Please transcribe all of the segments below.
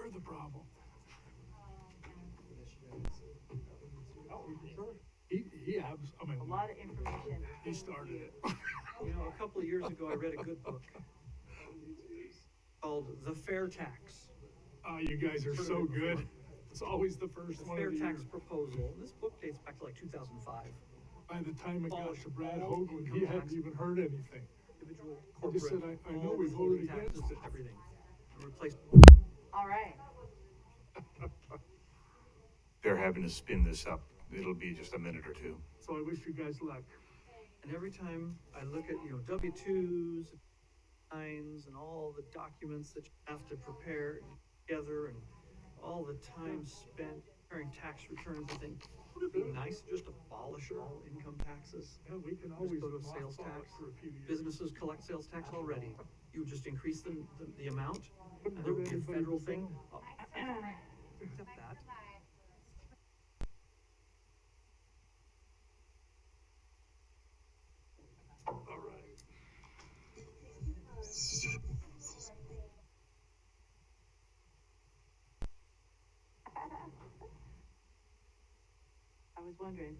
We're the problem. He has, I mean, A lot of information. he started it. You know, a couple of years ago, I read a good book called The Fair Tax. You guys are so good. It's always the first The one Fair of the Tax year. Proposal. This book dates back to like 2005. By the time it got Abolish to Brad all Hoagland, income he hadn't tax. even heard anything. Individual, He just corporate, said, I know all we voted withholding taxes, against it. everything. And replace. All right. They're having to spin this up. It'll be just a minute or two. So I wish you guys luck. And every time I look at, you know, W-2s, nines, and all the documents that you have to prepare together, and all the time spent preparing tax returns, I think, would it be nice to just abolish all income taxes? Yeah, we can Just always go to a sales mothball it tax. for a few years. Businesses collect sales tax already. You just increase the amount, and Wouldn't there would hurt be a anybody federal to thing. know. Accept that. All right. I was wondering.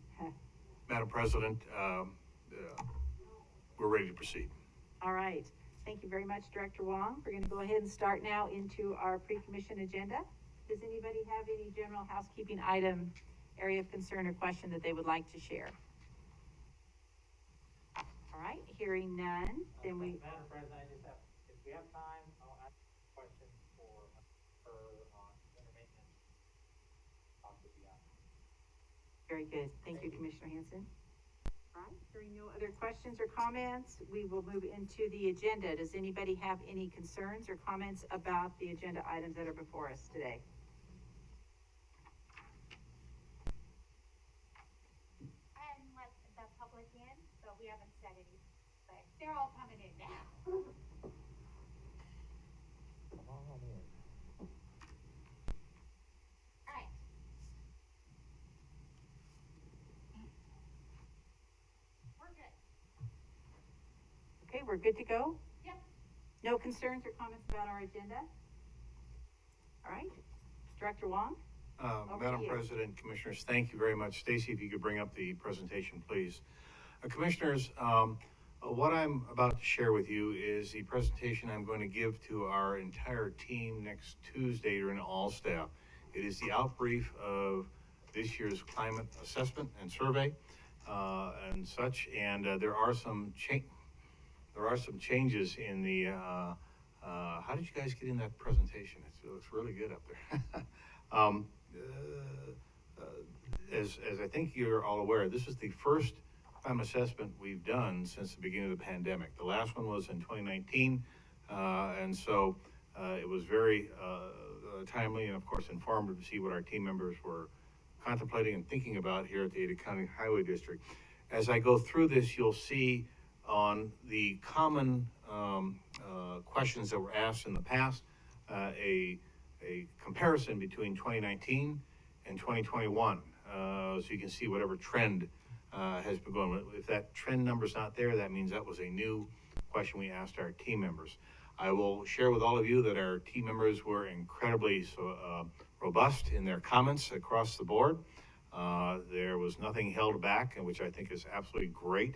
Madam President, we're ready to proceed. All right. Thank you very much, Director Wong. We're going to go ahead and start now into our pre-commission agenda. Does anybody have any general housekeeping item, area of concern or question that they would like to share? All right, hearing none, then we, Madam President, I just have, if we have time, I'll ask a question for her on intermittent. very good. Thank you, Commissioner Hanson. All right, hearing no other questions or comments, we will move into the agenda. Does anybody have any concerns or comments about the agenda items that are before us today? And let the public in, so we haven't said anything, but they're all coming in now. Alright. We're good. Okay, we're good to go? Yep. No concerns or comments about our agenda? All right, Director Wong? Over to Madam you. President, Commissioners, thank you very much. Stacy, if you could bring up the presentation, please. Commissioners, what I'm about to share with you is the presentation I'm going to give to our entire team next Tuesday during all staff. It is the outbrief of this year's climate assessment and survey and such, and there are some changes in the. How did you guys get in that presentation? It looks really good up there. As I think you're all aware, this is the first climate assessment we've done since the beginning of the pandemic. The last one was in 2019, and so it was very timely and, of course, informative to see what our team members were contemplating and thinking about here at the Ada County Highway District. As I go through this, you'll see on the common questions that were asked in the past, a comparison between 2019 and 2021, so you can see whatever trend has been going. If that trend number's not there, that means that was a new question we asked our team members. I will share with all of you that our team members were incredibly robust in their comments across the board. There was nothing held back, which I think is absolutely great.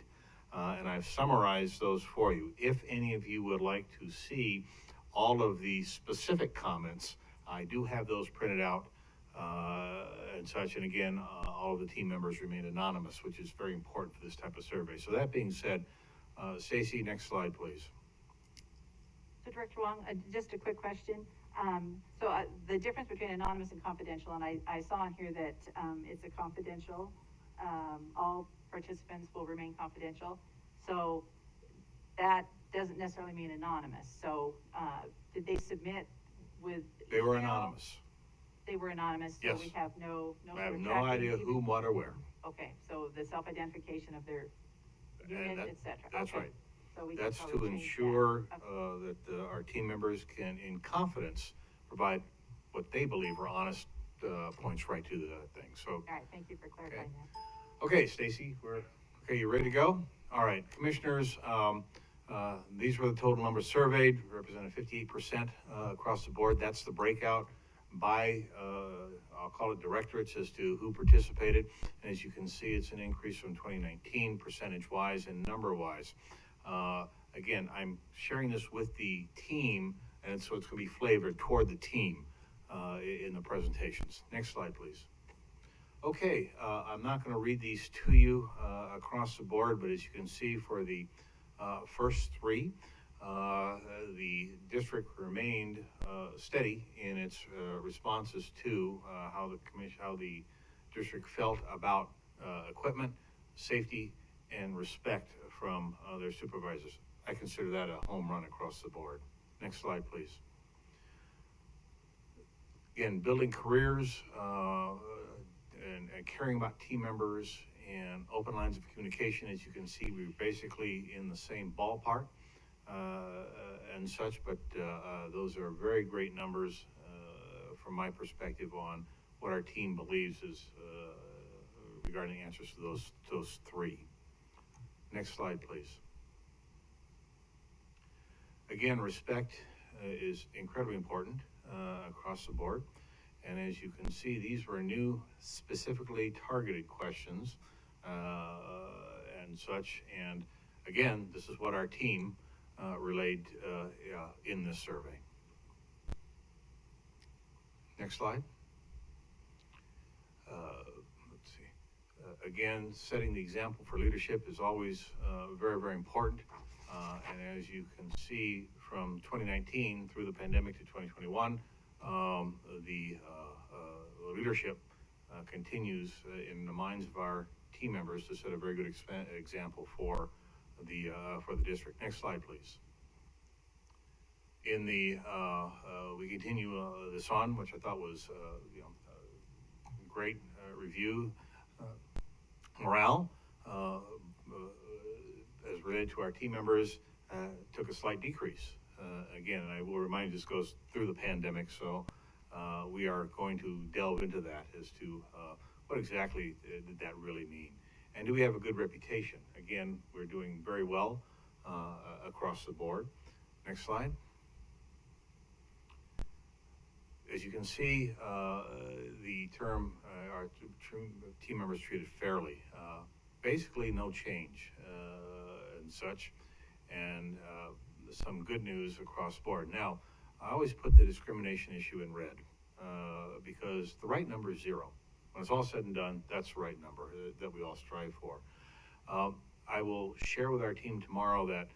And I've summarized those for you. If any of you would like to see all of the specific comments, I do have those printed out and such. And again, all of the team members remain anonymous, which is very important for this type of survey. So that being said, Stacy, next slide, please. So Director Wong, just a quick question. The difference between anonymous and confidential, and I saw on here that it's a confidential, all participants will remain confidential. So that doesn't necessarily mean anonymous. So did they submit with? They were anonymous. They were anonymous, so Yes. we have no. I have no idea whom, what, or where. Okay, so the self-identification of their unit, et cetera. That's Okay. right. So we can That's probably to change ensure that. Okay. that our team members can, in confidence, provide what they believe are honest points right to the thing. So, All right, thank you for clarifying that. okay, Stacy, okay. You ready to go? All right, Commissioners. These were the total numbers surveyed, represented 58% across the board. That's the breakout by, I'll call it directorates as to who participated. And as you can see, it's an increase from 2019, percentage-wise and number-wise. Again, I'm sharing this with the team, and so it's going to be flavored toward the team in the presentations. Next slide, please. Okay, I'm not going to read these to you across the board, but as you can see for the first three, the district remained steady in its responses to how the district felt about equipment, safety, and respect from their supervisors. I consider that a home run across the board. Next slide, please. Again, building careers and caring about team members and open lines of communication. As you can see, we're basically in the same ballpark and such, but those are very great numbers from my perspective on what our team believes is regarding answers to those three. Next slide, please. Again, respect is incredibly important across the board. And as you can see, these were new, specifically targeted questions and such. And again, this is what our team relayed in this survey. Next slide. Let's see. Again, setting the example for leadership is always very, very important. And as you can see, from 2019 through the pandemic to 2021, the leadership continues in the minds of our team members to set a very good example for the district. Next slide, please. In the we continue this on, which I thought was great review. Morale as related to our team members took a slight decrease. Again, I will remind you, this goes through the pandemic, so we are going to delve into that as to what exactly did that really mean. And do we have a good reputation? Again, we're doing very well across the board. Next slide. As you can see, the term our team members treated fairly. Basically no change and such, and some good news across the board. Now, I always put the discrimination issue in red because the right number is 0. When it's all said and done, that's the right number that we all strive for. I will share with our team tomorrow that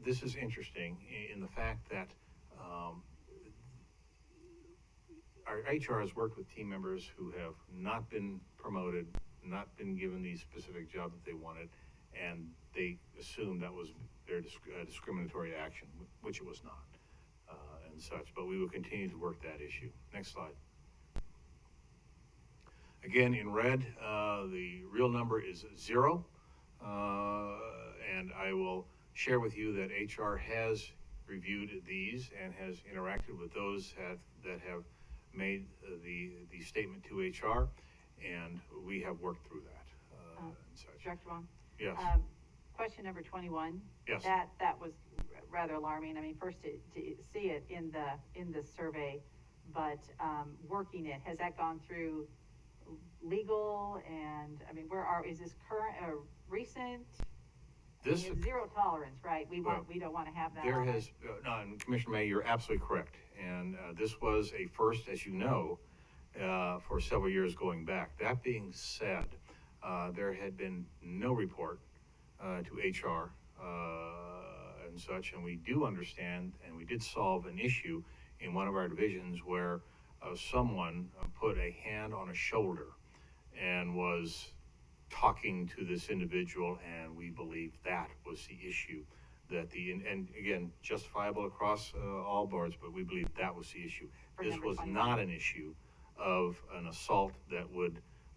this is interesting in the fact that our HR has worked with team members who have not been promoted, not been given the specific job that they wanted, and they assumed that was their discriminatory action, which it was not, and such. But we will continue to work that issue. Next slide. Again, in red, the real number is 0, and I will share with you that HR has reviewed these and has interacted with those that have made the statement to HR, and we have worked through that and such. Director Wong? Yes. Question number 21. Yes. That was rather alarming. I mean, first to see it in the survey, but working it, has that gone through legal? And I mean, is this current or recent? This I mean, zero tolerance, right? We don't want to have that. There has no, and Commissioner May, you're absolutely correct. And this was a first, as you know, for several years going back. That being said, there had been no report to HR and such, and we do understand, and we did solve an issue in one of our divisions where someone put a hand on a shoulder and was talking to this individual, and we believe that was the issue. That and again, justifiable across all boards, but we believe that was the issue. This was not an issue of an assault that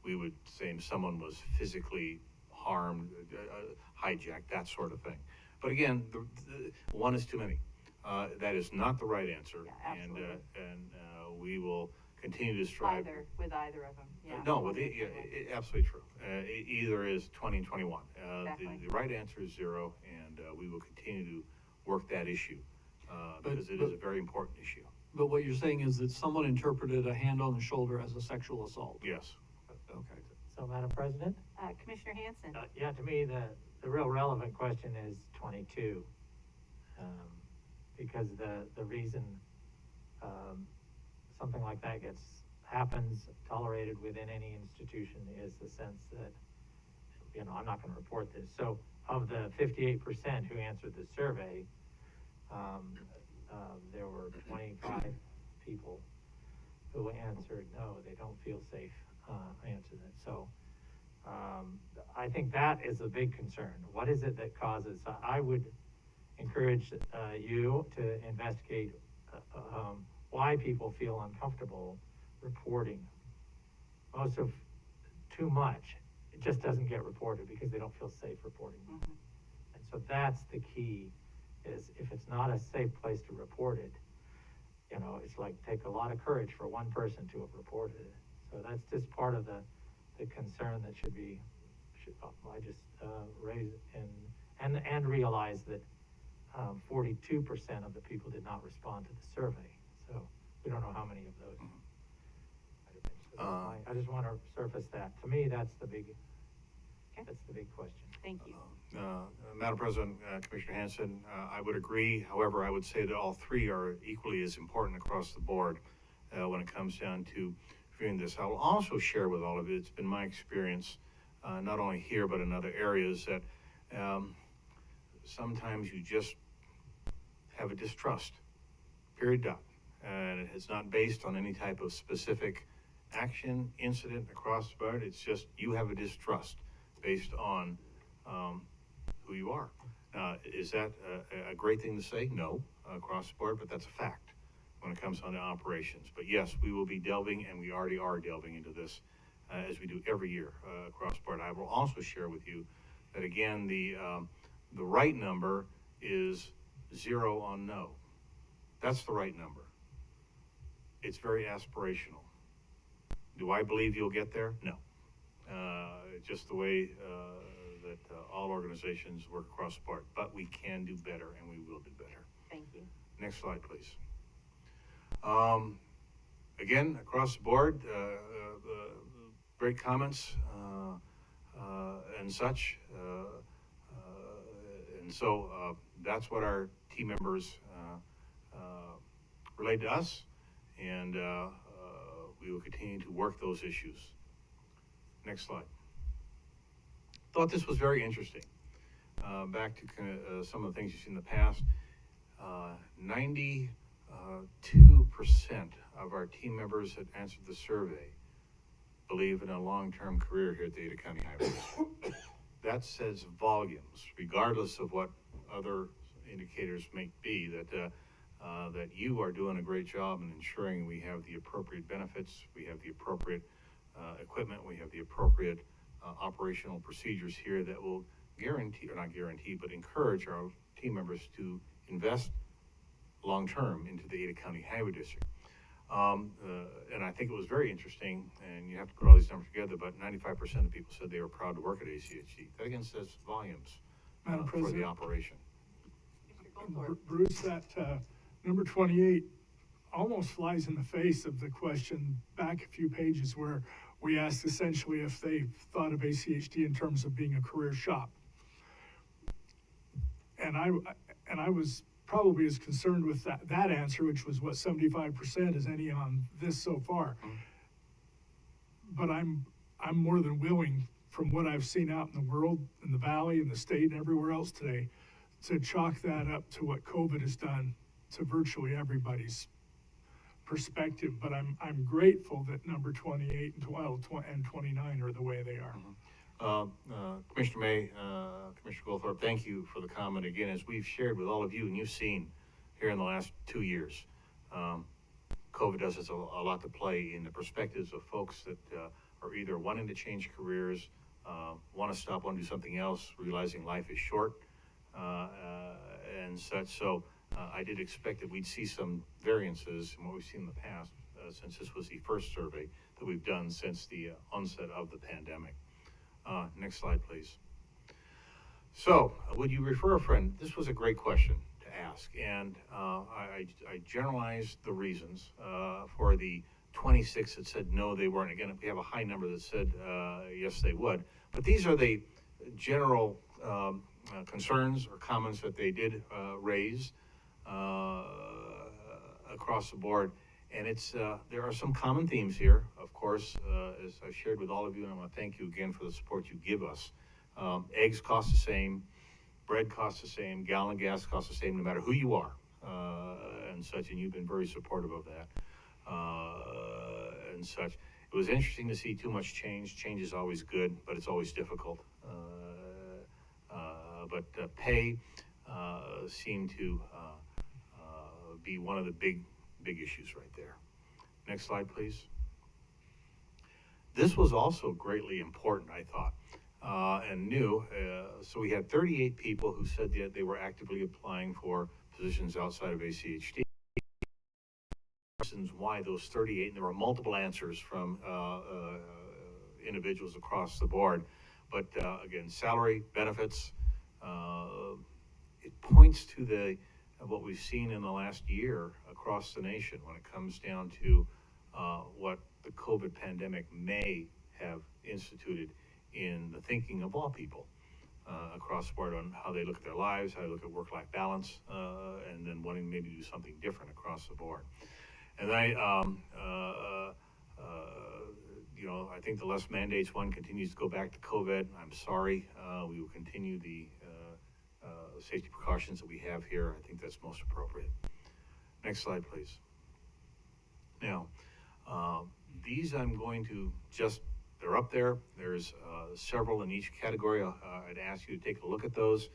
we would say someone was physically harmed, hijacked, that sort of thing. But again, the one is too many. That is not the right answer. Yeah, absolutely. And we will continue to strive. With either of them. Yeah. No, absolutely true. Either is 20 and 21. Exactly. The right answer is 0, and we will continue to work that issue because it is a very important issue. But what you're saying is that someone interpreted a hand on the shoulder as a sexual assault? Yes. Okay. So, Madam President? Commissioner Hanson? Yeah, to me, the real relevant question is 22. Because the reason, something like that happens, tolerated within any institution is the sense that, I'm not gonna report this. So, of the 58% who answered the survey, there were 25 people who answered no, they don't feel safe, answered it. So, I think that is a big concern. What is it that causes, I would encourage you to investigate why people feel uncomfortable reporting. Most of too much, it just doesn't get reported because they don't feel safe reporting. Mm-hmm. And so that's the key, is if it's not a safe place to report it, it's like take a lot of courage for one person to have reported it. So that's just part of the concern that I just raise and realize that 42% of the people did not respond to the survey. So we don't know how many of those. I just want to surface that. To me, that's the big question. Thank you. Madam President, Commissioner Hanson, I would agree. However, I would say that all three are equally as important across the board when it comes down to viewing this. I will also share with all of you, it's been my experience, not only here but in other areas, that sometimes you just have a distrust, period, dot. And it's not based on any type of specific action, incident across the board. It's just you have a distrust based on who you are. Is that a great thing to say? No, across the board, but that's a fact when it comes on to operations. But yes, we will be delving, and we already are delving into this as we do every year across the board. I will also share with you that, again, the right number is 0 on no. That's the right number. It's very aspirational. Do I believe you'll get there? No. Just the way that all organizations work across the board. But we can do better, and we will do better. Thank you. Next slide, please. Again, across the board, great comments and such. And so that's what our team members relayed to us, and we will continue to work those issues. Next slide. Thought this was very interesting. Back to some of the things you've seen in the past. 92% of our team members that answered the survey believe in a long-term career here at the Ada County Highway District. That says volumes, regardless of what other indicators may be, that you are doing a great job in ensuring we have the appropriate benefits, we have the appropriate equipment, we have the appropriate operational procedures here that will guarantee, or not guarantee, but encourage our team members to invest long-term into the Ada County Highway District. And I think it was very interesting, and you have to put all these numbers together, but 95% of people said they were proud to work at ACHD. That again says volumes for the operation. Bruce, that number 28 almost flies in the face of the question back a few pages where we asked essentially if they thought of ACHD in terms of being a career shop. And I was probably as concerned with that answer, which was what 75% as any on this so far. But I'm more than willing, from what I've seen out in the world, in the valley, in the state, and everywhere else today, to chalk that up to what COVID has done to virtually everybody's perspective. But I'm grateful that number 28 and 29 are the way they are. Commissioner May, Commissioner Goldthorpe, thank you for the comment. Again, as we've shared with all of you, and you've seen here in the last 2 years, COVID does us a lot to play in the perspectives of folks that are either wanting to change careers, want to stop, want to do something else, realizing life is short, and such. So I did expect that we'd see some variances in what we've seen in the past, since this was the first survey that we've done since the onset of the pandemic. Next slide, please. So, would you refer a friend? This was a great question to ask, and I generalized the reasons for the 26 that said no, they weren't. Again, if we have a high number that said yes, they would. But these are the general concerns or comments that they did raise across the board. And it's there are some common themes here, of course, as I've shared with all of you, and I want to thank you again for the support you give us. Eggs cost the same, bread costs the same, gallon of gas costs the same, no matter who you are, and such, and you've been very supportive of that, and such. It was interesting to see too much change. Change is always good, but it's always difficult. But pay seemed to be one of the big issues right there. Next slide, please. This was also greatly important, I thought, and new. So we had 38 people who said that they were actively applying for positions outside of ACHD. Reasons why those 38, and there were multiple answers from individuals across the board. But again, salary, benefits, it points to what we've seen in the last year across the nation when it comes down to what the COVID pandemic may have instituted in the thinking of all people across the board on how they look at their lives, how they look at work-life balance, and then wanting maybe to do something different across the board. And I think the less mandates one continues to go back to COVID. I'm sorry. We will continue the safety precautions that we have here. I think that's most appropriate. Next slide, please. Now, these I'm going to they're up there. There's several in each category. I'd ask you to take a look at those.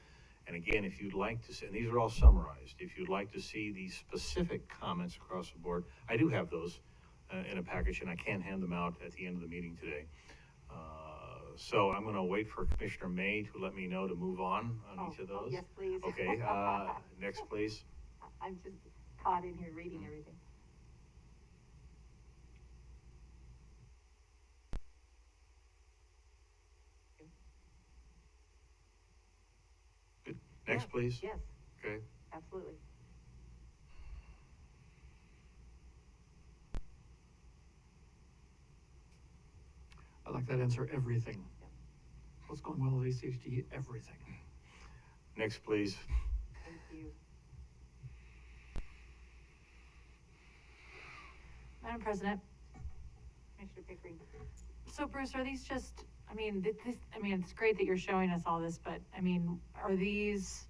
And again, if you'd like to see, and these are all summarized, if you'd like to see the specific comments across the board, I do have those in a package, and I can hand them out at the end of the meeting today. So I'm going to wait for Commissioner May to let me know to move on each of those. Yes, please. Okay, next, please. I'm just caught in here reading everything. Good. Next, please. Yes, Okay. absolutely. I like that answer, everything. Yep. What's going well with ACHD? Everything. Next, please. Thank you. Madam President, Commissioner Pickering. so Bruce, are these just, it's great that you're showing us all this, but, are these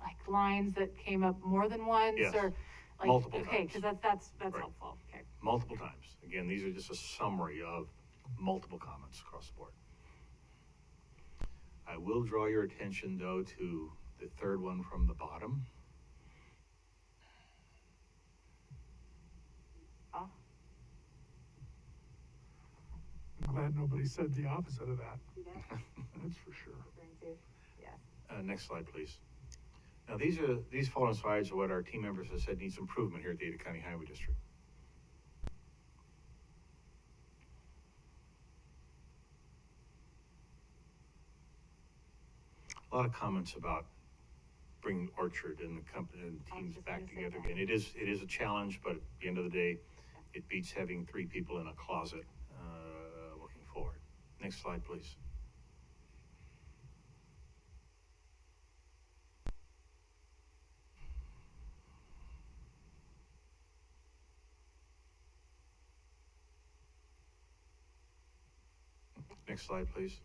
like lines that came up more than once? Yes. Or like, Multiple okay, times. cause that's Right. helpful, okay. Multiple times. Again, these are just a summary of multiple comments across the board. I will draw your attention, though, to the third one from the bottom. Oh, I'm glad nobody said the opposite of that. see that? That's for sure. Referring to, yes. Next slide, please. Now, these following slides are what our team members have said needs improvement here at the Ada County Highway District. A lot of comments about bringing Orchard and the company and the I was teams just back gonna say together that. again. It is a challenge, but at the end of the day, it beats having 3 people in a closet looking forward. Next slide, please. Next slide, please.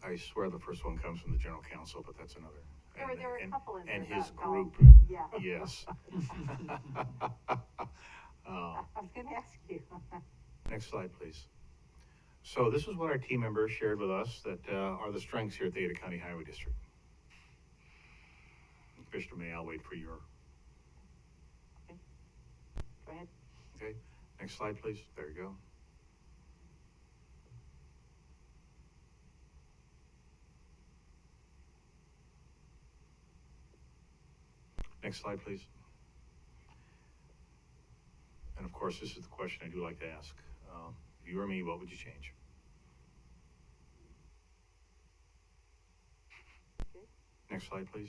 I swear the first one comes from the general counsel, but that's another. There were a couple in there. And his about group, golf. Yeah. yes. I was gonna ask you. Next slide, please. So this is what our team members shared with us that are the strengths here at the Ada County Highway District. Commissioner May, I'll wait for your. Okay. Go ahead. Okay, next slide, please. There you go. Next slide, please. And of course, this is the question I do like to ask. If you were me, what would you change? Good. Next slide, please.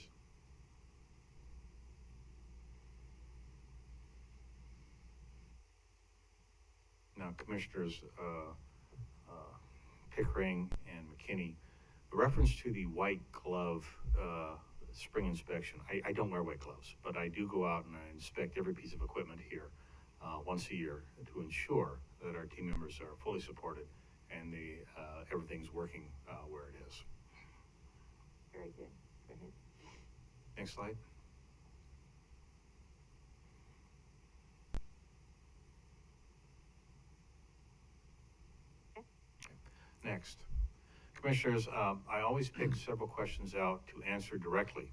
Now, Commissioners Pickering and McKinney, the reference to the white glove spring inspection, I don't wear white gloves, but I do go out and I inspect every piece of equipment here once a year to ensure that our team members are fully supported and everything's working where it is. Very good. Go ahead. Next slide. Next. Commissioners, I always pick several questions out to answer directly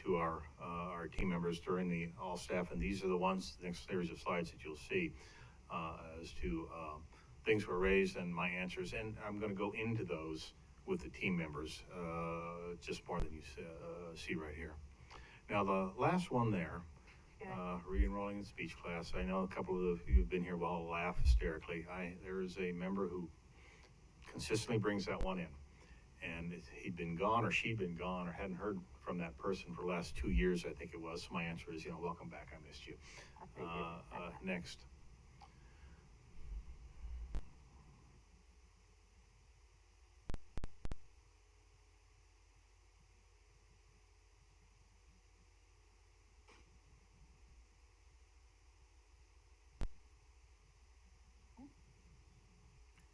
to our team members during the all staff, and these are the ones, the next series of slides that you'll see as to things were raised and my answers, and I'm going to go into those with the team members just more than you see right here. Now, the last one there, re-enrolling in speech class. I know a couple of you have been here will laugh hysterically. There is a member who consistently brings that one in, and he'd been gone or she'd been gone or hadn't heard from that person for the last 2 years, I think it was. So my answer is, welcome back, I missed you. Next.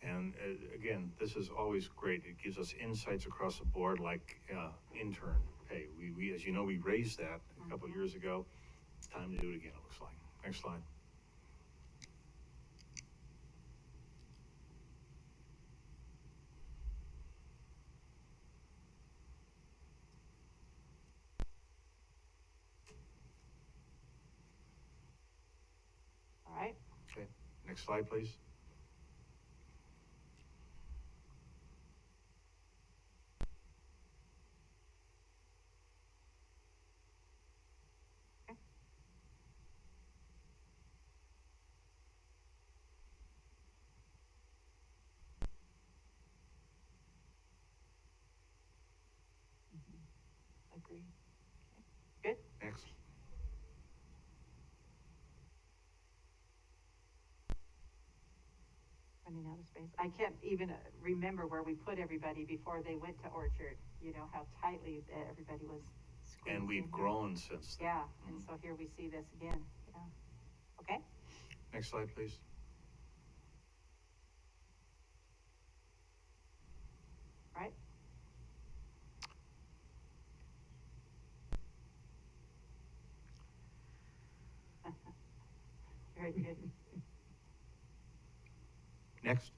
And again, this is always great. It gives us insights across the board, like intern pay. We, as you know, we raised that a couple of years ago. It's time to do it again, it looks like. Next slide. All right. Okay, next slide, please. Agree. Okay. Good. Next. Running out of space. I can't even remember where we put everybody before they went to Orchard. How tightly everybody was squeezed. And we've grown since then. Yeah, and so here we see this again. Yeah. Okay. Next slide, please. Right. Very good. Next.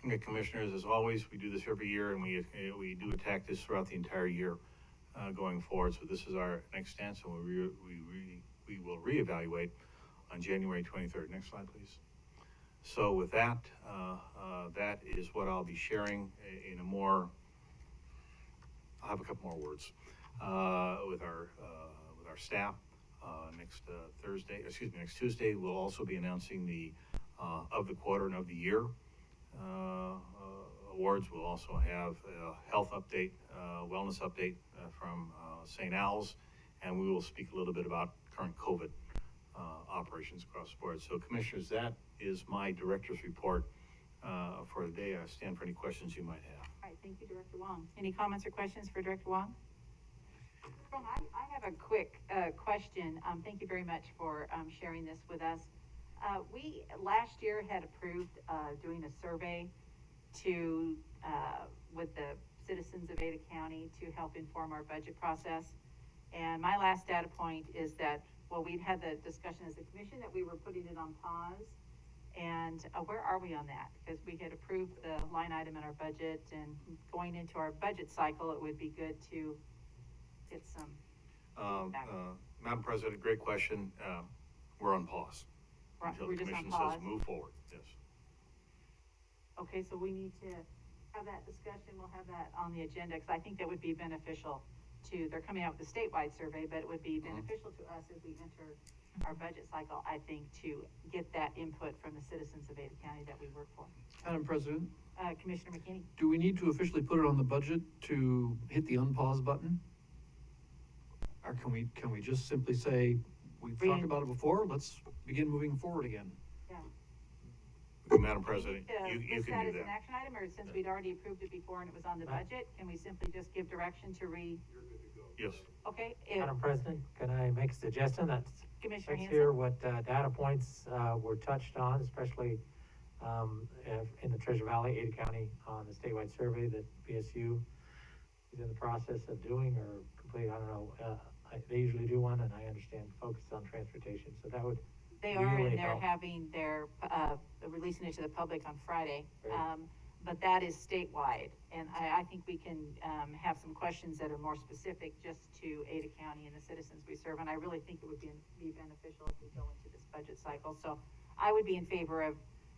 Okay, Commissioners, as always, we do this every year, and we do attack this throughout the entire year going forward. So this is our next stance, and we will reevaluate on January 23rd. Next slide, please. So with that, that is what I'll be sharing in a more. I'll have a couple more words with our staff next Tuesday. We'll also be announcing the of the quarter and of the year awards. We'll also have a health update, wellness update from St. Al's, and we will speak a little bit about current COVID operations across the board. So, Commissioners, that is my director's report for the day. I stand for any questions you might have. All right, thank you, Director Wong. Any comments or questions for Director Wong? Wong, I have a quick question. Thank you very much for sharing this with us. We last year had approved doing a survey to with the citizens of Ada County to help inform our budget process. And my last data point is that, well, we'd had the discussion as a commission that we were putting it on pause. And where are we on that? Because we had approved the line item in our budget, and going into our budget cycle, it would be good to get some feedback. Madam President, great question. We're on pause. Right, Until we're the just on commission pause. says move forward, yes. Okay, so we need to have that discussion. We'll have that on the agenda, because I think that would be beneficial to, they're coming out with a statewide survey, but it would be beneficial to us as we enter our budget cycle, I think, to get that input from the citizens of Ada County that we work for. Madam President, Commissioner McKinney? do we need to officially put it on the budget to hit the unpause button? Or can we just simply say, we've talked about it before, let's begin moving forward again? Madam President, you List can that do as an that. action item, or since we'd already approved it before and it was on the budget, can we simply just give direction to Yes. okay? Madam President, can I make a suggestion? Commissioner Let's hear Hanson? what data points were touched on, especially in the Treasure Valley, Ada County, on the statewide survey that BSU is in the process of doing or complete. I don't know. They usually do one, and I understand focused on transportation, so that would They are, really and they're help. having their, releasing it to the public on Friday. Great. But that is statewide, and I think we can, have some questions that are more specific just to Ada County and the citizens we serve, and I really think it would be beneficial if we go into this budget cycle. So I would be in favor of,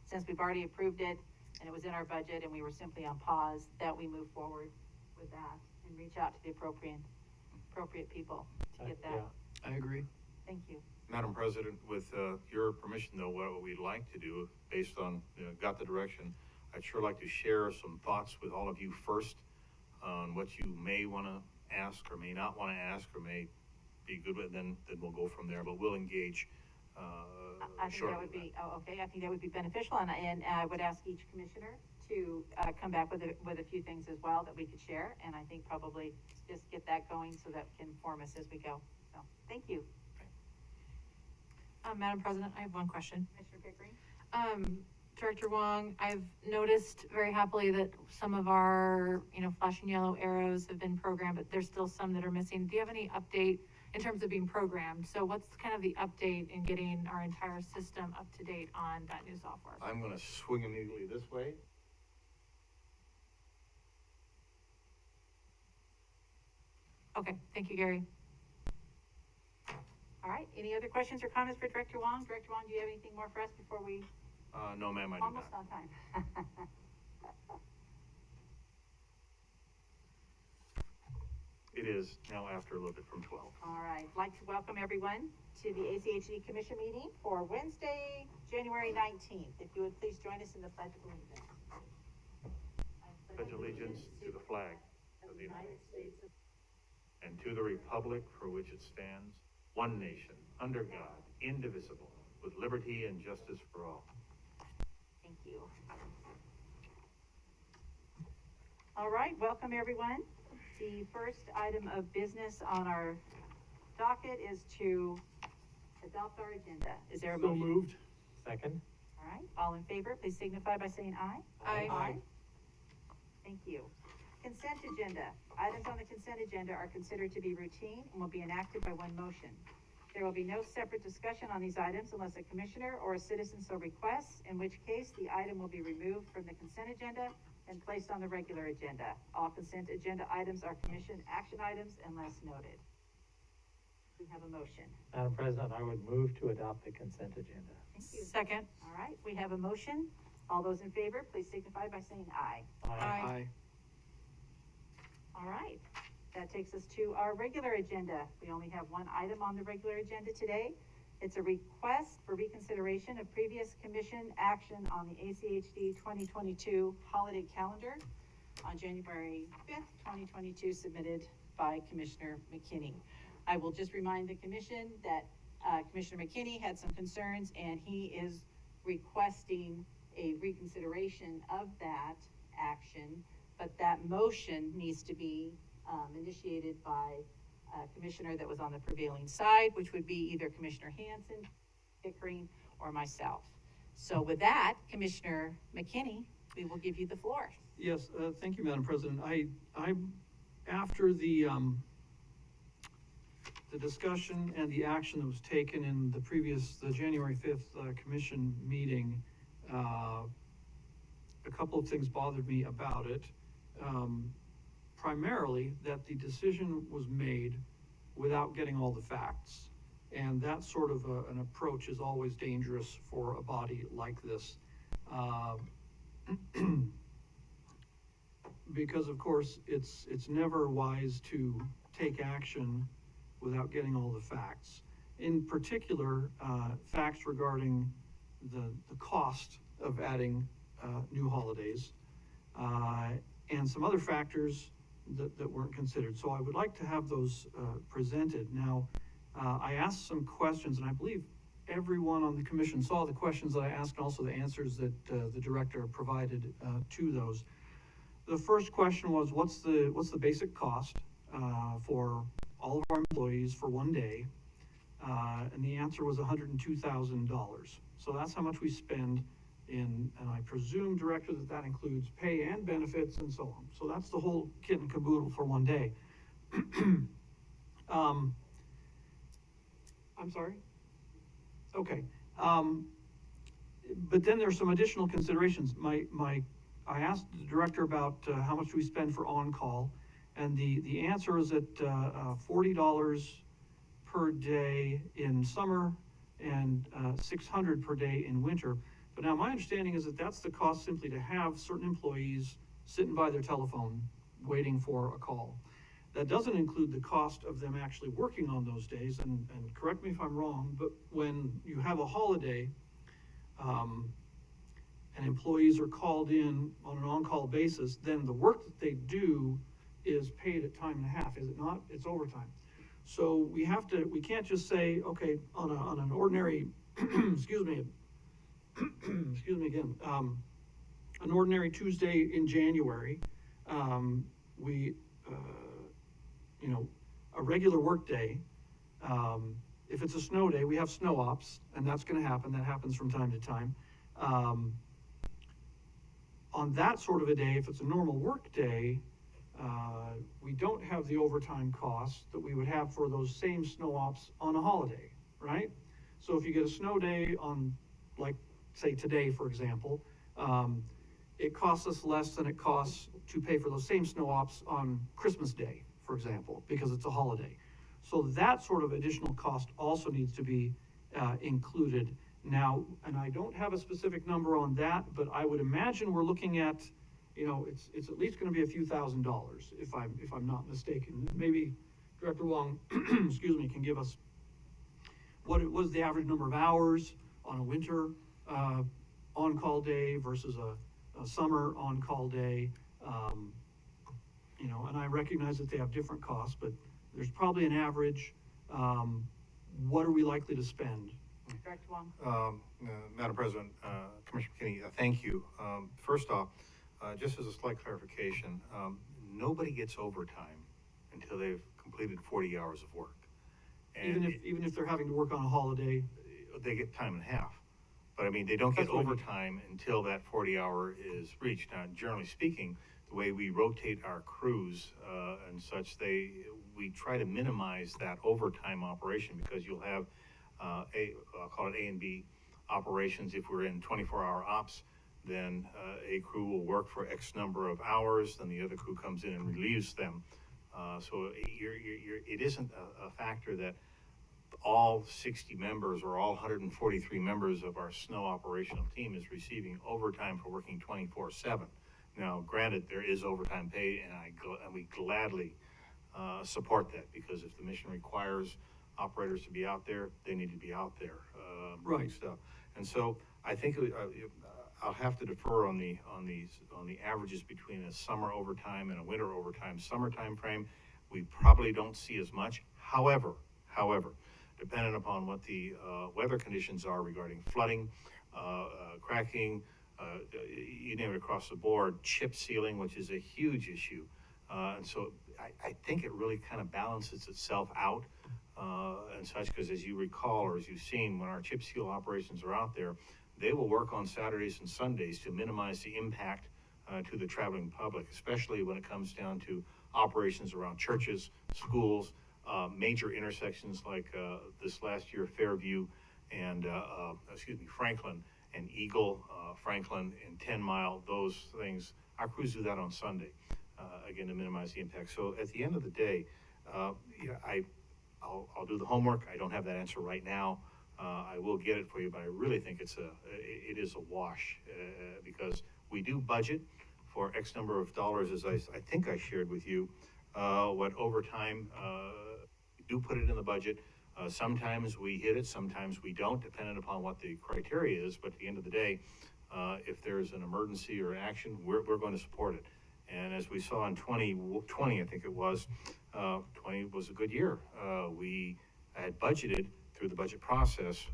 since we've already approved it, and it was in our budget, and we were simply on pause, that we move forward with that and reach out to the appropriate people to get that. Yeah. I agree. Thank you. Madam President, with your permission though, what we'd like to do, based on, got the direction, I'd sure like to share some thoughts with all of you first on what you may want to ask or may not want to ask or may be good with, then we'll go from there, but we'll engage I think shortly. that would be, I think that would be beneficial, and I would ask each commissioner to, come back with a few things as well that we could share, and I think probably just get that going so that can inform us as we go. So, thank you. Madam President, I have one question. Commissioner Pickering? Director Wong, I've noticed very happily that some of our, flashing yellow arrows have been programmed, but there's still some that are missing. Do you have any update in terms of being programmed? So what's kind of the update in getting our entire system up to date on that new software? I'm going to swing immediately this way. Okay, thank you, Gary. All right, any other questions or comments for Director Wong? Director Wong, do you have anything more for us before we, No, ma'am, I do almost not. on time? It is now after a little bit from 12. All right, I'd like to welcome everyone to the ACHD Commission meeting for Wednesday, January 19th. If you would please join us in the Pledge of Allegiance. I Pledge allegiance to the flag of the United States and to the republic for which it stands, one nation, under God, indivisible, with liberty and justice for all. Thank you. All right, welcome everyone. The first item of business on our docket is to adopt our agenda. Is there a So motion? moved. Second? All right, all in favor, please signify by saying aye. Aye. Thank you. Consent agenda. Items on the consent agenda are considered to be routine and will be enacted by one motion. There will be no separate discussion on these items unless a commissioner or a citizen so requests, in which case the item will be removed from the consent agenda and placed on the regular agenda. All consent agenda items are commission action items unless noted. We have a motion. Madam President, I would move to adopt the consent agenda. Thank you. Second. All right, we have a motion. All those in favor, please signify by saying aye. Aye. All right, that takes us to our regular agenda. We only have one item on the regular agenda today. It's a request for reconsideration of previous commission action on the ACHD 2022 holiday calendar on January 5th, 2022, submitted by Commissioner McKinney. I will just remind the commission that Commissioner McKinney had some concerns, and he is requesting a reconsideration of that action, but that motion needs to be initiated by a commissioner that was on the prevailing side, which would be either Commissioner Hanson, Pickering, or myself. So with that, Commissioner McKinney, we will give you the floor. Yes, thank you, Madam President. After the discussion and the action that was taken in the January 5th, commission meeting, a couple of things bothered me about it. Primarily that the decision was made without getting all the facts. And that sort of an approach is always dangerous for a body like this. Because of course, it's never wise to take action without getting all the facts. In particular, facts regarding the cost of adding new holidays, and some other factors that weren't considered. So I would like to have those presented. Now, I asked some questions, and I believe everyone on the commission saw the questions that I asked, and also the answers that the director provided to those. The first question was, what's the basic cost for all of our employees for one day? And the answer was $102,000. So that's how much we spend and I presume, Director, that includes pay and benefits and so on. So that's the whole kit and caboodle for one day. I'm sorry? Okay. But then there's some additional considerations. I asked the director about how much we spend for on-call, and the answer is at $40 per day in summer and $600 per day in winter. But now my understanding is that that's the cost simply to have certain employees sitting by their telephone waiting for a call. That doesn't include the cost of them actually working on those days, and correct me if I'm wrong, but when you have a holiday, and employees are called in on an on-call basis, then the work that they do is paid at time and a half, is it not? It's overtime. So we can't just say, okay, on an ordinary, excuse me again, an ordinary Tuesday in January, a regular work day, if it's a snow day, we have snow ops, and that's gonna happen, that happens from time to time. On that sort of a day, if it's a normal work day, we don't have the overtime costs that we would have for those same snow ops on a holiday, right? So if you get a snow day on, like, say today, for example, it costs us less than it costs to pay for those same snow ops on Christmas Day, for example, because it's a holiday. So that sort of additional cost also needs to be included. Now, and I don't have a specific number on that, but I would imagine we're looking at, it's at least going to be a few $1,000s if I'm not mistaken. Maybe Director Wong, excuse me, can give us what it was the average number of hours on a winter on-call day versus a summer on-call day. And I recognize that they have different costs, but there's probably an average. What are we likely to spend? Director Wong. Madam President, Commissioner McKinney, thank you. First off, just as a slight clarification, nobody gets overtime until they've completed 40 hours of work. And even if they're having to work on a holiday, they get time and a half. But I mean, they don't get overtime until that 40-hour is reached. Now, generally speaking, the way we rotate our crews and such, we try to minimize that overtime operation, because you'll have I'll call it A and B operations. If we're in 24-hour ops, then a crew will work for X number of hours, then the other crew comes in and relieves them. So it isn't a factor that all 60 members or all 143 members of our snow operational team is receiving overtime for working 24/7. Now, granted, there is overtime pay, and we gladly support that, because if the mission requires operators to be out there, they need to be out there. Right. Stuff. And so I think I'll have to defer on the averages between a summer overtime and a winter overtime. Summer time frame, we probably don't see as much. However, depending upon what the weather conditions are regarding flooding, cracking, you name it across the board, chip sealing, which is a huge issue. And so I think it really kind of balances itself out and such, because as you recall, or as you've seen, when our chip seal operations are out there, they will work on Saturdays and Sundays to minimize the impact to the traveling public, especially when it comes down to operations around churches, schools, major intersections like this last year, Fairview and Franklin and Eagle, Franklin and 10 Mile, those things. Our crews do that on Sunday, again, to minimize the impact. So at the end of the day, I'll do the homework. I don't have that answer right now. I will get it for you, but I really think it is a wash, because we do budget for X number of dollars, as I think I shared with you, what overtime, we do put it in the budget. Sometimes we hit it, sometimes we don't, depending upon what the criteria is. But at the end of the day, if there's an emergency or action, we're going to support it. And as we saw in 2020, I think it was, 20 was a good year. We had budgeted through the budget process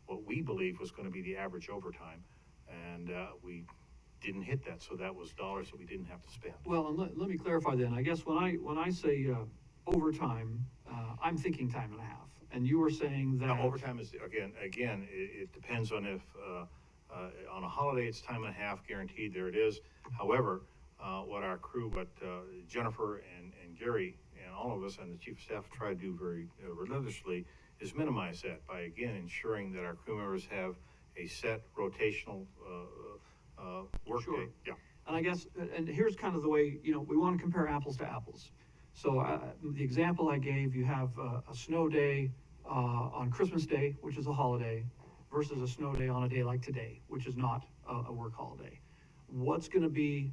what we believed was going to be the average overtime, and we didn't hit that, so that was dollars that we didn't have to spend. Well, and let me clarify then, I guess when I say overtime, I'm thinking time and a half, and you were saying that. Now, overtime is, again, it depends on if, on a holiday, it's time and a half guaranteed, there it is. However, what our crew, Jennifer and Gary and all of us and the chief of staff try to do very religiously is minimize that by, again, ensuring that our crew members have a set rotational work Sure. day. Yeah. And I guess, and here's kind of the way, we want to compare apples to apples. So the example I gave, you have a snow day on Christmas Day, which is a holiday, versus a snow day on a day like today, which is not a work holiday. What's going to be,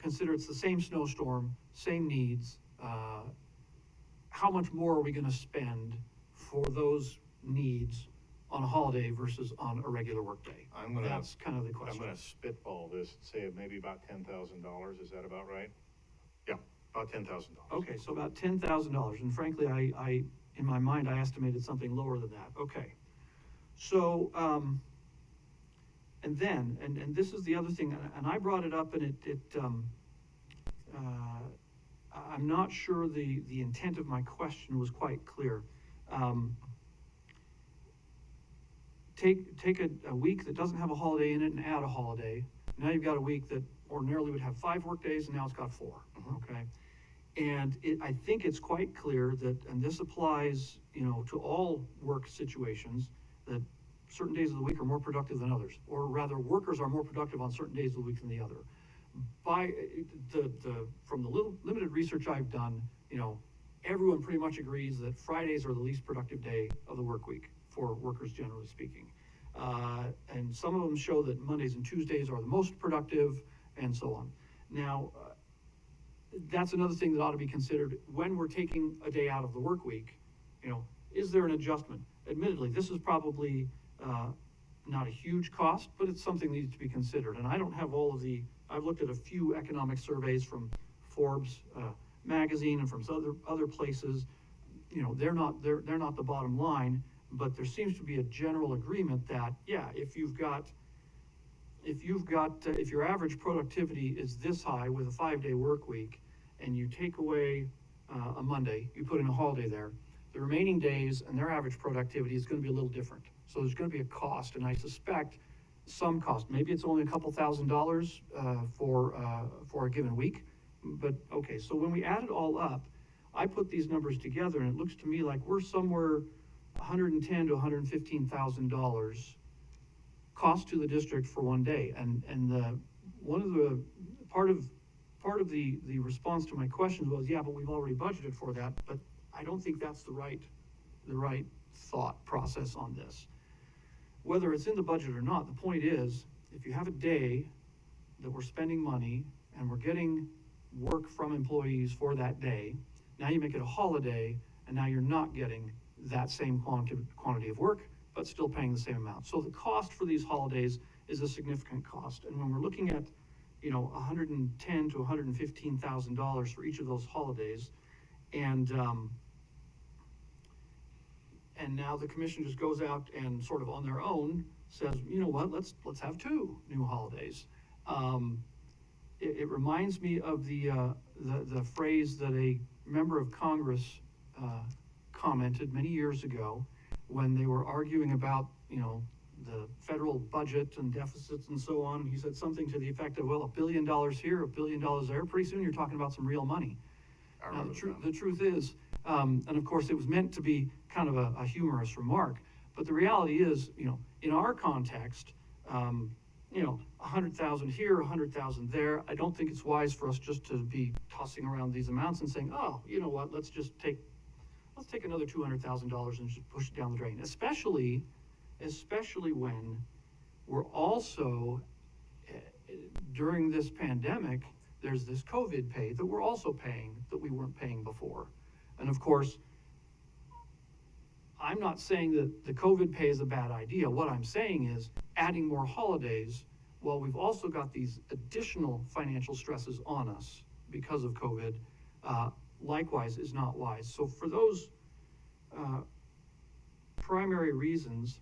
consider it's the same snowstorm, same needs. How much more are we going to spend for those needs on a holiday versus on a regular work day? That's kind of the question. I'm gonna spitball this, say maybe about $10,000, is that about right? Yeah, about $10,000. Okay, so about $10,000, and frankly, I, in my mind, I estimated something lower than that. Okay. So, and then, and this is the other thing, and I brought it up, and I'm not sure the intent of my question was quite clear. Take a week that doesn't have a holiday in it and add a holiday. Now you've got a week that ordinarily would have 5 work days, and now it's got 4, okay? And I think it's quite clear that, and this applies, to all work situations, that certain days of the week are more productive than others, or rather, workers are more productive on certain days of the week than the other. From the limited research I've done, everyone pretty much agrees that Fridays are the least productive day of the work week for workers, generally speaking. And some of them show that Mondays and Tuesdays are the most productive, and so on. Now, that's another thing that ought to be considered when we're taking a day out of the work week. Is there an adjustment? Admittedly, this is probably not a huge cost, but it's something that needs to be considered. And I don't have all of I've looked at a few economic surveys from Forbes magazine and from other places. They're not the bottom line, but there seems to be a general agreement that, yeah, if your average productivity is this high with a 5-day work week, and you take away a Monday, you put in a holiday there, the remaining days and their average productivity is going to be a little different. So there's going to be a cost, and I suspect some cost. Maybe it's only a couple $1,000s for a given week, but okay. So when we add it all up, I put these numbers together, and it looks to me like we're somewhere $110,000 to $115,000 cost to the district for one day. And part of the response to my question was, yeah, but we've already budgeted for that. But I don't think that's the right thought process on this. Whether it's in the budget or not, the point is, if you have a day that we're spending money and we're getting work from employees for that day, now you make it a holiday, and now you're not getting that same quantity of work, but still paying the same amount. So the cost for these holidays is a significant cost. And when we're looking at, $110,000 to $115,000 for each of those holidays, and now the commission just goes out and sort of on their own says, you know what, let's have 2 new holidays. It reminds me of the phrase that a member of Congress commented many years ago when they were arguing about, the federal budget and deficits and so on. He said something to the effect of, well, $1 billion here, $1 billion there. Pretty soon you're talking about some real money. Now, the truth is, and of course it was meant to be kind of a humorous remark, but the reality is, in our context, 100,000 here, 100,000 there. I don't think it's wise for us just to be tossing around these amounts and saying, oh, you know what, let's take another $200,000 and just push it down the drain, especially when we're also, during this pandemic, there's this COVID pay that we're also paying that we weren't paying before. And of course, I'm not saying that the COVID pay is a bad idea. What I'm saying is adding more holidays while we've also got these additional financial stresses on us because of COVID, likewise is not wise. So for those primary reasons,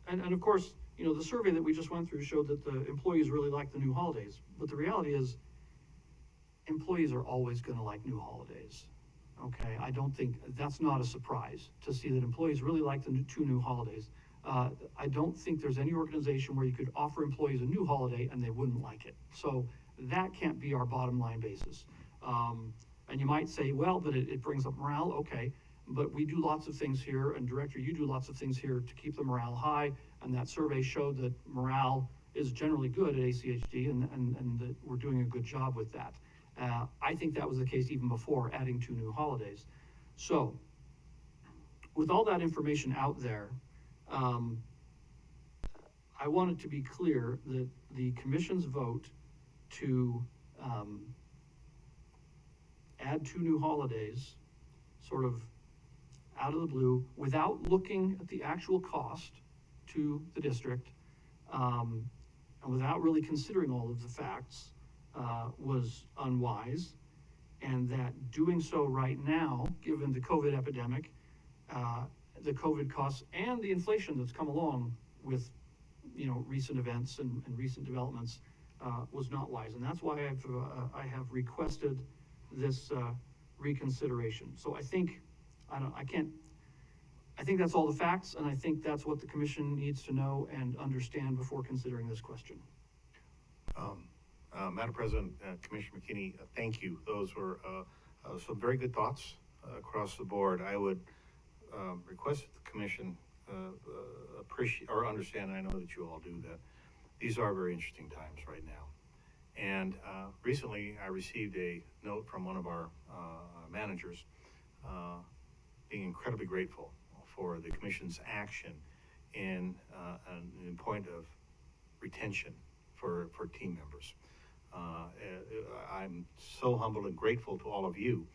and of course, you know, the survey that we just went through showed that the employees really like the new holidays, but the reality is employees are always going to like new holidays. Okay, I don't think that's not a surprise to see that employees really like the two new holidays. I don't think there's any organization where you could offer employees a new holiday and they wouldn't like it. So that can't be our bottom line basis. And you might say, well, but it brings up morale. Okay, but we do lots of things here, and Director, you do lots of things here to keep the morale high, and that survey showed that morale is generally good at ACHD, and that we're doing a good job with that. I think that was the case even before adding two new holidays. So, with all that information out there, I want it to be clear that the Commission's vote to add two new holidays, sort of out of the blue, without looking at the actual cost to the district, and without really considering all of the facts, was unwise, and that doing so right now, given the COVID epidemic, the COVID costs, and the inflation that's come along with, you know, recent events and recent developments, was not wise. And that's why I have requested this reconsideration. So I think that's all the facts, and I think that's what the Commission needs to know and understand before considering this question. Madam President, Commissioner McKinney, thank you. Those were some very good thoughts across the board. I would request that the Commission appreciate or understand, and I know that you all do, that these are very interesting times right now. And recently I received a note from one of our managers being incredibly grateful for the Commission's action in point of retention for team members. I'm so humbled and grateful to all of you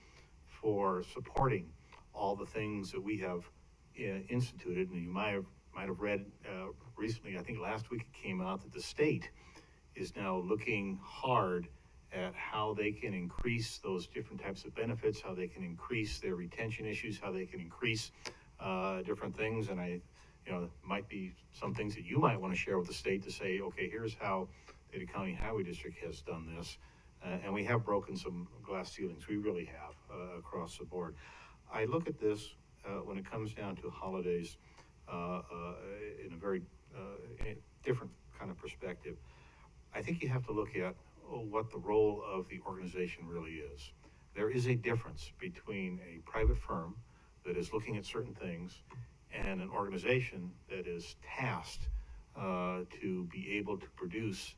for supporting all the things that we have instituted. And you might have read recently, I think last week it came out, that the state is now looking hard at how they can increase those different types of benefits, how they can increase their retention issues, how they can increase different things. And might be some things that you might want to share with the state to say, okay, here's how the Ada County Highway District has done this. And we have broken some glass ceilings. We really have across the board. I look at this when it comes down to holidays in a very different kind of perspective. I think you have to look at what the role of the organization really is. There is a difference between a private firm that is looking at certain things and an organization that is tasked to be able to produce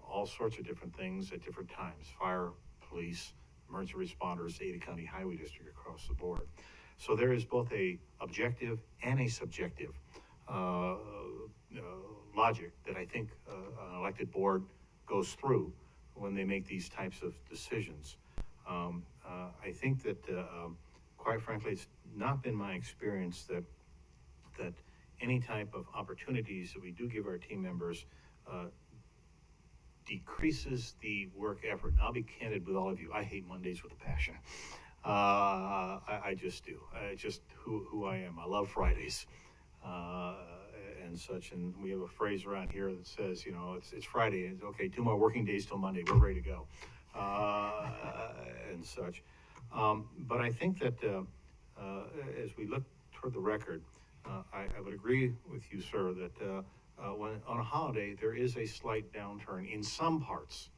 all sorts of different things at different times: fire, police, emergency responders, Ada County Highway District across the board. So there is both a objective and a subjective logic that I think an elected board goes through when they make these types of decisions. I think that, quite frankly, it's not been my experience that any type of opportunities that we do give our team members decreases the work effort. And I'll be candid with all of you. I hate Mondays with a passion. I just do. It's just who I am. I love Fridays and such. And we have a phrase around here that says, you know, it's Friday. It's okay, 2 more working days till Monday. We're ready to go and such. But I think that as we look toward the record, I would agree with you, sir, that when on a holiday, there is a slight downturn in some parts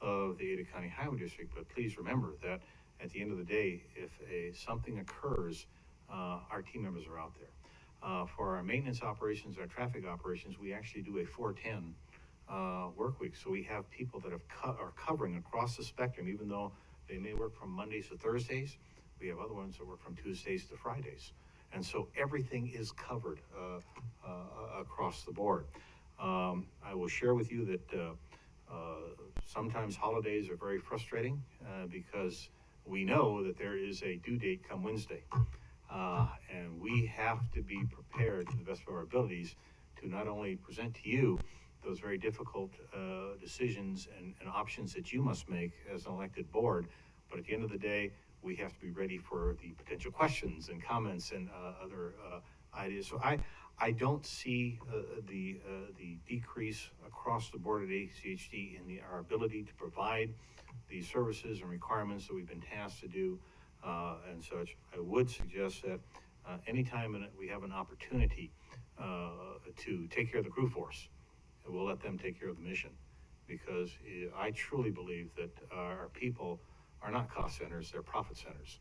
of the Ada County Highway District. But please remember that at the end of the day, if something occurs, our team members are out there. For our maintenance operations, our traffic operations, we actually do a 410 work week. So we have people that are covering across the spectrum, even though they may work from Mondays to Thursdays. We have other ones that work from Tuesdays to Fridays. And so everything is covered across the board. I will share with you that sometimes holidays are very frustrating because we know that there is a due date come Wednesday. And we have to be prepared to the best of our abilities to not only present to you those very difficult decisions and options that you must make as an elected board. But at the end of the day, we have to be ready for the potential questions and comments and other ideas. So I don't see the decrease across the board at ACHD in our ability to provide the services and requirements that we've been tasked to do and such. I would suggest that anytime we have an opportunity to take care of the crew force, we'll let them take care of the mission, because I truly believe that our people are not cost centers, they're profit centers.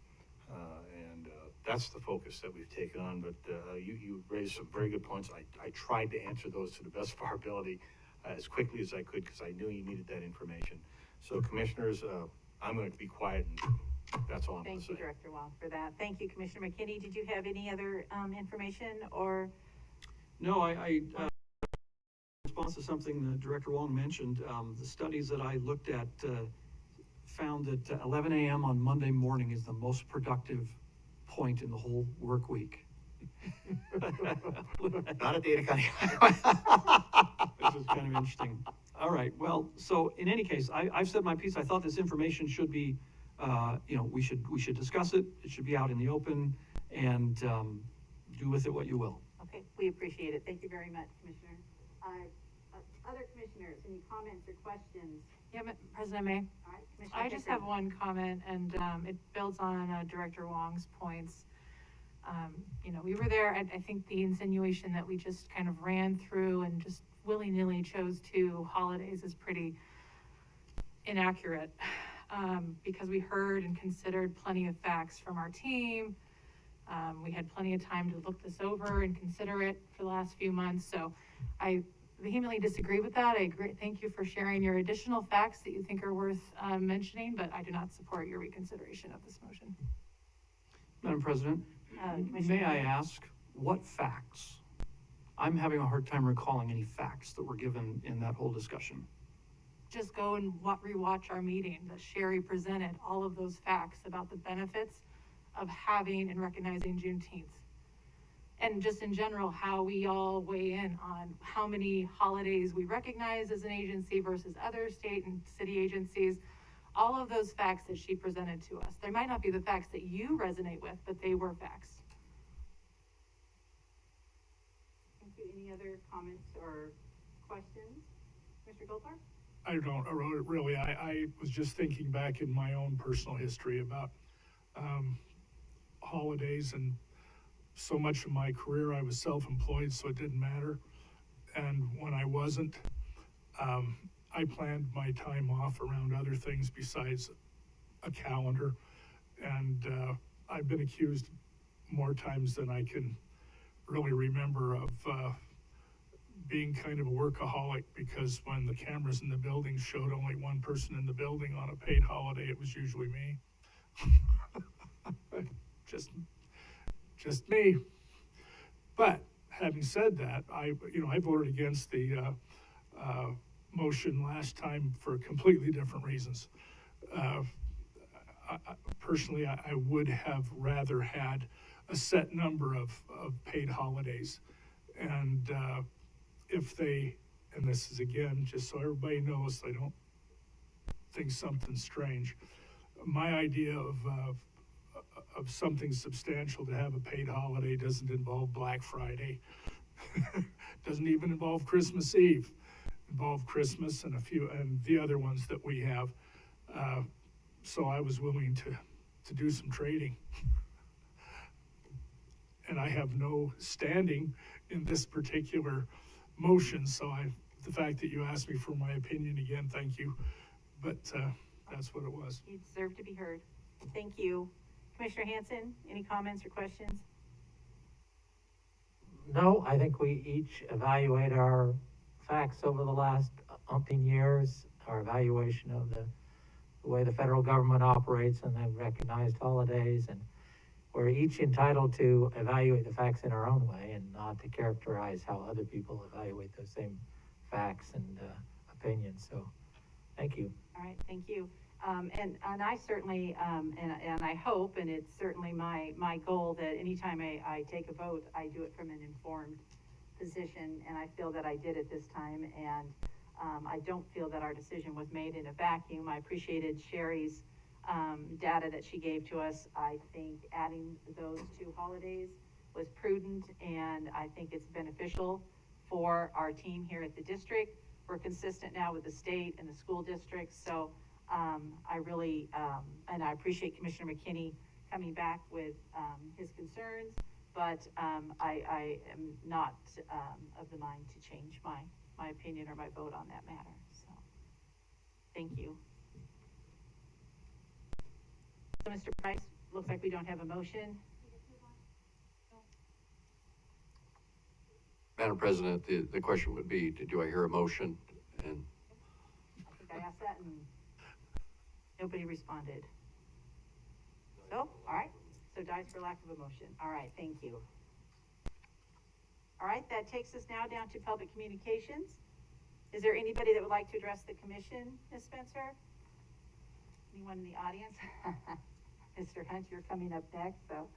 And that's the focus that we've taken on, but you raised some very good points. I tried to answer those to the best of our ability as quickly as I could, because I knew you needed that information. So commissioners, I'm going to be quiet, and that's all I'm going to say. Thank you, Director Wong, for that. Thank you, Commissioner McKinney. Did you have any other information or? No, I response to something that Director Wong mentioned, the studies that I looked at found that 11 a.m. on Monday morning is the most productive point in the whole work week. Not at the Ada County. This is kind of interesting. All right, well, so in any case, I've said my piece. I thought this information should be, we should discuss it. It should be out in the open, and do with it what you will. Okay, we appreciate it. Thank you very much, Commissioner. Other commissioners, any comments or questions? Yeah, President May. All right, Commissioner I just Pickering. have one comment, and it builds on Director Wong's points. We were there, I think the insinuation that we just kind of ran through and just willy-nilly chose 2 holidays is pretty inaccurate, because we heard and considered plenty of facts from our team. We had plenty of time to look this over and consider it for the last few months, so I vehemently disagree with that. I agree. Thank you for sharing your additional facts that you think are worth mentioning, but I do not support your reconsideration of this motion. Madam President, Commissioner may I Lee. ask what facts? I'm having a hard time recalling any facts that were given in that whole discussion. Just go and rewatch our meeting that Sherry presented, all of those facts about the benefits of having and recognizing Juneteenth. And just in general, how we all weigh in on how many holidays we recognize as an agency versus other state and city agencies. All of those facts that she presented to us. They might not be the facts that you resonate with, but they were facts. Thank you. Any other comments or questions? Mr. Goldfarb? I don't really. I was just thinking back in my own personal history about holidays, and so much of my career I was self-employed, so it didn't matter. And when I wasn't, I planned my time off around other things besides a calendar. And I've been accused more times than I can really remember of being kind of a workaholic, because when the cameras in the building showed only one person in the building on a paid holiday, it was usually me. just me. But having said that, I voted against the motion last time for completely different reasons. Personally, I would have rather had a set number of paid holidays. And if they, and this is again, just so everybody knows, I don't think something's strange. My idea of something substantial to have a paid holiday doesn't involve Black Friday. Doesn't even involve Christmas Eve. Involve Christmas and the other ones that we have. So I was willing to do some trading. And I have no standing in this particular motion, so the fact that you asked me for my opinion again, thank you. But that's what it was. You deserve to be heard. Thank you. Commissioner Hanson, any comments or questions? No, I think we each evaluate our facts over the last umpteen years, our evaluation of the way the federal government operates and the recognized holidays, and we're each entitled to evaluate the facts in our own way and not to characterize how other people evaluate those same facts and opinions. So, thank you. All right, thank you. And I certainly, and I hope, and it's certainly my goal that anytime I take a vote, I do it from an informed position, and I feel that I did at this time, and, I don't feel that our decision was made in a vacuum. I appreciated Sherry's, data that she gave to us. I think adding those two holidays was prudent, and I think it's beneficial for our team here at the district. We're consistent now with the state and the school districts, so, I really, and I appreciate Commissioner McKinney coming back with, his concerns, but, I am not, of the mind to change my opinion or my vote on that matter, so, thank you. So, Mr. Price, looks like we don't have a motion. Madam President, the question would be, do I hear a motion? And I think I asked that and nobody responded. So, all right, so dies for lack of a motion. All right, thank you. All right, that takes us now down to public communications. Is there anybody that would like to address the commission, Ms. Spencer? Anyone in the audience? Mr. Hunt, you're coming up next, so.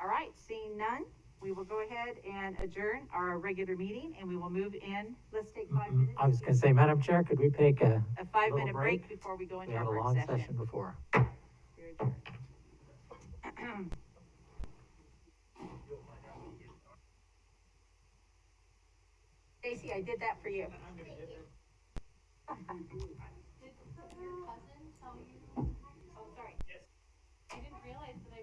All right, seeing none, we will go ahead and adjourn our regular meeting, and we will move in. Let's take 5 minutes. I was gonna say, Madam Chair, could we take a A 5-minute little break before we go into We our had a work long session. session before. You're adjourned. Stacy, I did that for you. Did your cousin tell you? Oh, sorry. I didn't realize that I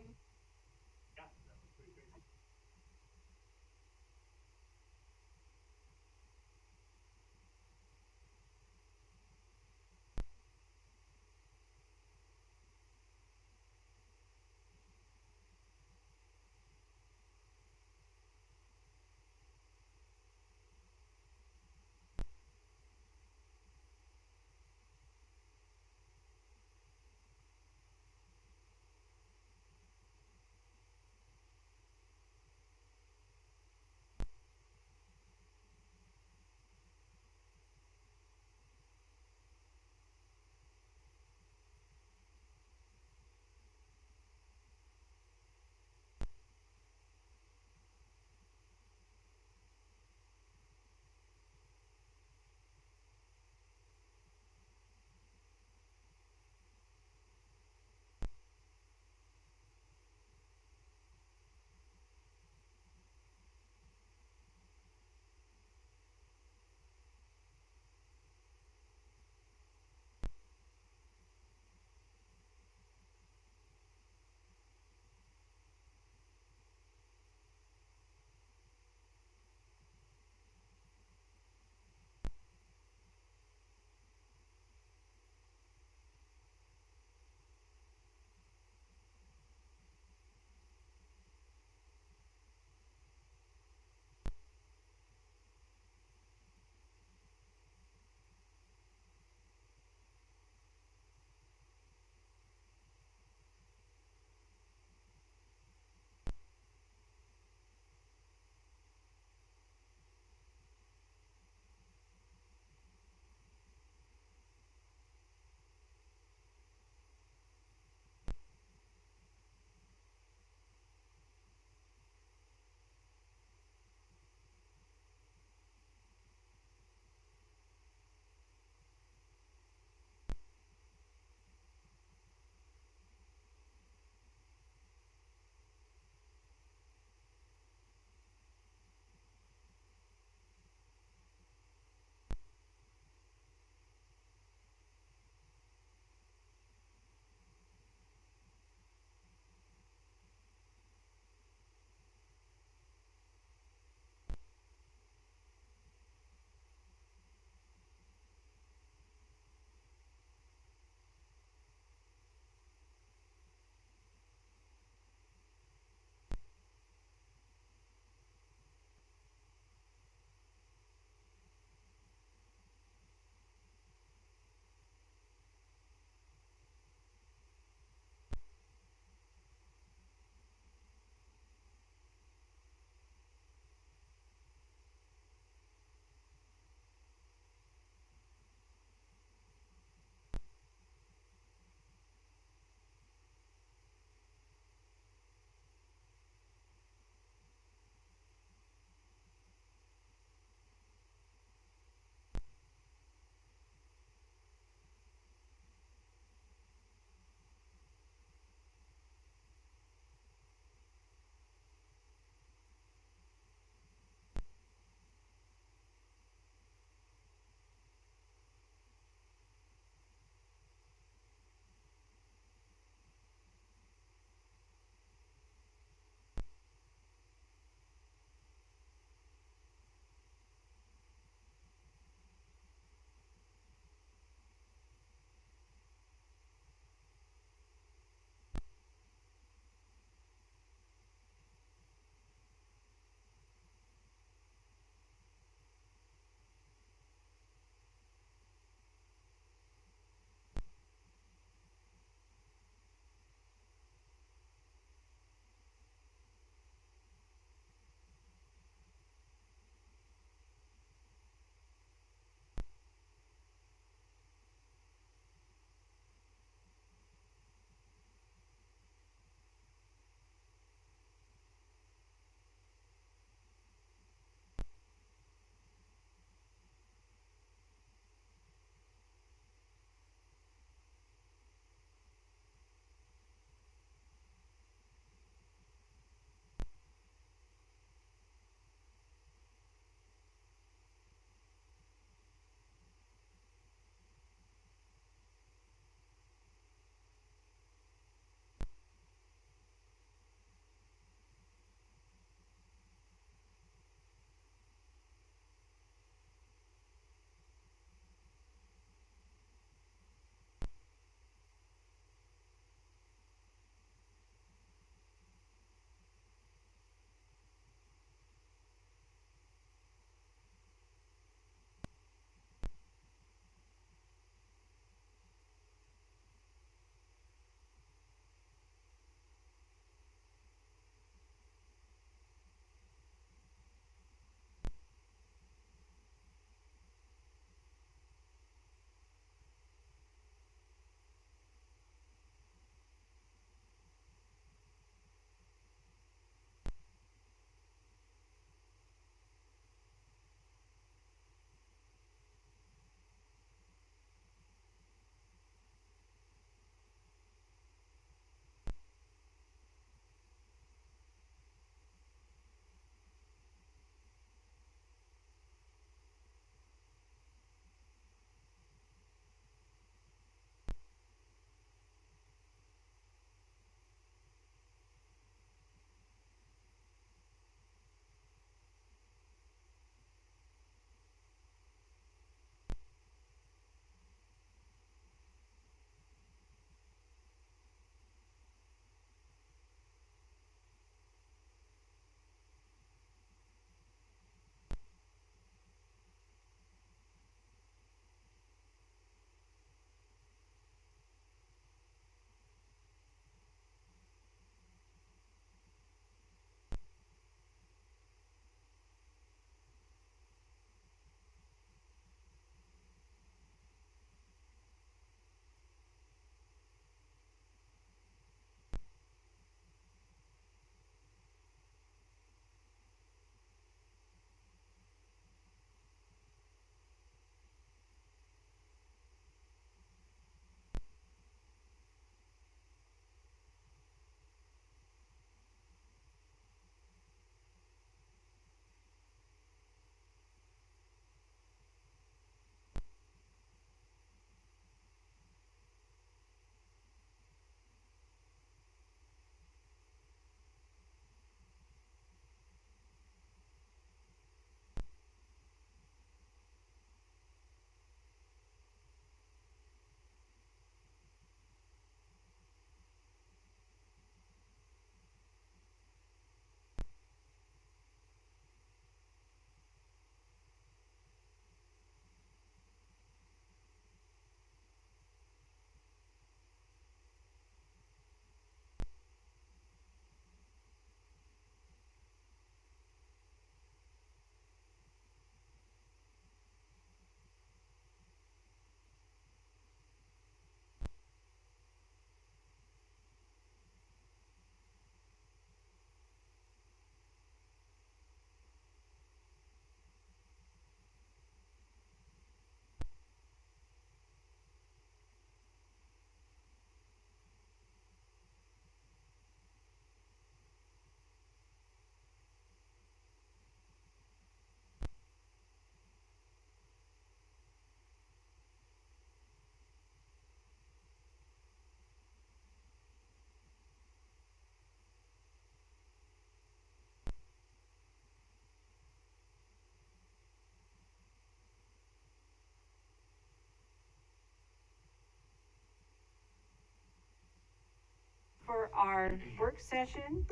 for our work session,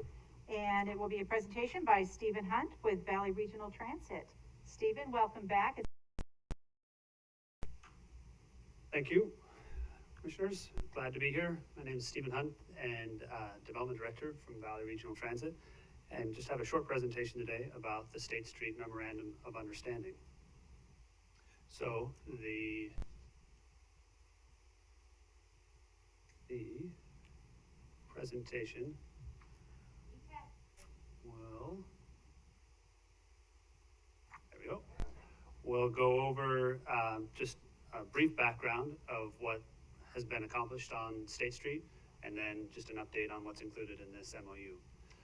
and it will be a presentation by Stephen Hunt with Valley Regional Transit. Stephen, welcome back. Thank you, Commissioners. Glad to be here. My name is Stephen Hunt, and Development Director from Valley Regional Transit, and just have a short presentation today about the State Street Memorandum of Understanding. So the presentation will, there we go. We'll go over just a brief background of what has been accomplished on State Street, and then just an update on what's included in this MOU.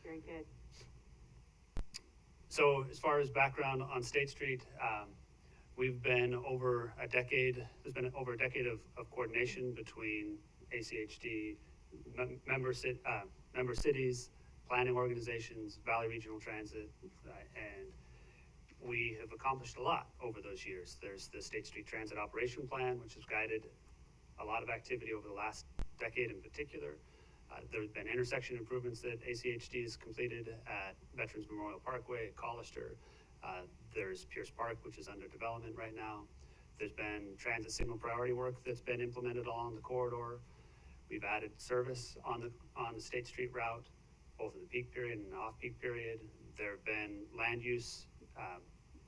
Very good. So as far as background on State Street, we've been over a decade, there's been over a decade of coordination between ACHD, member cities, planning organizations, Valley Regional Transit, and we have accomplished a lot over those years. There's the State Street Transit Operation Plan, which has guided a lot of activity over the last decade in particular. There's been intersection improvements that ACHD has completed at Veterans Memorial Parkway, at Collister. There's Pierce Park, which is under development right now. There's been transit signal priority work that's been implemented along the corridor. We've added service on the State Street route, both in the peak period and off-peak period. There have been land use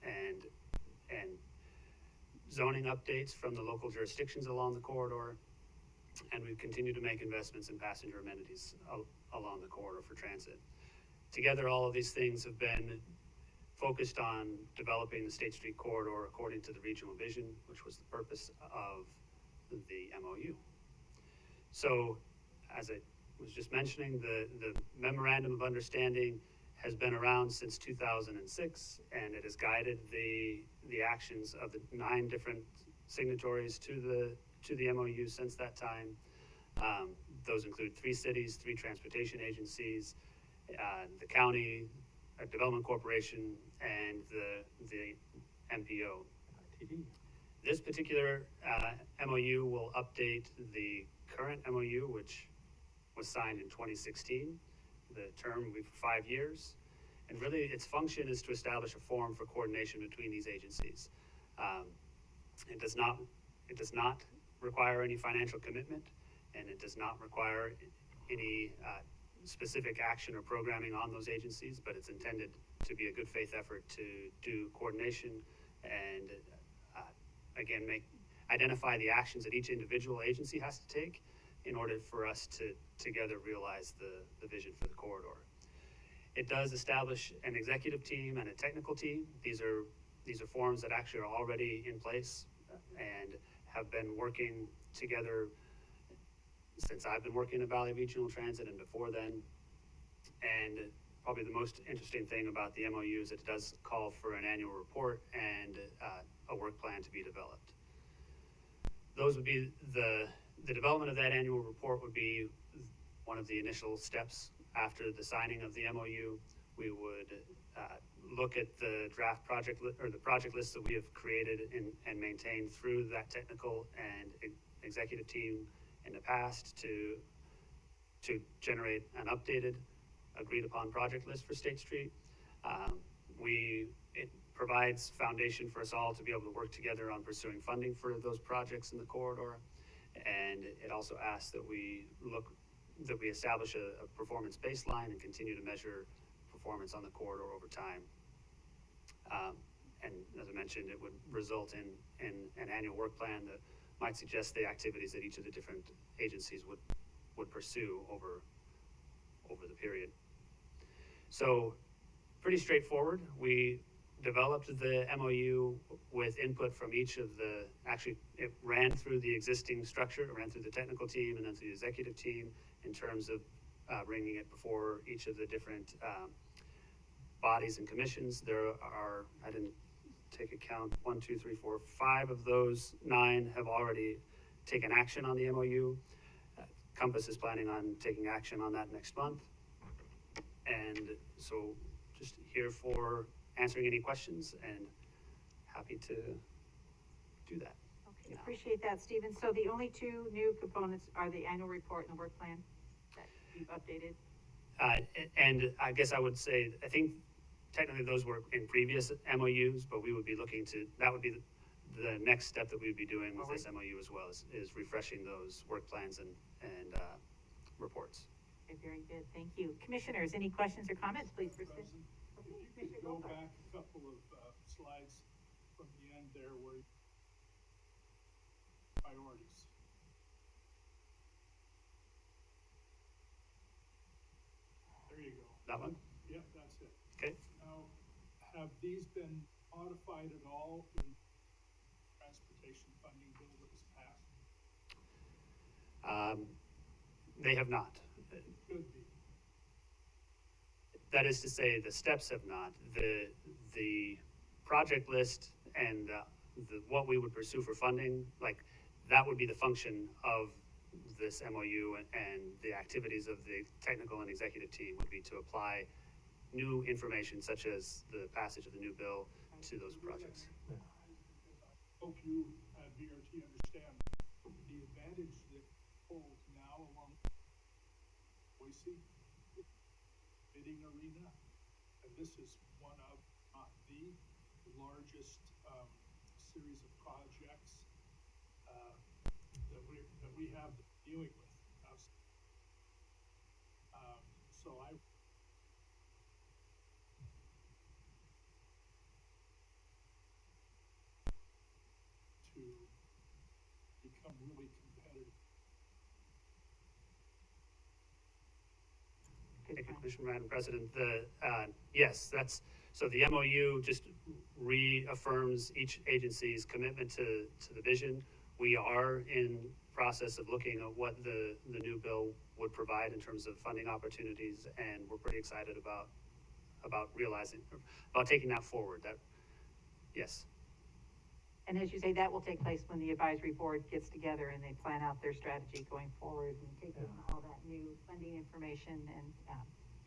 and zoning updates from the local jurisdictions along the corridor, and we've continued to make investments in passenger amenities along the corridor for transit. Together, all of these things have been focused on developing the State Street corridor according to the regional vision, which was the purpose of the MOU. So, as I was just mentioning, the Memorandum of Understanding has been around since 2006, and it has guided the actions of the 9 different signatories to the MOU since that time. Those include 3 cities, 3 transportation agencies, the county, a development corporation, and the MPO. This particular MOU will update the current MOU, which was signed in 2016. The term will be for 5 years, and really its function is to establish a forum for coordination between these agencies. It does not require any financial commitment, and it does not require any specific action or programming on those agencies, but it's intended to be a good faith effort to do coordination and again identify the actions that each individual agency has to take in order for us to together realize the vision for the corridor. It does establish an executive team and a technical team. These are forums that actually are already in place and have been working together since I've been working at Valley Regional Transit and before then. And probably the most interesting thing about the MOU is it does call for an annual report and a work plan to be developed. Those would be the development of that annual report would be one of the initial steps after the signing of the MOU. We would look at the draft project or the project list that we have created and maintained through that technical and executive team in the past to generate an updated, agreed upon project list for State Street. It provides foundation for us all to be able to work together on pursuing funding for those projects in the corridor. And it also asks that we establish a performance baseline and continue to measure performance on the corridor over time. And as I mentioned, it would result in an annual work plan that might suggest the activities that each of the different agencies would pursue over the period. So pretty straightforward. We developed the MOU with input from each of actually it ran through the existing structure, it ran through the technical team and then through the executive team in terms of bringing it before each of the different bodies and commissions. There are, I didn't take account, 1, 2, 3, 4, 5 of those 9 have already taken action on the MOU. Compass is planning on taking action on that next month. And so just here for answering any questions and happy to do that. Okay, appreciate that, Stephen. So the only 2 new components are the annual report and the work plan? keep updated? And I guess I would say, I think technically those were in previous MOUs, but we would be looking to, that would be the next step that we'd be doing with this MOU as well, is refreshing those work plans and reports. Okay, very good, thank you. Commissioners, any questions or comments, please, Kristen? President, Okay, if you Commissioner could go Goldberg. back a couple of slides from the end there where priorities. There you go. That one? Yep, that's it. Okay. Now, have these been modified at all in transportation funding bill that was passed? They have not. Could be. That is to say, the steps have not. The project list and what we would pursue for funding, like, that would be the function of this MOU, and the activities of the technical and executive team would be to apply new information such as the passage of the new bill to those projects. Hope you at VRT understand the advantage that holds now along Boise bidding arena, and this is one of, not the largest series of projects that we have dealing with. So I to become really competitive. Good Thank you, point. Commissioner, Madam President. Yes, so the MOU just reaffirms each agency's commitment to the vision. We are in process of looking at what the new bill would provide in terms of funding opportunities, and we're pretty excited about taking that forward. Yes. And as you say, that will take place when the advisory board gets together and they plan out their strategy going forward and take in all that new funding information, and,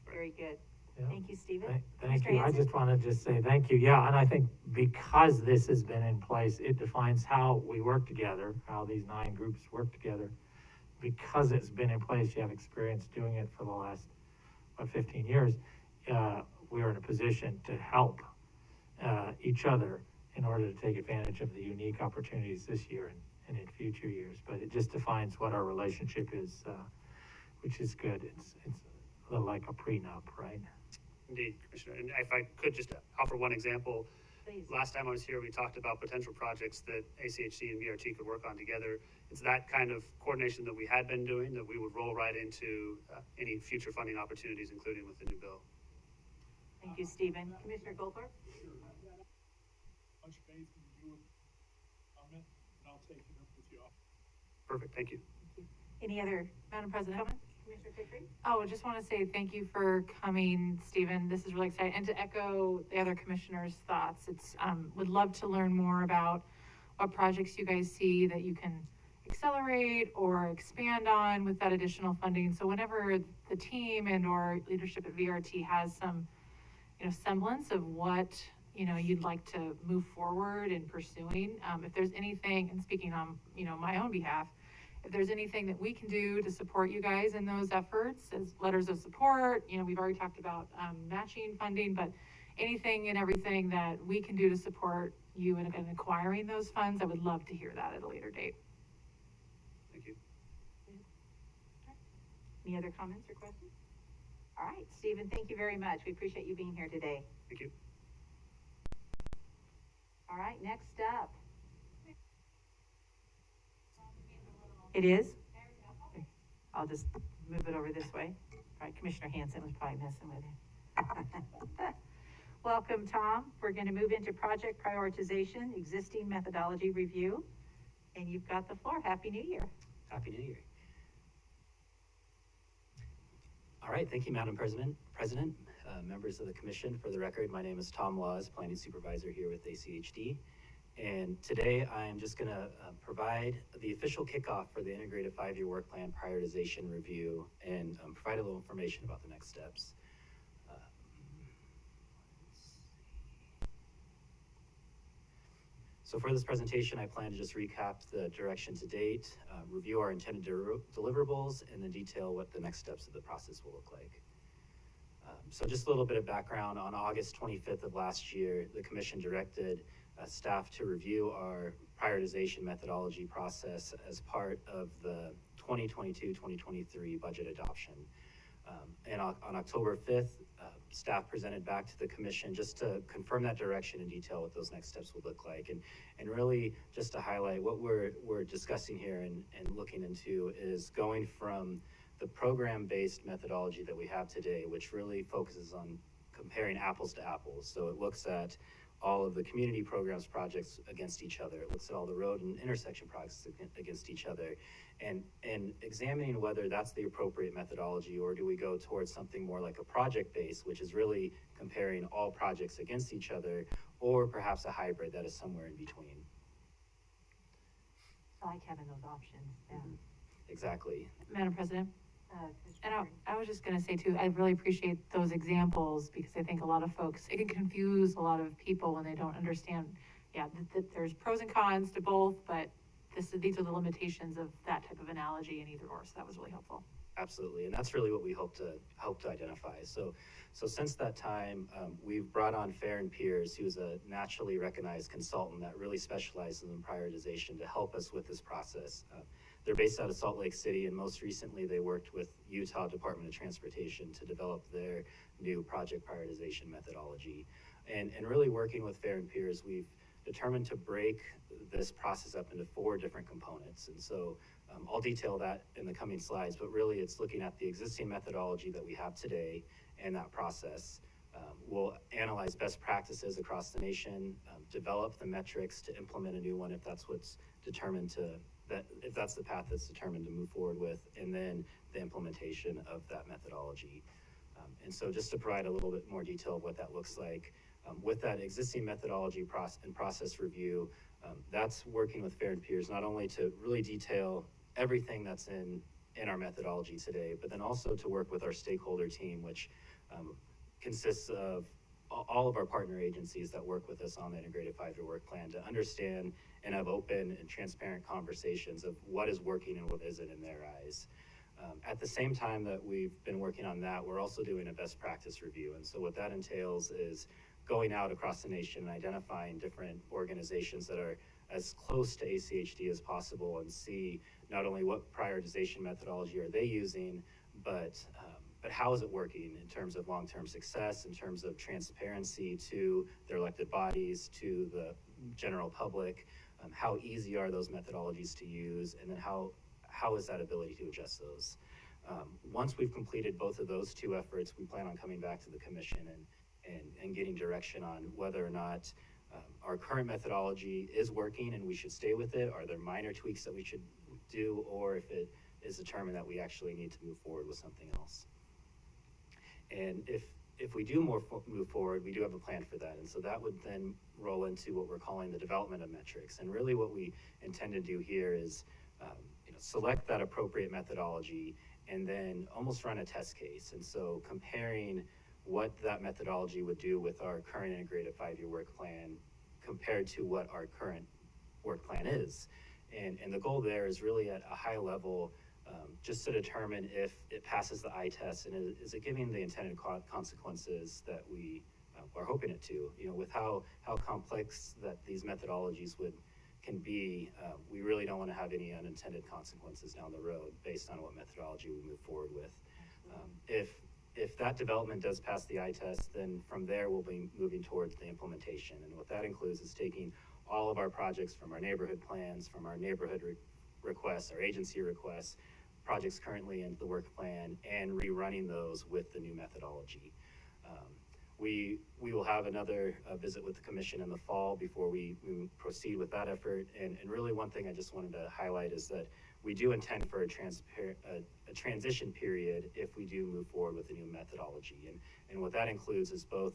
very good. Yeah. Thank you, Stephen. Thank Mr. you. I Hanson? just want to just say thank you. Yeah, and I think because this has been in place, it defines how we work together, how these 9 groups work together. Because it's been in place, you have experience doing it for the last, 15 years. We are in a position to help each other in order to take advantage of the unique opportunities this year and in future years. But it just defines what our relationship is, which is good. It's a little like a prenup, right? Indeed, Commissioner. And if I could just offer one example. Please. Last time I was here, we talked about potential projects that ACHC and VRT could work on together. It's that kind of coordination that we had been doing that we would roll right into any future funding opportunities, including with the new bill. Thank you, Stephen. Commissioner Goldberg? Sure. Much faith in you with comment, and I'll take it up with you all. Perfect, thank you. Any other Madam President? comments? Commissioner Pickering? Oh, I just want to say thank you for coming, Stephen. This is really exciting. And to echo the other commissioners' thoughts, it's, would love to learn more about what projects you guys see that you can accelerate or expand on with that additional funding. So whenever the team and or leadership at VRT has some, semblance of what, you'd like to move forward in pursuing, if there's anything, and speaking on, my own behalf, if there's anything that we can do to support you guys in those efforts as letters of support, we've already talked about matching funding, but anything and everything that we can do to support you in acquiring those funds, I would love to hear that at a later date. Thank you. Any other comments or questions? All right, Stephen, thank you very much. We appreciate you being here today. Thank you. All right, next up. It is? I'll just move it over this way. All right, Commissioner Hanson was probably messing with you. Welcome, Tom. We're going to move into project prioritization, existing methodology review, and you've got the floor. Happy New Year. Happy New Year. All right, thank you, Madam President, members of the Commission. For the record, my name is Tom Laws, Planning Supervisor here with ACHD. And today I am just going to provide the official kickoff for the Integrated 5-Year Work Plan Prioritization Review and provide a little information about the next steps. So for this presentation, I plan to just recap the direction to date, review our intended deliverables, and then detail what the next steps of the process will look like. So just a little bit of background. On August 25th of last year, the commission directed staff to review our prioritization methodology process as part of the 2022-2023 budget adoption. And on October 5th, staff presented back to the commission just to confirm that direction and detail what those next steps would look like. And really just to highlight what we're discussing here and looking into is going from the program-based methodology that we have today, which really focuses on comparing apples to apples. So it looks at all of the community programs projects against each other. It looks at all the road and intersection projects against each other, and examining whether that's the appropriate methodology, or do we go towards something more like a project base, which is really comparing all projects against each other, or perhaps a hybrid that is somewhere in between. I like having those options, yeah. Exactly. Madam President? And Commissioner I was just gonna say too, I really appreciate those examples, because I think a lot of folks, it can confuse a lot of people when they don't understand, yeah, that there's pros and cons to both, but these are the limitations of that type of analogy in either or, so that was really helpful. Absolutely, and that's really what we hope to identify. So since that time, we've brought on Fair and Peers, who's a nationally recognized consultant that really specializes in prioritization to help us with this process. They're based out of Salt Lake City, and most recently they worked with Utah Department of Transportation to develop their new project prioritization methodology. And really working with Fair and Peers, we've determined to break this process up into 4 different components. And so I'll detail that in the coming slides, but really it's looking at the existing methodology that we have today and that process. We'll analyze best practices across the nation, develop the metrics to implement a new one if that's what's determined if that's the path that's determined to move forward with, and then the implementation of that methodology. And so just to provide a little bit more detail of what that looks like, with that existing methodology and process review, that's working with Fair and Peers, not only to really detail everything that's in our methodology today, but then also to work with our stakeholder team, which consists of all of our partner agencies that work with us on the integrated 5-year work plan, to understand and have open and transparent conversations of what is working and what isn't in their eyes. At the same time that we've been working on that, we're also doing a best practice review. And so what that entails is going out across the nation and identifying different organizations that are as close to ACHD as possible, and see not only what prioritization methodology are they using, but how is it working in terms of long-term success, in terms of transparency to their elected bodies, to the general public, how easy are those methodologies to use, and then how is that ability to adjust those. Once we've completed both of those 2 efforts, we plan on coming back to the commission and getting direction on whether or not our current methodology is working and we should stay with it. Are there minor tweaks that we should do, or if it is determined that we actually need to move forward with something else. And if we do move forward, we do have a plan for that. And so that would then roll into what we're calling the development of metrics. And really what we intend to do here is select that appropriate methodology and then almost run a test case. And so comparing what that methodology would do with our current integrated 5-year work plan compared to what our current work plan is. And the goal there is really at a high level, just to determine if it passes the eye test, and is it giving the intended consequences that we are hoping it to. With how complex that these methodologies can be, we really don't want to have any unintended consequences down the road based on what methodology we move forward with. If that development does pass the eye test, then from there we'll be moving towards the implementation. And what that includes is taking all of our projects from our neighborhood plans, from our neighborhood requests, our agency requests, projects currently in the work plan, and rerunning those with the new methodology. We will have another visit with the commission in the fall before we proceed with that effort. And really one thing I just wanted to highlight is that we do intend for a transition period if we do move forward with a new methodology. And what that includes is both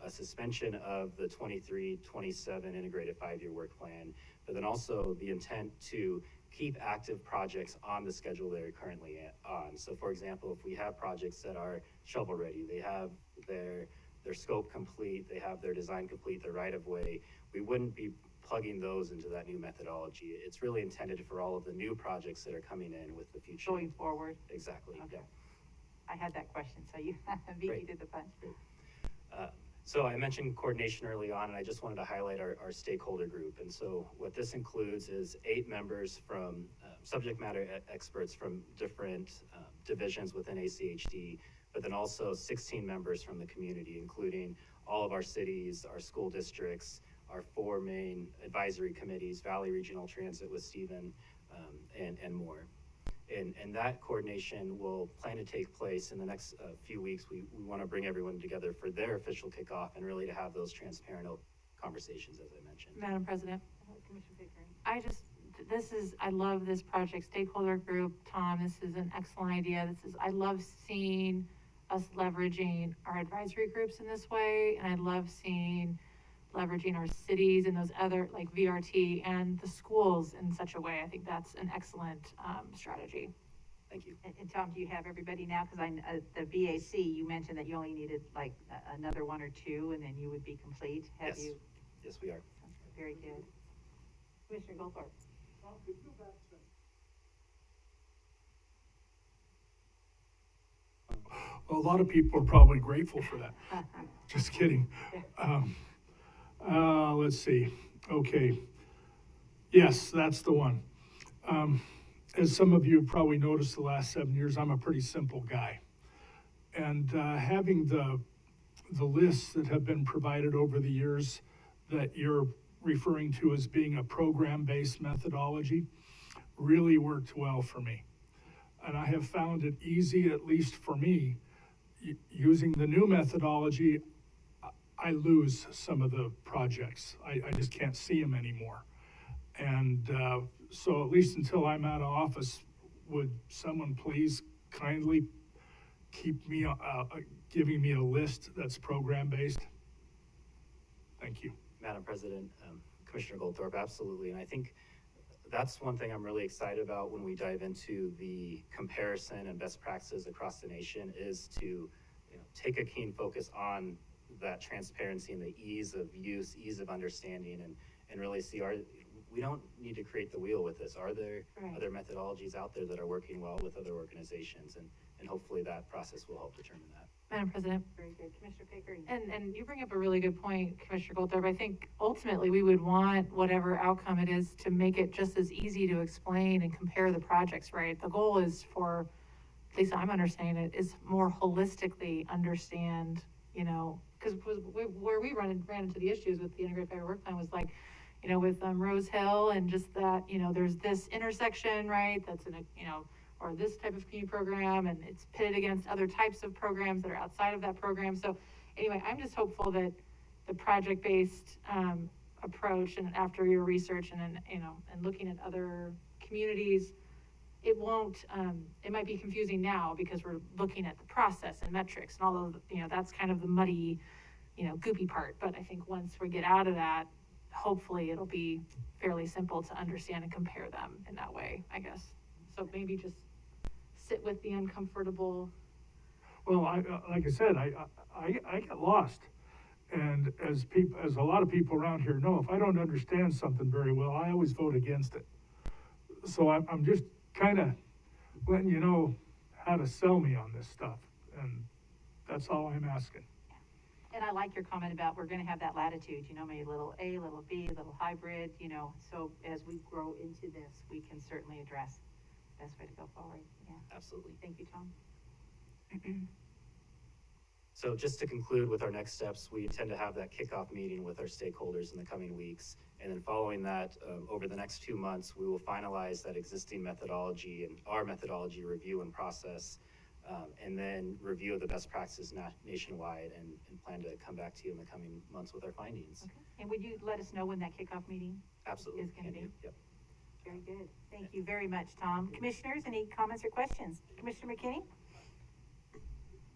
a suspension of the 23-27 integrated 5-year work plan, but then also the intent to keep active projects on the schedule they're currently on. So for example, if we have projects that are shovel ready, they have their scope complete, they have their design complete, their right of way, we wouldn't be plugging those into that new methodology. It's really intended for all of the new projects that are coming in with the future. Going forward. Exactly, Okay. yeah. I had that question, so you beat me Great. to the punch. So I mentioned coordination early on, and I just wanted to highlight our stakeholder group. And so what this includes is 8 members from subject matter experts from different divisions within ACHD, but then also 16 members from the community, including all of our cities, our school districts, our 4 main advisory committees, Valley Regional Transit with Stephen, and more. And that coordination will plan to take place in the next few weeks. We want to bring everyone together for their official kickoff and really to have those transparent conversations, as I mentioned. Madam President, Commissioner Pickering. I love this project, Stakeholder Group. Tom, this is an excellent idea. I love seeing us leveraging our advisory groups in this way, and I love seeing leveraging our cities and those other, like VRT and the schools in such a way. I think that's an excellent strategy. Thank you. And Tom, do you have everybody now? Because the VAC, you mentioned that you only needed like another 1 or 2, and then you would be complete. Have Yes. you? Yes, we are. Very good. Commissioner Goldthorpe. Well, a lot of people are probably grateful for that. Just kidding. Let's see. Okay. Yes, that's the one. As some of you have probably noticed the last 7 years, I'm a pretty simple guy. And having the lists that have been provided over the years that you're referring to as being a program-based methodology really worked well for me. And I have found it easy, at least for me, using the new methodology. I lose some of the projects. I just can't see them anymore. And so at least until I'm out of office, would someone please kindly keep me, giving me a list that's program-based? Thank you. Madam President, Commissioner Goldthorpe, absolutely. And I think that's one thing I'm really excited about when we dive into the comparison and best practices across the nation is to take a keen focus on that transparency and the ease of use, ease of understanding, and really see we don't need to create the wheel with this. Are there other methodologies out there that are working well with other organizations? And hopefully that process will help determine that. Madam President. Very good. Commissioner Pickering. And you bring up a really good point, Commissioner Goldthorpe. I think ultimately we would want whatever outcome it is to make it just as easy to explain and compare the projects, right? The goal is for, at least I'm understanding it, is more holistically understand, because where we ran into the issues with the integrated fiber work plan was like, with Rose Hill and just that, there's this intersection, right, that's in a, or this type of community program, and it's pitted against other types of programs that are outside of that program. So anyway, I'm just hopeful that the project-based approach, and after your research and looking at other communities, it won't, it might be confusing now because we're looking at the process and metrics and all of, that's kind of the muddy, goopy part. But I think once we get out of that, hopefully it'll be fairly simple to understand and compare them in that way, I guess. So maybe just sit with the uncomfortable. Well, like I said, I get lost. And as a lot of people around here know, if I don't understand something very well, I always vote against it. So I'm just kind of letting you know how to sell me on this stuff. And that's all I'm asking. And I like your comment about we're going to have that latitude, maybe a little A, a little B, a little hybrid, so as we grow into this, we can certainly address the best way to go forward. Yeah. Absolutely. Thank you, Tom. So just to conclude with our next steps, we intend to have that kickoff meeting with our stakeholders in the coming weeks. And then following that, over the next 2 months, we will finalize that existing methodology and our methodology review and process, and then review of the best practices nationwide and plan to come back to you in the coming months with our findings. Okay. And would you let us know when that kickoff meeting Absolutely. is going to be? Yep. Very good. Thank you very much, Tom. Commissioners, any comments or questions? Commissioner McKinney?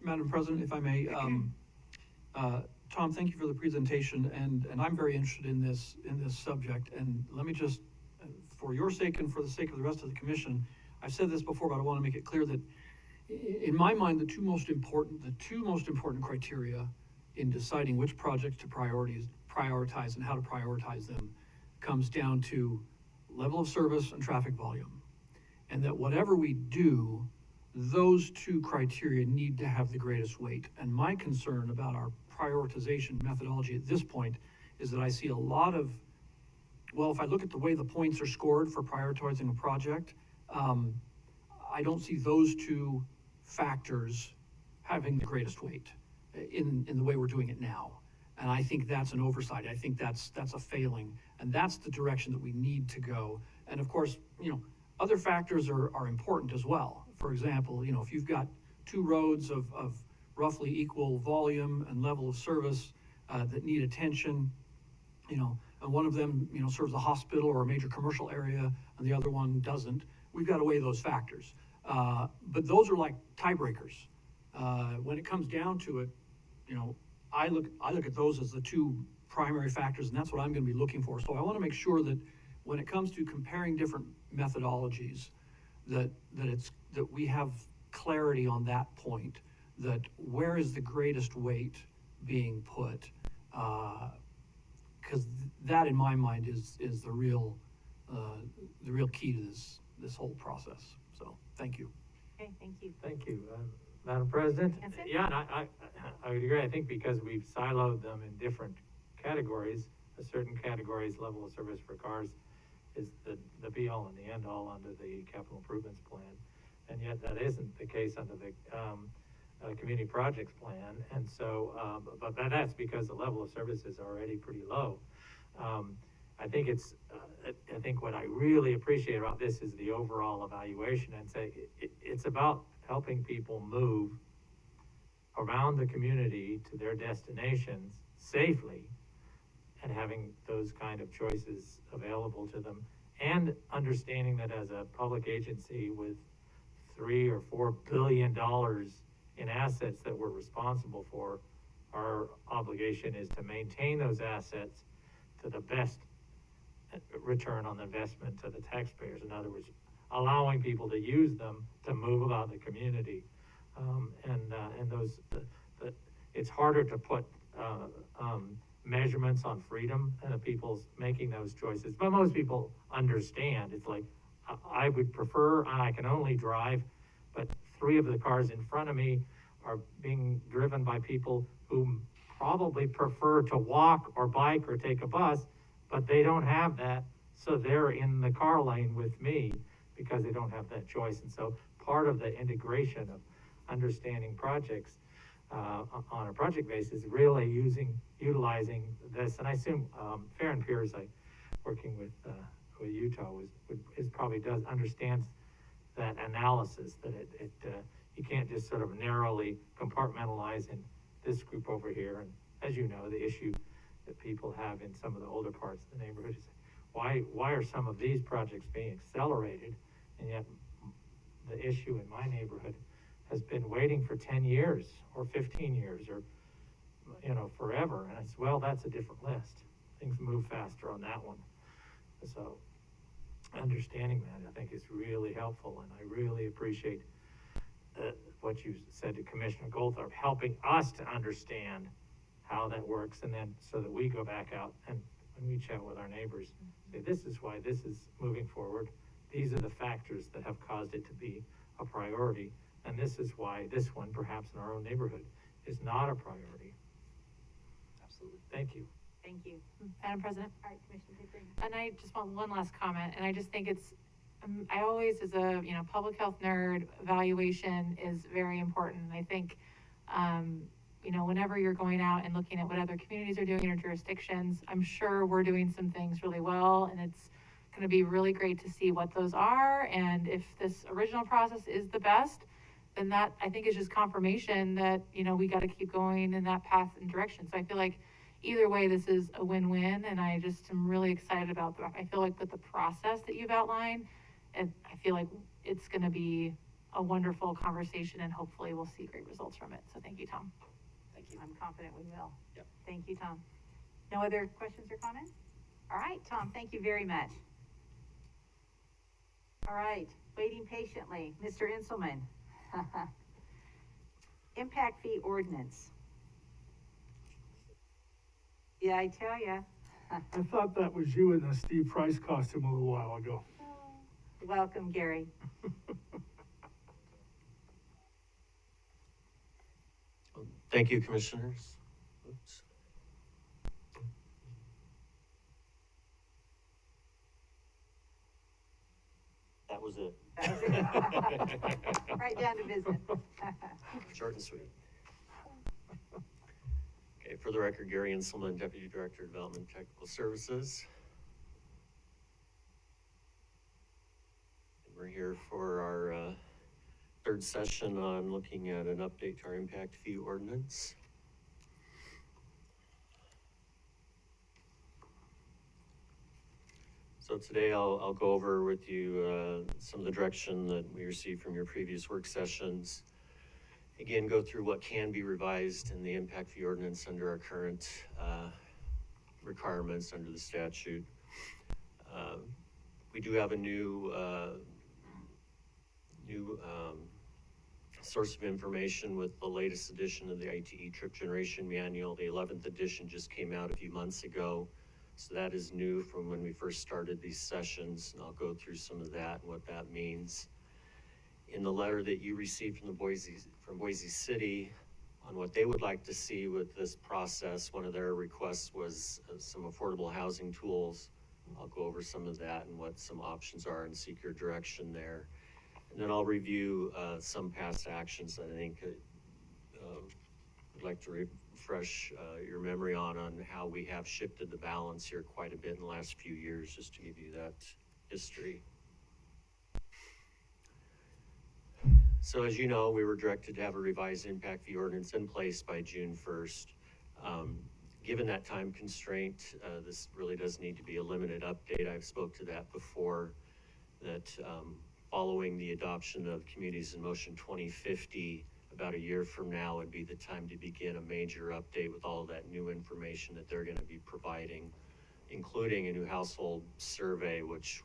Madam President, if I may, Tom, thank you for the presentation, and I'm very interested in this subject. And let me just, for your sake and for the sake of the rest of the commission, I've said this before, but I want to make it clear that in my mind, the two most important criteria in deciding which projects to prioritize and how to prioritize them comes down to level of service and traffic volume. And that whatever we do, those two criteria need to have the greatest weight. And my concern about our prioritization methodology at this point is that I see a lot of, well, if I look at the way the points are scored for prioritizing a project, I don't see those two factors having the greatest weight in the way we're doing it now. And I think that's an oversight. I think that's a failing. And that's the direction that we need to go. And of course, other factors are important as well. For example, if you've got two roads of roughly equal volume and level of service that need attention, and one of them, serves a hospital or a major commercial area, and the other one doesn't, we've got to weigh those factors. But those are like tiebreakers. When it comes down to it, I look at those as the two primary factors, and that's what I'm going to be looking for. So I want to make sure that when it comes to comparing different methodologies, that we have clarity on that point, that where is the greatest weight being put, because that in my mind is the real key to this whole process. So thank you. Okay, thank you. Thank you, Madam President. Hanson? Yeah, and I would agree. I think because we've siloed them in different categories, a certain category's level of service for cars is the be-all and the end-all under the capital improvements plan. And yet that isn't the case under the community projects plan. And so, but that's because the level of service is already pretty low. I think I think what I really appreciate about this is the overall evaluation and say it's about helping people move around the community to their destinations safely and having those kind of choices available to them, and understanding that as a public agency with $3 or $4 billion in assets that we're responsible for, our obligation is to maintain those assets to the best return on the investment to the taxpayers. In other words, allowing people to use them to move about the community. And those, it's harder to put measurements on freedom and people's making those choices. But most people understand. It's like, I would prefer, I can only drive, but 3 of the cars in front of me are being driven by people who probably prefer to walk or bike or take a bus, but they don't have that, so they're in the car lane with me because they don't have that choice. And so part of the integration of understanding projects on a project basis, really utilizing this. And I assume Fair and Peers, working with Utah, understands that analysis, that you can't just sort of narrowly compartmentalize in this group over here. And as you know, the issue that people have in some of the older parts of the neighborhood is why are some of these projects being accelerated, and yet the issue in my neighborhood has been waiting for 10 years or 15 years or forever. And it's, well, that's a different list. Things move faster on that one. So understanding that, I think, is really helpful, and I really appreciate what you said to Commissioner Goldthorpe, helping us to understand how that works, and then so that we go back out and when we chat with our neighbors, say, this is why this is moving forward. These are the factors that have caused it to be a priority, and this is why this one, perhaps in our own neighborhood, is not a priority. Absolutely. Thank you. Thank you. Madam President? All right, Commissioner Pickering. And I just want one last comment, and I just think it's, I always, as a, public health nerd, evaluation is very important. I think, whenever you're going out and looking at what other communities are doing in our jurisdictions, I'm sure we're doing some things really well, and it's gonna be really great to see what those are. And if this original process is the best, then that, I think, is just confirmation that, we gotta keep going in that path and direction. So I feel like either way, this is a win-win, and I just am really excited about that. I feel like with the process that you've outlined, and I feel like it's gonna be a wonderful conversation, and hopefully we'll see great results from it. So thank you, Tom. Thank you. I'm confident we will. Yep. Thank you, Tom. No other questions or comments? All right, Tom, thank you very much. All right, waiting patiently, Mr. Inselman. Impact fee ordinance. Yeah, I tell ya. I thought that was you in the Steve Price costume a little while ago. Welcome, Gary. Thank you, Commissioners. Oops. That was it. Right down to business. Short and sweet. Okay, for the record, Gary Inselman, Deputy Director of Development and Technical Services. And we're here for our third session on looking at an update to our impact fee ordinance. So today I'll go over with you some of the direction that we received from your previous work sessions. Again, go through what can be revised in the impact fee ordinance under our current requirements under the statute. We do have a new source of information with the latest edition of the ITE Trip Generation Manual. The 11th edition just came out a few months ago. So that is new from when we first started these sessions, and I'll go through some of that and what that means. In the letter that you received from Boise City on what they would like to see with this process, one of their requests was some affordable housing tools. I'll go over some of that and what some options are and seek your direction there. And then I'll review some past actions that I think I'd like to refresh your memory on how we have shifted the balance here quite a bit in the last few years, just to give you that history. So as you know, we were directed to have a revised impact fee ordinance in place by June 1st. Given that time constraint, this really does need to be a limited update. I've spoke to that before, that following the adoption of Communities in Motion 2050, about a year from now would be the time to begin a major update with all of that new information that they're going to be providing, including a new household survey, which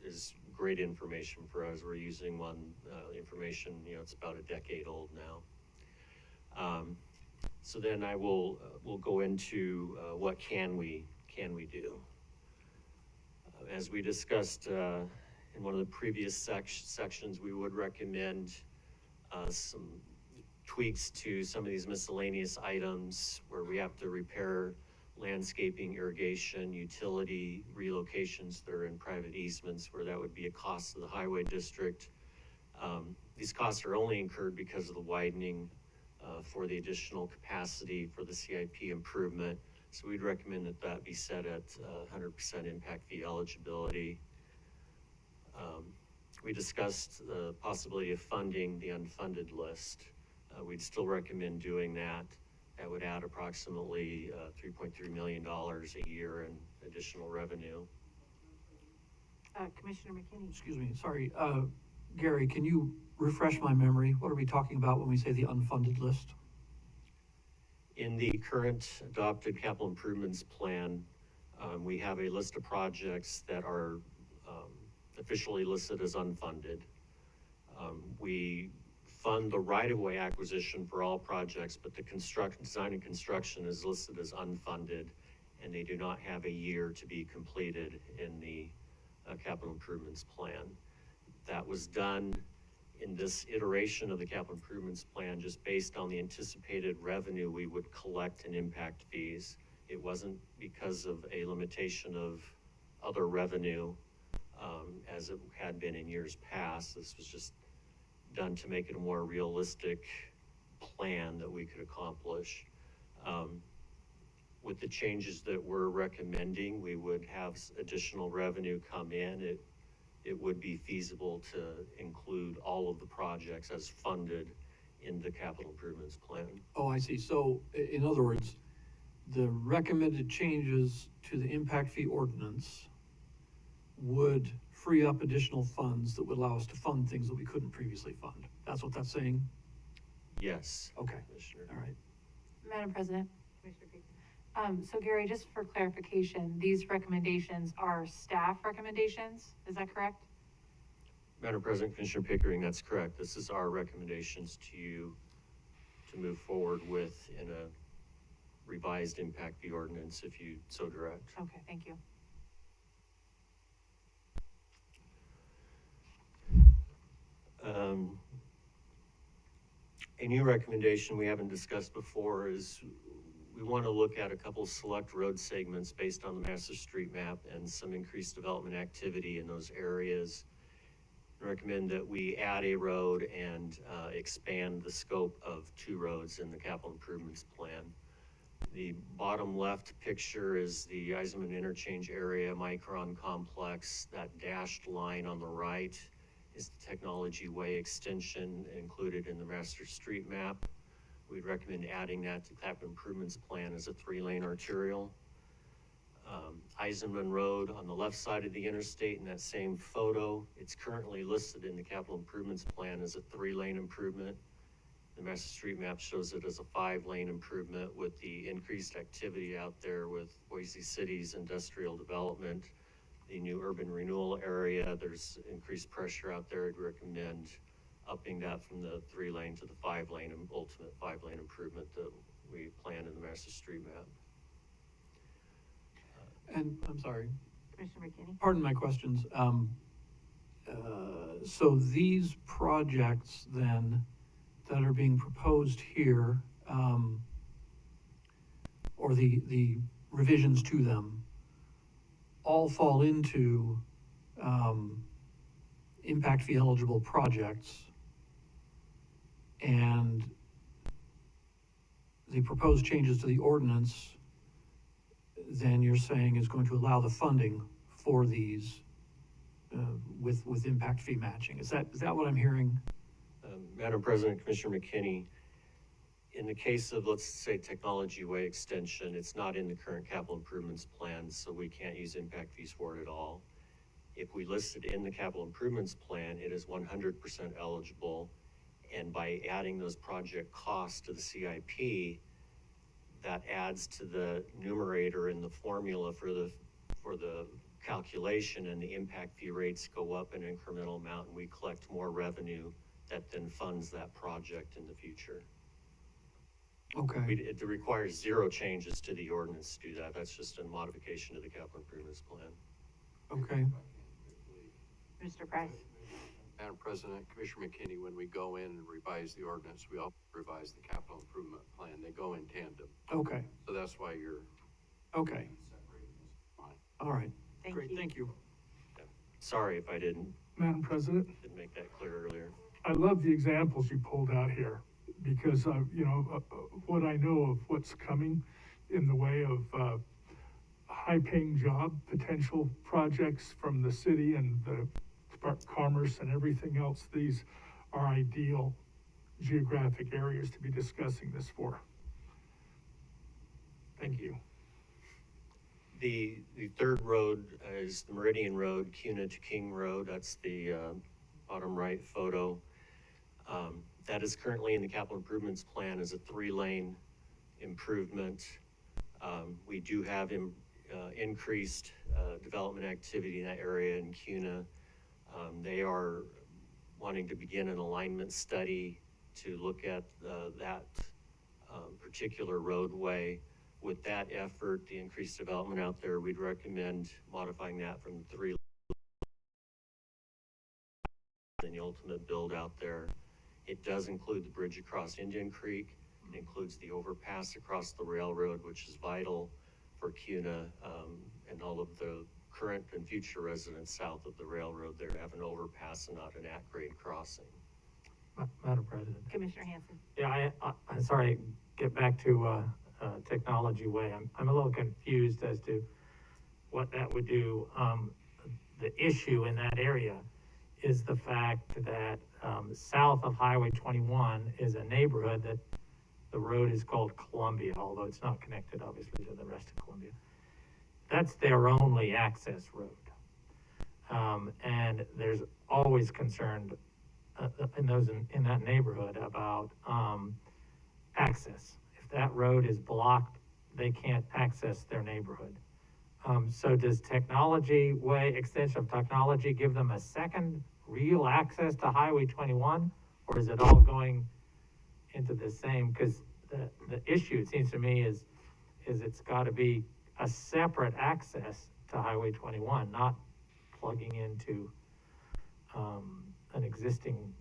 is great information for us. We're using one information, it's about a decade old now. So then we'll go into what can we do. As we discussed in one of the previous sections, we would recommend some tweaks to some of these miscellaneous items where we have to repair landscaping, irrigation, utility relocations that are in private easements, where that would be a cost to the highway district. These costs are only incurred because of the widening for the additional capacity for the CIP improvement. So we'd recommend that that be set at 100% impact fee eligibility. We discussed the possibility of funding the unfunded list. We'd still recommend doing that. That would add approximately $3.3 million a year in additional revenue. Commissioner McKinney. Excuse me, sorry. Gary, can you refresh my memory? What are we talking about when we say the unfunded list? In the current adopted capital improvements plan, we have a list of projects that are officially listed as unfunded. We fund the right-of-way acquisition for all projects, but the design and construction is listed as unfunded, and they do not have a year to be completed in the capital improvements plan. That was done in this iteration of the capital improvements plan just based on the anticipated revenue we would collect in impact fees. It wasn't because of a limitation of other revenue as it had been in years past. This was just done to make it a more realistic plan that we could accomplish. With the changes that we're recommending, we would have additional revenue come in. It would be feasible to include all of the projects as funded in the capital improvements plan. Oh, I see. So in other words, the recommended changes to the impact fee ordinance would free up additional funds that would allow us to fund things that we couldn't previously fund. That's what that's saying? Yes. Okay. Commissioner. All right. Madam President. Commissioner Pickens. So Gary, just for clarification, these recommendations are staff recommendations, is that correct? Madam President, Commissioner Pickering, that's correct. This is our recommendations to you to move forward with in a revised impact fee ordinance if you so direct. Okay, thank you. A new recommendation we haven't discussed before is we want to look at a couple select road segments based on the master street map and some increased development activity in those areas. I recommend that we add a road and expand the scope of 2 roads in the capital improvements plan. The bottom left picture is the Eisenman interchange area, Micron complex. That dashed line on the right is the Technology Way extension included in the master street map. We'd recommend adding that to capital improvements plan as a 3-lane arterial. Eisenman Road on the left side of the interstate in that same photo, it's currently listed in the capital improvements plan as a 3-lane improvement. The master street map shows it as a 5-lane improvement with the increased activity out there with Boise City's industrial development, the new urban renewal area. There's increased pressure out there. I'd recommend upping that from the 3-lane to the 5-lane and ultimate 5-lane improvement that we plan in the master street map. And I'm sorry, Commissioner McKinney? pardon my questions. So these projects then that are being proposed here, or the revisions to them, all fall into impact fee eligible projects, and the proposed changes to the ordinance, then you're saying is going to allow the funding for these with impact fee matching. Is that what I'm hearing? Madam President, Commissioner McKinney, in the case of, let's say, Technology Way extension, it's not in the current capital improvements plan, so we can't use impact fees for it at all. If we list it in the capital improvements plan, it is 100% eligible. And by adding those project costs to the CIP, that adds to the numerator in the formula for the calculation, and the impact fee rates go up an incremental amount, and we collect more revenue that then funds that project in the future. Okay. It requires 0 changes to the ordinance to do that. That's just a modification to the capital improvements plan. Okay. Mr. Price? Madam President, Commissioner McKinney, when we go in and revise the ordinance, we also revise the capital improvement plan. They go in tandem. Okay. So that's why you're Okay. separating this. Fine. All right. Thank Great. you. Thank you. Sorry if I didn't Madam President, make that clear earlier. I love the examples you pulled out here because what I know of what's coming in the way of high-paying job potential projects from the city and the commerce and everything else. These are ideal geographic areas to be discussing this for. Thank you. The third road is the Meridian Road, Cuna to King Road. That's the bottom right photo. That is currently in the capital improvements plan as a 3-lane improvement. We do have increased development activity in that area in Cuna. They are wanting to begin an alignment study to look at that particular roadway. With that effort, the increased development out there, we'd recommend modifying that from 3 and the ultimate build out there. It does include the bridge across Indian Creek. It includes the overpass across the railroad, which is vital for Cuna and all of the current and future residents south of the railroad there have an overpass and not an at-grade crossing. Madam President. Commissioner Hanson? Yeah, I'm sorry, get back to Technology Way. I'm a little confused as to what that would do. The issue in that area is the fact that south of Highway 21 is a neighborhood that the road is called Columbia, although it's not connected obviously to the rest of Columbia. That's their only access road. And there's always concern in that neighborhood about access. If that road is blocked, they can't access their neighborhood. So does extension of technology give them a second real access to Highway 21? Or is it all going into the same? Because the issue, it seems to me, is is it's gotta be a separate access to Highway 21, not plugging into, an existing,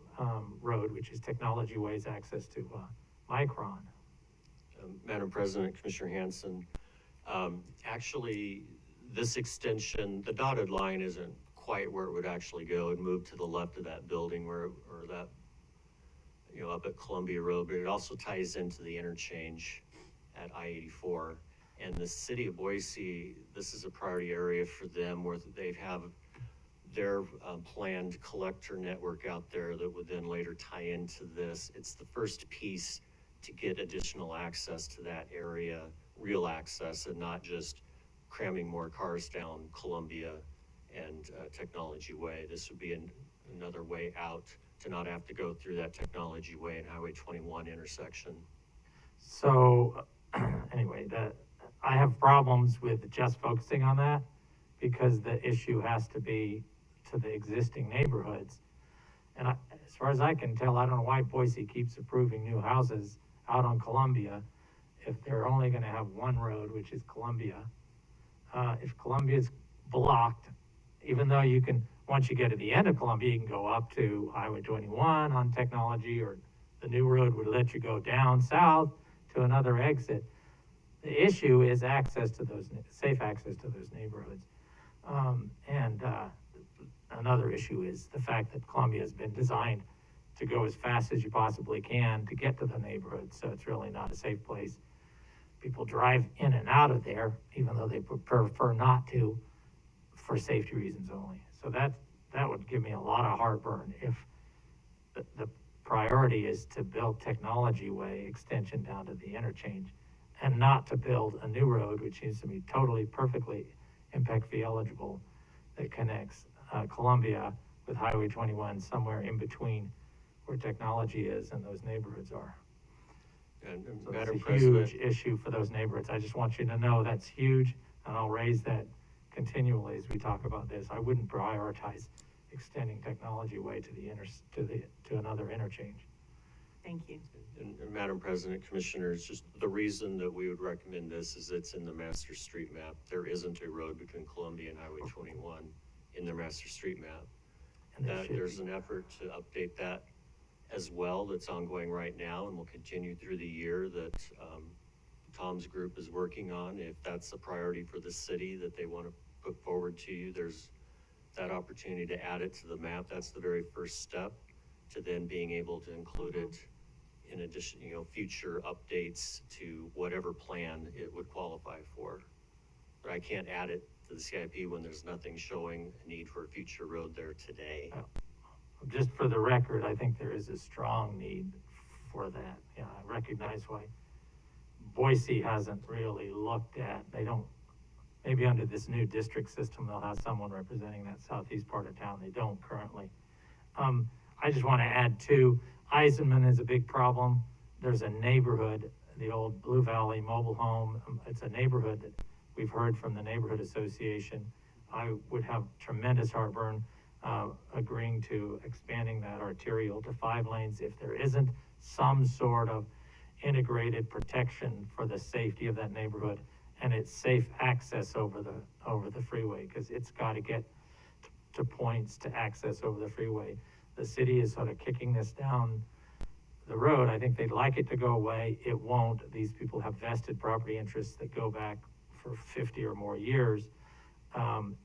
road, which is Technology Way's access to, Micron. Madam President, Commissioner Hanson, actually, this extension, the dotted line isn't quite where it would actually go. It'd move to the left of that building or that, up at Columbia Road, but it also ties into the interchange at I-84. And the city of Boise, this is a priority area for them where they have their planned collector network out there that would then later tie into this. It's the first piece to get additional access to that area, real access, and not just cramming more cars down Columbia and Technology Way. This would be another way out to not have to go through that Technology Way and Highway 21 intersection. So, anyway, I have problems with just focusing on that because the issue has to be to the existing neighborhoods. And as far as I can tell, I don't know why Boise keeps approving new houses out on Columbia if they're only gonna have one road, which is Columbia. If Columbia's blocked, even though you can, once you get to the end of Columbia, you can go up to Highway 21 on Technology, or the new road would let you go down south to another exit. The issue is access to those, safe access to those neighborhoods. Another issue is the fact that Columbia has been designed to go as fast as you possibly can to get to the neighborhood, so it's really not a safe place. People drive in and out of there, even though they prefer not to, for safety reasons only. So that would give me a lot of heartburn if the priority is to build Technology Way extension down to the interchange and not to build a new road, which needs to be totally, perfectly impact fee eligible, that connects Columbia with Highway 21 somewhere in between where Technology is and those neighborhoods are. And So Madam it's a President, huge issue for those neighborhoods. I just want you to know that's huge, and I'll raise that continually as we talk about this. I wouldn't prioritize extending Technology Way to another interchange. Thank you. and Madam President, Commissioners, just the reason that we would recommend this is it's in the master street map. There isn't a road between Columbia and Highway 21 in their master street map. And there should There's be. an effort to update that as well, that's ongoing right now and will continue through the year, that Tom's group is working on. If that's a priority for the city that they want to put forward to you, there's that opportunity to add it to the map. That's the very first step to then being able to include it in addition, future updates to whatever plan it would qualify for. But I can't add it to the CIP when there's nothing showing a need for a future road there today. Just for the record, I think there is a strong need for that. Yeah, I recognize why Boise hasn't really looked at, maybe under this new district system, they'll have someone representing that southeast part of town. They don't currently. I just want to add too, Eisenman is a big problem. There's a neighborhood, the old Blue Valley Mobile Home. It's a neighborhood that we've heard from the neighborhood association. I would have tremendous heartburn agreeing to expanding that arterial to 5 lanes if there isn't some sort of integrated protection for the safety of that neighborhood and its safe access over the freeway, because it's got to get to points to access over the freeway. The city is sort of kicking this down the road. I think they'd like it to go away. It won't. These people have vested property interests that go back for 50 or more years.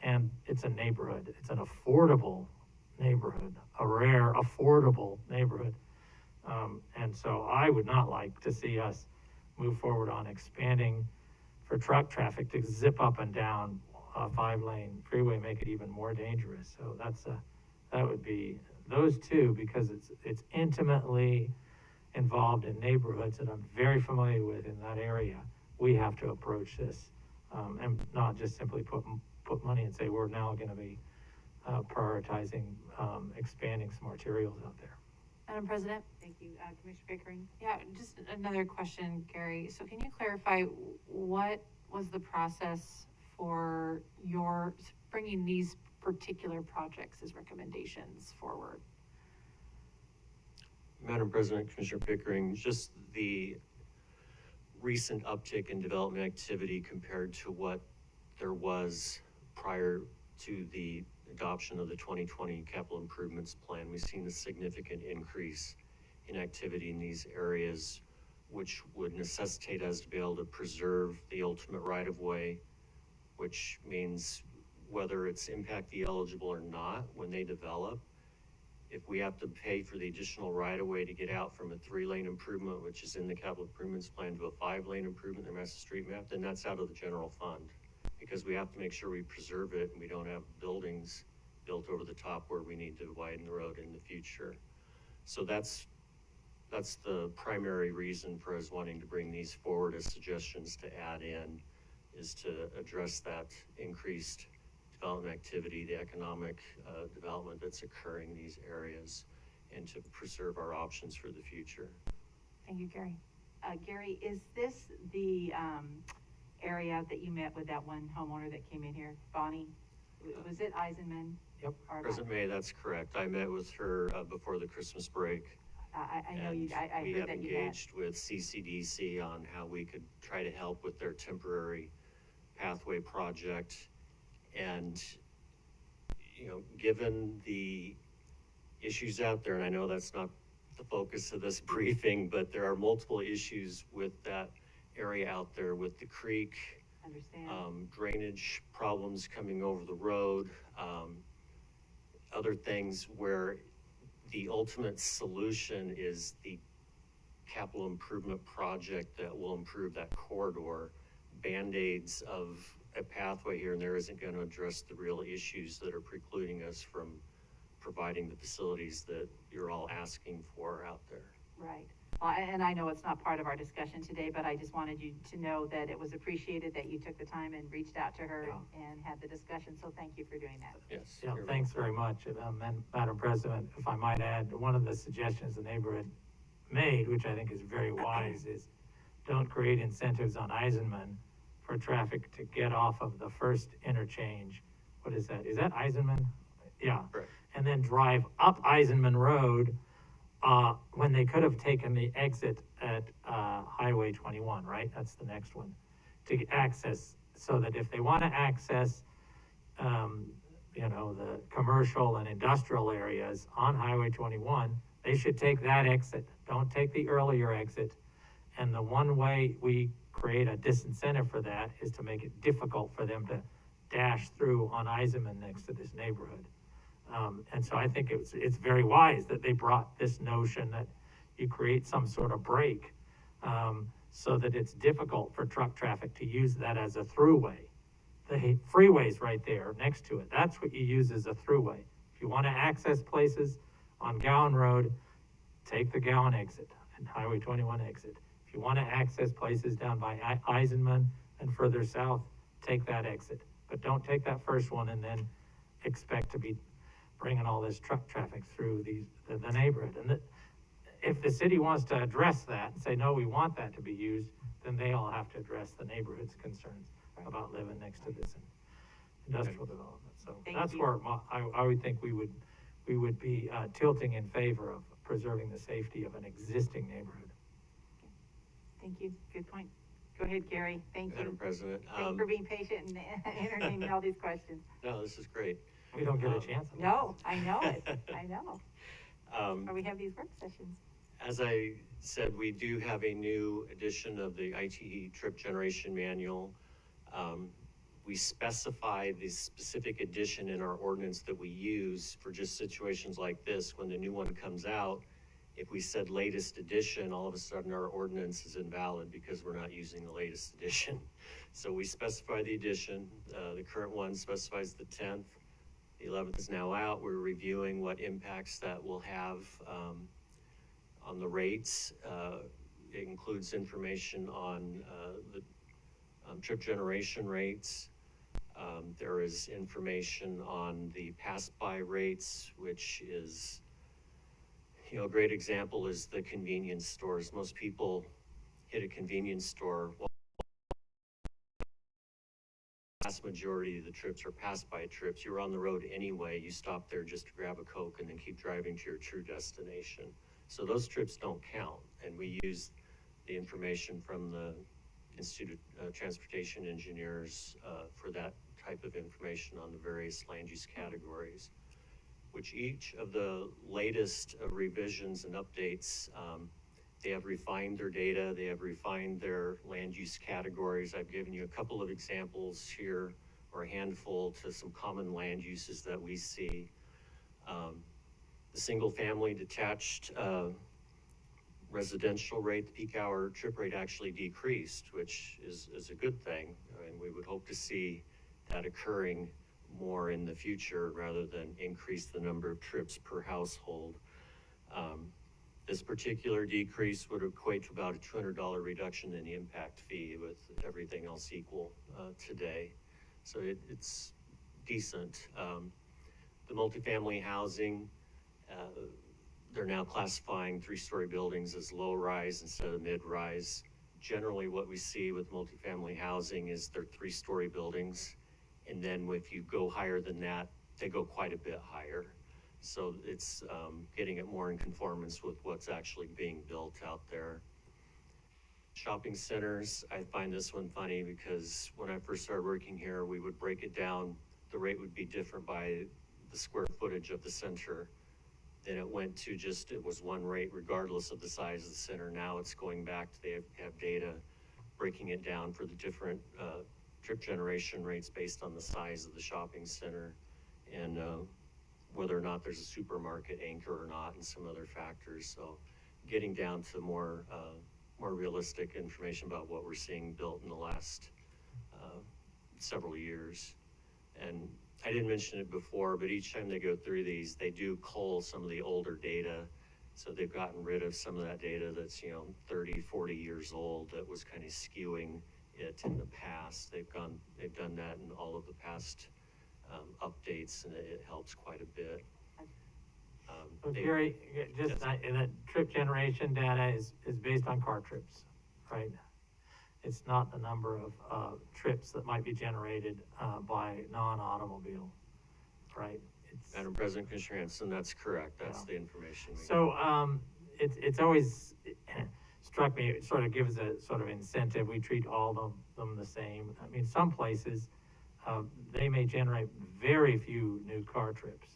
And it's a neighborhood. It's an affordable neighborhood, a rare, affordable neighborhood. And so I would not like to see us move forward on expanding for truck traffic to zip up and down a 5-lane freeway, make it even more dangerous. So that would be those two, because it's intimately involved in neighborhoods that I'm very familiar with in that area. We have to approach this and not just simply put money and say we're now going to be prioritizing expanding some arterials out there. Madam President? Thank you. Commissioner Pickering? Yeah, just another question, Gary. So can you clarify what was the process for your bringing these particular projects as recommendations forward? Madam President, Commissioner Pickering, just recent uptick in development activity compared to what there was prior to the adoption of the 2020 capital improvements plan. We've seen a significant increase in activity in these areas, which would necessitate us to be able to preserve the ultimate right-of-way, which means whether it's impact fee eligible or not when they develop, if we have to pay for the additional right-of-way to get out from a 3-lane improvement, which is in the capital improvements plan, to a 5-lane improvement in the master street map, then that's out of the general fund, because we have to make sure we preserve it and we don't have buildings built over the top where we need to widen the road in the future. So that's the primary reason for us wanting to bring these forward as suggestions to add in, is to address that increased development activity, the economic development that's occurring in these areas, and to preserve our options for the future. Thank you, Gary. Gary, is this the area that you met with that one homeowner that came in here, Bonnie? Was it Eisenman? Yep. President May, that's correct. I met with her before the Christmas break. I know you, I We heard have that you met. engaged with CCDC on how we could try to help with their temporary pathway project. And, you know, given the issues out there, and I know that's not the focus of this briefing, but there are multiple issues with that area out there, with the creek, Understand. drainage problems coming over the road, other things where the ultimate solution is the capital improvement project that will improve that corridor. Band-aids of a pathway here and there isn't going to address the real issues that are precluding us from providing the facilities that you're all asking for out there. Right. Well, and I know it's not part of our discussion today, but I just wanted you to know that it was appreciated that you took the time and reached out to her and had the discussion. So thank you for doing that. Yes. Yeah, you're thanks very much. Madam President, if I might add, one of the suggestions the neighborhood made, which I think is very wise, is don't create incentives on Eisenman for traffic to get off of the first interchange. What is that? Is that Eisenman? Yeah. Correct. And then drive up Eisenman Road, when they could have taken the exit at, Highway 21, right? That's the next one, to access, so that if they want to access, you know, the commercial and industrial areas on Highway 21, they should take that exit. Don't take the earlier exit. And the one way we create a disincentive for that is to make it difficult for them to dash through on Eisenman next to this neighborhood. And so I think it's very wise that they brought this notion that you create some sort of break, so that it's difficult for truck traffic to use that as a throughway. The freeway's right there next to it. That's what you use as a throughway. If you want to access places on Gowan Road, take the Gowan exit and Highway 21 exit. If you want to access places down by Eisenman and further south, take that exit. But don't take that first one and then expect to be bringing all this truck traffic through the neighborhood. And if the city wants to address that and say, no, we want that to be used, then they all have to address the neighborhood's concerns about living next to this industrial development. So that's where I would think we would be tilting in favor of preserving the safety of an existing neighborhood. Thank you. Good point. Go ahead, Gary. Thank Madam you. President. Thank you for being patient and entertaining all these questions. No, this is great. We don't get a chance. No, I know it. I know. Or we have these work sessions. As I said, we do have a new edition of the ITE trip generation manual. We specify the specific edition in our ordinance that we use for just situations like this. When the new one comes out, if we said latest edition, all of a sudden our ordinance is invalid because we're not using the latest edition. So we specify the edition. The current one specifies the 10th. The 11th is now out. We're reviewing what impacts that will have on the rates. It includes information on the trip generation rates. There is information on the pass-by rates, which is, you know, a great example is the convenience stores. Most people hit a convenience store. The vast majority of the trips are pass-by trips. You're on the road anyway. You stop there just to grab a Coke and then keep driving to your true destination. So those trips don't count. And we use the information from the Institute of Transportation Engineers for that type of information on the various land use categories, which each of the latest revisions and updates, they have refined their data, they have refined their land use categories. I've given you a couple of examples here, or a handful, to some common land uses that we see. The single-family detached residential rate, the peak hour trip rate actually decreased, which is a good thing. And we would hope to see that occurring more in the future rather than increase the number of trips per household. This particular decrease would equate to about a $200 reduction in the impact fee with everything else equal today. So it's decent. The multifamily housing, they're now classifying 3-story buildings as low-rise instead of mid-rise. Generally, what we see with multifamily housing is they're 3-story buildings, and then if you go higher than that, they go quite a bit higher. So it's getting it more in conformance with what's actually being built out there. Shopping centers, I find this one funny because when I first started working here, we would break it down. The rate would be different by the square footage of the center. Then it went to just, it was one rate regardless of the size of the center. Now it's going back to, they have data breaking it down for the different trip generation rates based on the size of the shopping center and whether or not there's a supermarket anchor or not and some other factors. So getting down to more realistic information about what we're seeing built in the last several years. And I didn't mention it before, but each time they go through these, they do cull some of the older data. So they've gotten rid of some of that data that's, 30, 40 years old that was kind of skewing it in the past. They've done that in all of the past updates, and it helps quite a bit. So Gary, and that trip generation data is based on car trips, right? It's not the number of trips that might be generated by non-automobile, right? Madam President, Commissioner Hanson, that's correct. That's the information. So it's always struck me, it sort of gives a sort of incentive. We treat all of them the same. I mean, some places, they may generate very few new car trips.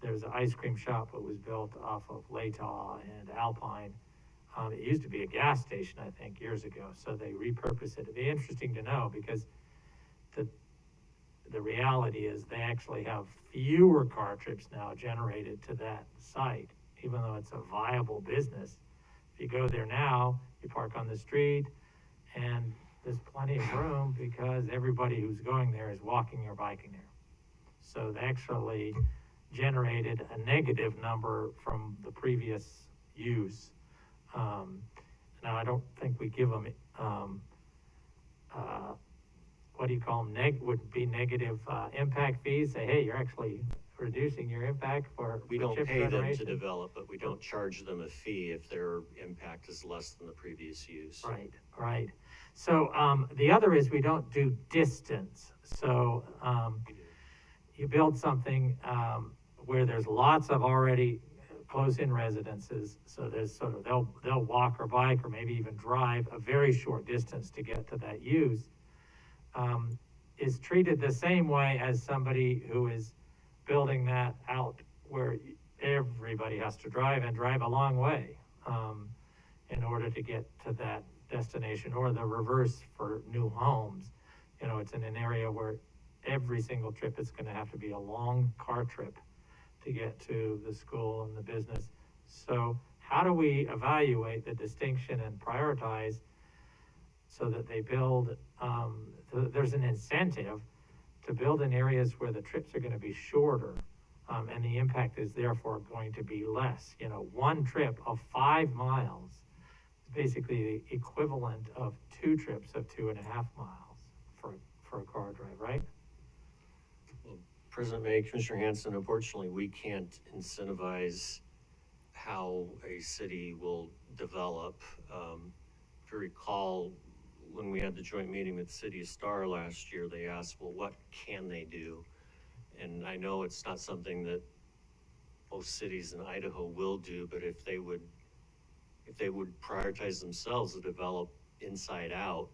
There's an ice cream shop that was built off of Latah and Alpine. It used to be a gas station, I think, years ago, so they repurposed it. It'd be interesting to know because the reality is they actually have fewer car trips now generated to that site, even though it's a viable business. If you go there now, you park on the street, and there's plenty of room because everybody who's going there is walking or biking there. So they actually generated a negative number from the previous use. Now, I don't think we give them, what do you call them, would be negative impact fees. Say, hey, you're actually reducing your impact for We don't chip pay them to generation. develop, but we don't charge them a fee if their impact is less than the previous use. Right, right. So the other is we don't do distance. So you build something where there's lots of already close-in residences, so there's sort of, they'll walk or bike or maybe even drive a very short distance to get to that use, is treated the same way as somebody who is building that out where everybody has to drive and drive a long way in order to get to that destination, or the reverse for new homes. It's in an area where every single trip is going to have to be a long car trip to get to the school and the business. So how do we evaluate the distinction and prioritize so that they build, there's an incentive to build in areas where the trips are going to be shorter and the impact is therefore going to be less. One trip of 5 miles is basically the equivalent of 2 trips of 2.5 miles for a car drive, right? President May, Commissioner Hanson, unfortunately, we can't incentivize how a city will develop. If you recall, when we had the joint meeting with the City of Star last year, they asked, well, what can they do? And I know it's not something that most cities in Idaho will do, but if if they would prioritize themselves to develop inside out,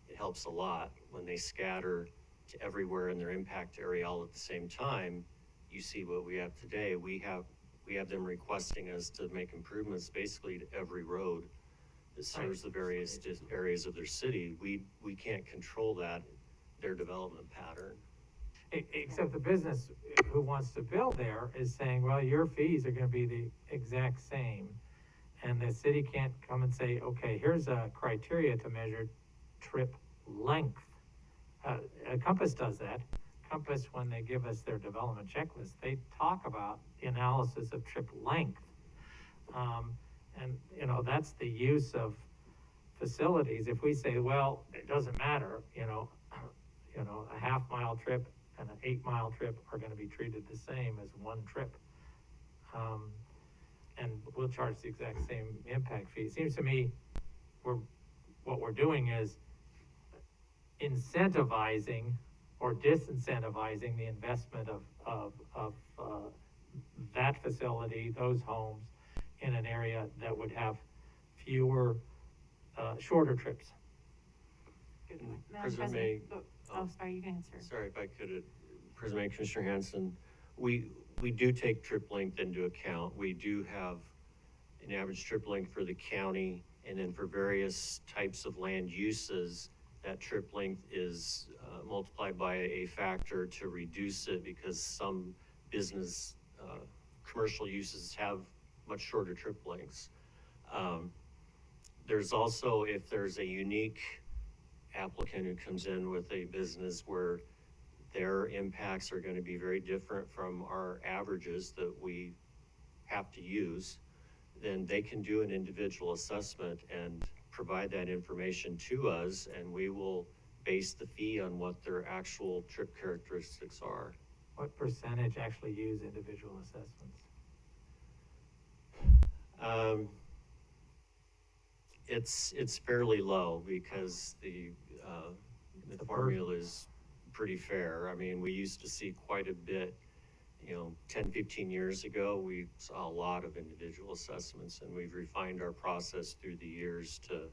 it helps a lot. When they scatter to everywhere in their impact area all at the same time, you see what we have today. We have them requesting us to make improvements basically to every road that serves the various areas of their city. We can't control that, their development pattern. Except the business who wants to build there is saying, well, your fees are gonna be the exact same. And the city can't come and say, okay, here's a criteria to measure trip length. Compass does that. Compass, when they give us their development checklist, they talk about the analysis of trip length. And, you know, that's the use of facilities. If we say, well, it doesn't matter, a half-mile trip and an 8-mile trip are gonna be treated the same as one trip. And we'll charge the exact same impact fee. It seems to me what we're doing is incentivizing or disincentivizing the investment of that facility, those homes, in an area that would have fewer, shorter trips. Madam President May. Oh, sorry, you can answer. Sorry, if I could, President May, Commissioner Hanson, we do take trip length into account. We do have an average trip length for the county, and then for various types of land uses, that trip length is multiplied by a factor to reduce it, because some business, commercial uses have much shorter trip lengths. There's also, if there's a unique applicant who comes in with a business where their impacts are going to be very different from our averages that we have to use, then they can do an individual assessment and provide that information to us, and we will base the fee on what their actual trip characteristics are. What percentage actually use individual assessments? It's fairly low, because the formula is pretty fair. I mean, we used to see quite a bit, 10, 15 years ago, we saw a lot of individual assessments, and we've refined our process through the years to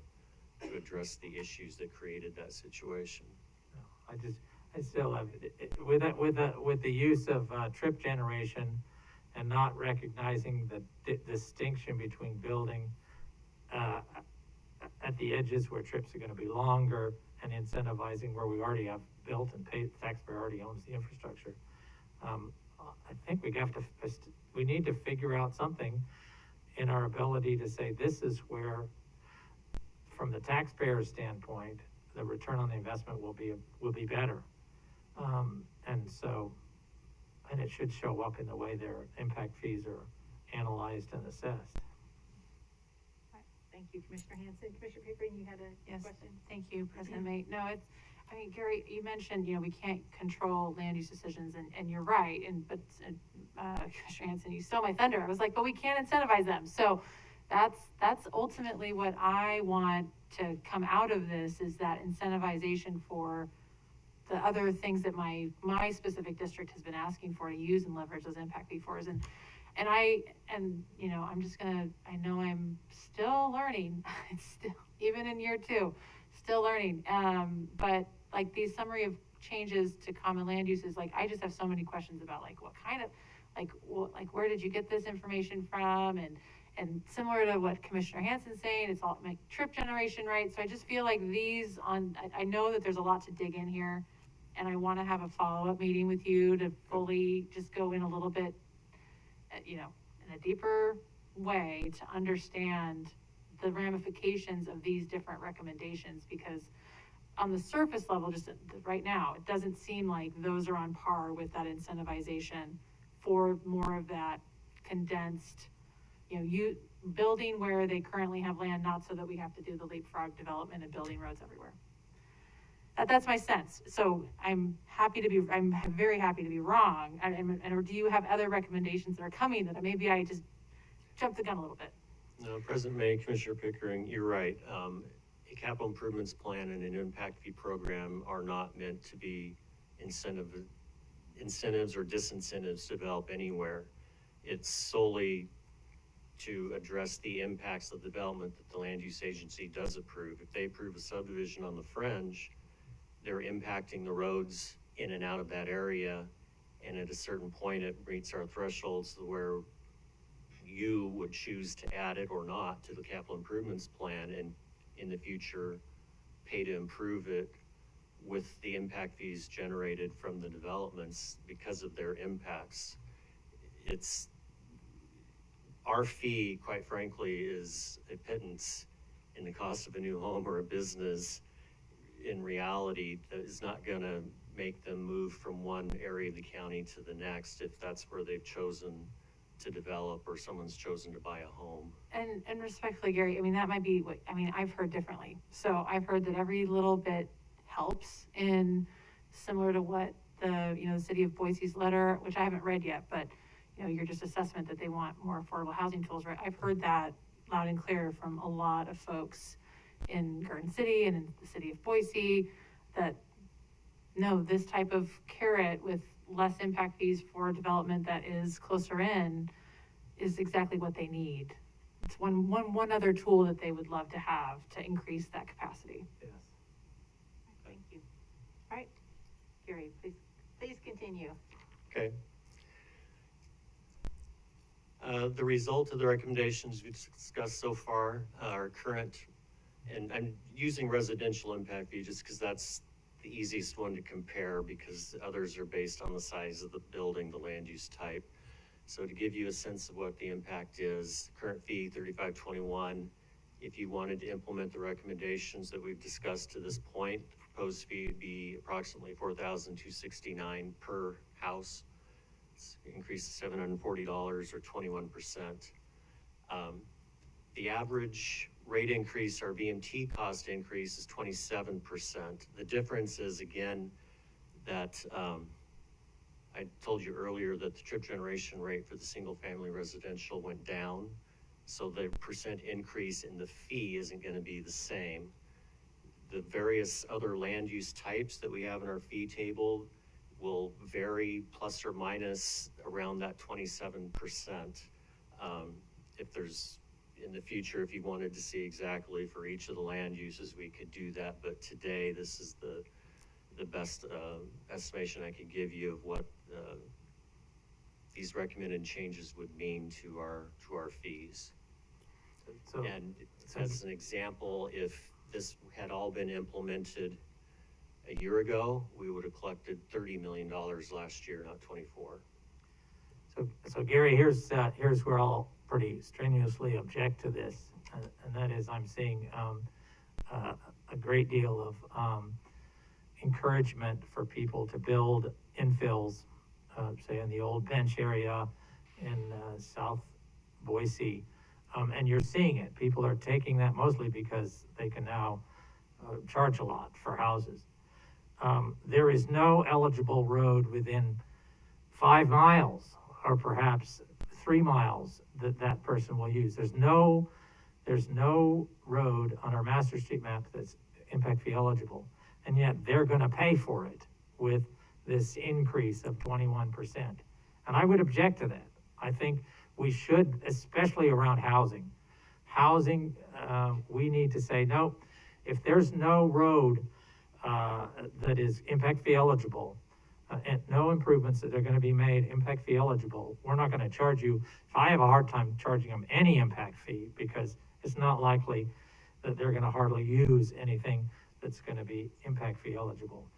address the issues that created that situation. I still have, with the use of trip generation and not recognizing the distinction between building at the edges where trips are gonna be longer, and incentivizing where we already have built and paid, the taxpayer already owns the infrastructure. I think we need to figure out something in our ability to say, this is where, from the taxpayer standpoint, the return on the investment will be better. And it should show up in the way their impact fees are analyzed and assessed. Thank you, Commissioner Hanson. Commissioner Pickering, you had a question? Thank you, President May. No, Gary, you mentioned, we can't control land use decisions, and you're right, but Commissioner Hanson, you stole my thunder. I was like, but we can't incentivize them. So that's ultimately what I want to come out of this, is that incentivization for the other things that my specific district has been asking for, to use and leverage those impact fee floors. And I'm just gonna, I know I'm still learning. It's still, even in year 2, still learning. But like these summary of changes to common land uses, like I just have so many questions about like what kind of, like where did you get this information from? And similar to what Commissioner Hanson's saying, it's all like trip generation, right? So I just feel like I know that there's a lot to dig in here, and I want to have a follow-up meeting with you to fully just go in a little bit, in a deeper way to understand the ramifications of these different recommendations, because on the surface level, just right now, it doesn't seem like those are on par with that incentivization for more of that condensed, building where they currently have land, not so that we have to do the leapfrog development and building roads everywhere. That's my sense. So I'm very happy to be wrong. Or do you have other recommendations that are coming that maybe I just jumped the gun a little bit? No, President May, Commissioner Pickering, you're right. A capital improvements plan and an impact fee program are not meant to be incentives or disincentives to develop anywhere. It's solely to address the impacts of development that the land use agency does approve. If they approve a subdivision on the fringe, they're impacting the roads in and out of that area. And at a certain point, it meets our thresholds where you would choose to add it or not to the capital improvements plan, and in the future, pay to improve it with the impact fees generated from the developments because of their impacts. It's, our fee, quite frankly, is a pittance in the cost of a new home or a business. In reality, that is not gonna make them move from one area of the county to the next if that's where they've chosen to develop or someone's chosen to buy a home. And respectfully, Gary, I mean, that might be what, I mean, I've heard differently. So I've heard that every little bit helps, in similar to what the, you know, the city of Boise's letter, which I haven't read yet, but, you know, your just assessment that they want more affordable housing tools, right? I've heard that loud and clear from a lot of folks in Garden City and in the city of Boise, that no, this type of carrot with less impact fees for development that is closer in is exactly what they need. It's one other tool that they would love to have to increase that capacity. Yes. Thank you. All right, Gary, please continue. Okay. The result of the recommendations we've discussed so far are current, and I'm using residential impact fee just because that's the easiest one to compare, because others are based on the size of the building, the land use type. So to give you a sense of what the impact is, current fee $35.21. If you wanted to implement the recommendations that we've discussed to this point, the proposed fee would be approximately $4,269 per house. It's an increase of $740 or 21%. The average rate increase, our VMT cost increase, is 27%. The difference is, again, that I told you earlier that the trip generation rate for the single family residential went down. So the percent increase in the fee isn't going to be the same. The various other land use types that we have in our fee table will vary plus or minus around that 27%. If there's, in the future, if you wanted to see exactly for each of the land uses, we could do that. But today, this is the best estimation I could give you of what these recommended changes would mean to our fees. So, And as an example, if this had all been implemented a year ago, we would have collected $30 million last year, not 24. So Gary, here's where I'll pretty strenuously object to this, and that is I'm seeing a great deal of encouragement for people to build infills, say in the old bench area in South Boise, and you're seeing it. People are taking that mostly because they can now charge a lot for houses. There is no eligible road within 5 miles or perhaps 3 miles that person will use. There's no road on our master street map that's impact fee eligible, and yet they're going to pay for it with this increase of 21%. And I would object to that. I think we should, especially around housing, we need to say, no, if there's no road that is impact fee eligible, and no improvements that are going to be made impact fee eligible, we're not going to charge you. If I have a hard time charging them any impact fee, because it's not likely that they're going to hardly use anything that's going to be impact fee eligible.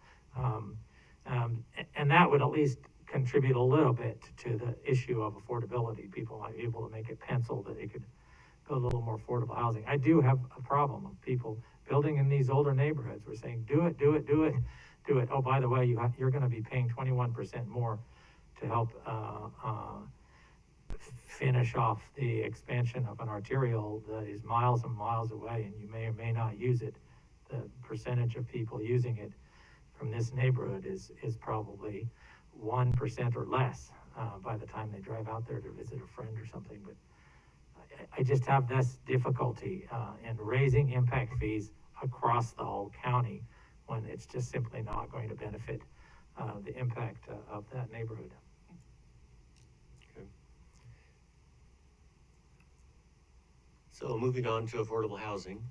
And that would at least contribute a little bit to the issue of affordability. People might be able to make it pencil that they could build a little more affordable housing. I do have a problem of people building in these older neighborhoods. We're saying, do it. Oh, by the way, you're going to be paying 21% more to help finish off the expansion of an arterial that is miles and miles away, and you may or may not use it. The percentage of people using it from this neighborhood is probably 1% or less by the time they drive out there to visit a friend or something. But I just have this difficulty in raising impact fees across the whole county when it's just simply not going to benefit the impact of that neighborhood. Okay. So moving on to affordable housing.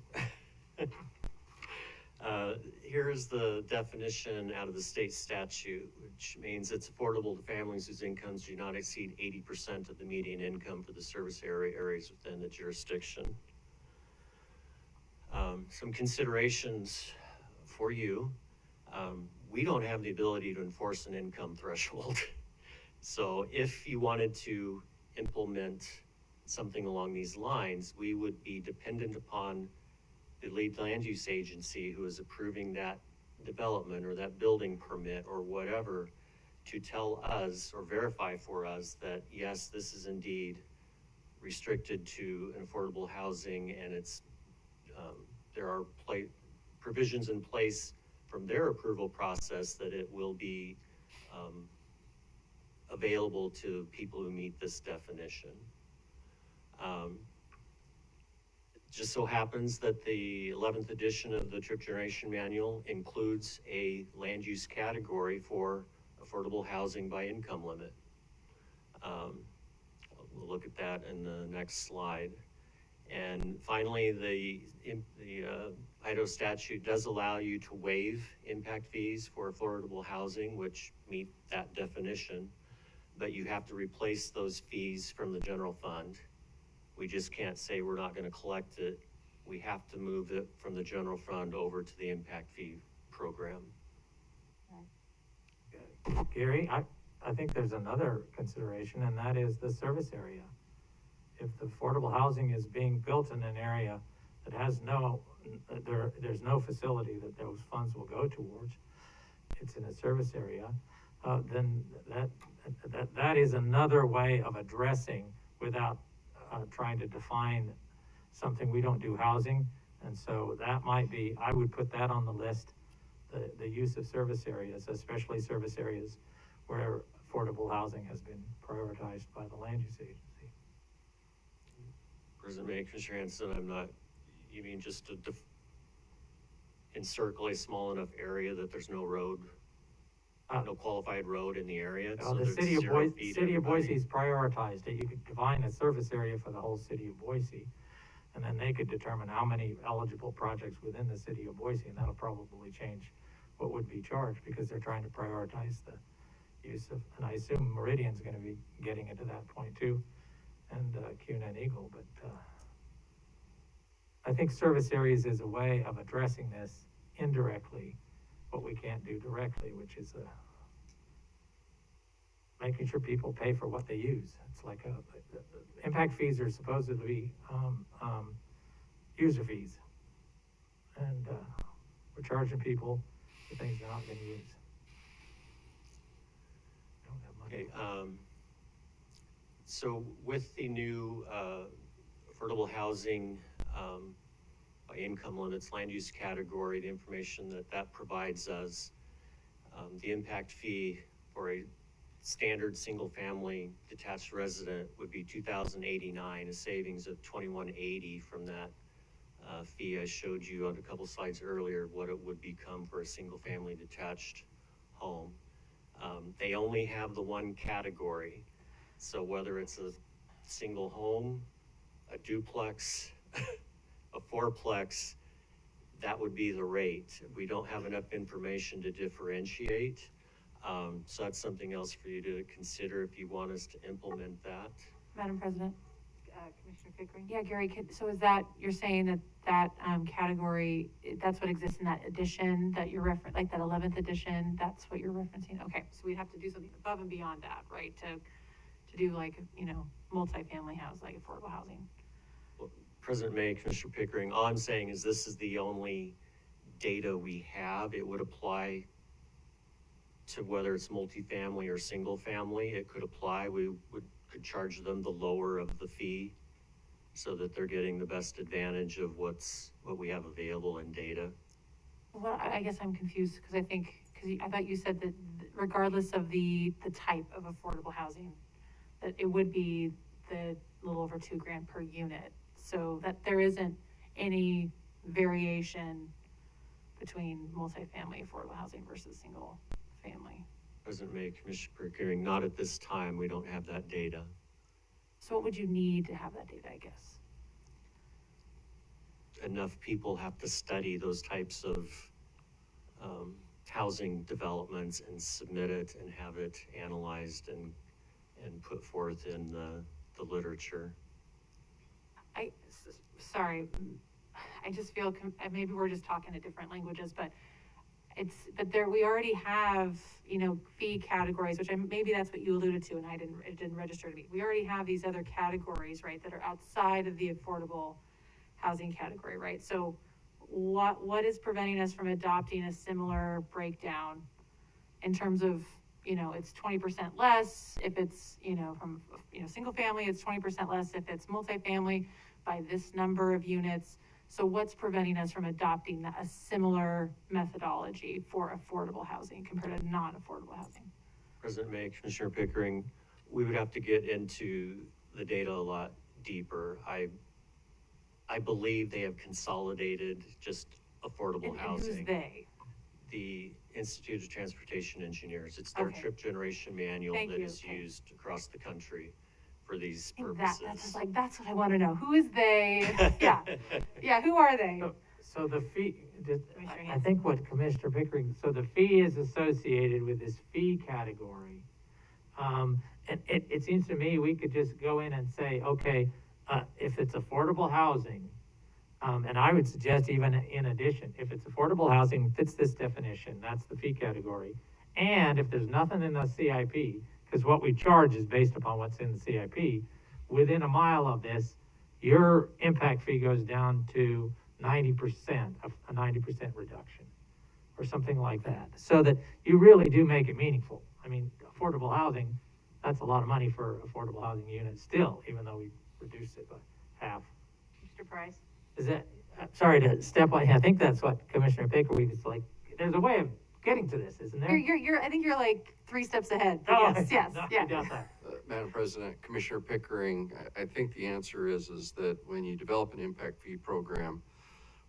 Here is the definition out of the state statute, which means it's affordable to families whose incomes do not exceed 80% of the median income for the service areas within the jurisdiction. Some considerations for you. We don't have the ability to enforce an income threshold. So if you wanted to implement something along these lines, we would be dependent upon the lead land use agency who is approving that development or that building permit or whatever to tell us or verify for us that, yes, this is indeed restricted to affordable housing, and it's, there are provisions in place from their approval process that it will be available to people who meet this definition. Just so happens that the 11th edition of the Trip Generation Manual includes a land use category for affordable housing by income limit. We'll look at that in the next slide. And finally, the Idaho statute does allow you to waive impact fees for affordable housing, which meet that definition, but you have to replace those fees from the general fund. We just can't say we're not going to collect it. We have to move it from the general fund over to the impact fee program. Gary, I think there's another consideration, and that is the service area. If the affordable housing is being built in an area that has there's no facility that those funds will go towards, it's in a service area, then that is another way of addressing without trying to define something. We don't do housing, and so that might be, I would put that on the list, the use of service areas, especially service areas where affordable housing has been prioritized by the land use agency. President May, Commissioner Hanson, I'm not, you mean just to encircle a small enough area that there's no road, no qualified road in the area? So The city of Boise is prioritized it. You could define a service area for the whole city of Boise, and then they could determine how many eligible projects within the city of Boise, and that'll probably change what would be charged, because they're trying to prioritize the use of, and I assume Meridian's gonna be getting into that point too, and CUNA and Eagle, but I think service areas is a way of addressing this indirectly, what we can't do directly, which is making sure people pay for what they use. It's like impact fees are supposedly user fees, and we're charging people for things they're not going to use. Don't have money. Okay, so with the new affordable housing by income limits land use category, the information that provides us, the impact fee for a standard single family detached resident would be $2,089, a savings of $2,180 from that fee I showed you on a couple slides earlier, what it would become for a single family detached home. They only have the one category, so whether it's a single home, a duplex, a fourplex, that would be the rate. We don't have enough information to differentiate. So that's something else for you to consider if you want us to implement that. Madam President? Commissioner Pickering? Yeah, Gary, so is that, you're saying that category, that's what exists in that edition that you're like that 11th edition, that's what you're referencing? Okay, so we'd have to do something above and beyond that, right? To do like, multifamily house, like affordable housing. Well, President May, Commissioner Pickering, all I'm saying is this is the only data we have. It would apply to whether it's multifamily or single family. It could apply. We could charge them the lower of the fee so that they're getting the best advantage of what we have available in data. Well, I guess I'm confused because I thought you said that regardless of the type of affordable housing, that it would be the little over $2,000 per unit. So that there isn't any variation between multifamily affordable housing versus single family. President May, Commissioner Pickering, not at this time. We don't have that data. So what would you need to have that data, I guess? enough people have to study those types of housing developments and submit it and have it analyzed and put forth in the literature. Sorry, I just feel, maybe we're just talking in different languages, but we already have, fee categories, which maybe that's what you alluded to, and it didn't register to me. We already have these other categories, right, that are outside of the affordable housing category, right? So what is preventing us from adopting a similar breakdown in terms of, it's 20% less if it's, from, single family, it's 20% less if it's multifamily by this number of units. So what's preventing us from adopting a similar methodology for affordable housing compared to non-affordable housing? President May, Commissioner Pickering, we would have to get into the data a lot deeper. I believe they have consolidated just affordable housing. Who's they? The Institute of Transportation Engineers. It's their Okay. trip generation manual Thank that you. is Okay. used across the country for these That's purposes. just like, that's what I want to know. Who is they? Yeah. Yeah, who are they? So the fee, Commissioner I Hanson. think what Commissioner Pickering, so the fee is associated with this fee category. And it seems to me we could just go in and say, okay, if it's affordable housing, and I would suggest even in addition, if it's affordable housing fits this definition, that's the fee category. And if there's nothing in the CIP, because what we charge is based upon what's in the CIP, within a mile of this, your impact fee goes down to 90%, a 90% reduction, or something like that. So that you really do make it meaningful. I mean, affordable housing, that's a lot of money for affordable housing units still, even though we reduced it by half. Mr. Price? Is that, sorry to step on, I think that's what Commissioner Pickering was like, there's a way of getting to this, isn't there? I think you're like 3 steps ahead. Oh, Yes, no, yeah. I doubt that. Madam President, Commissioner Pickering, I think the answer is that when you develop an impact fee program,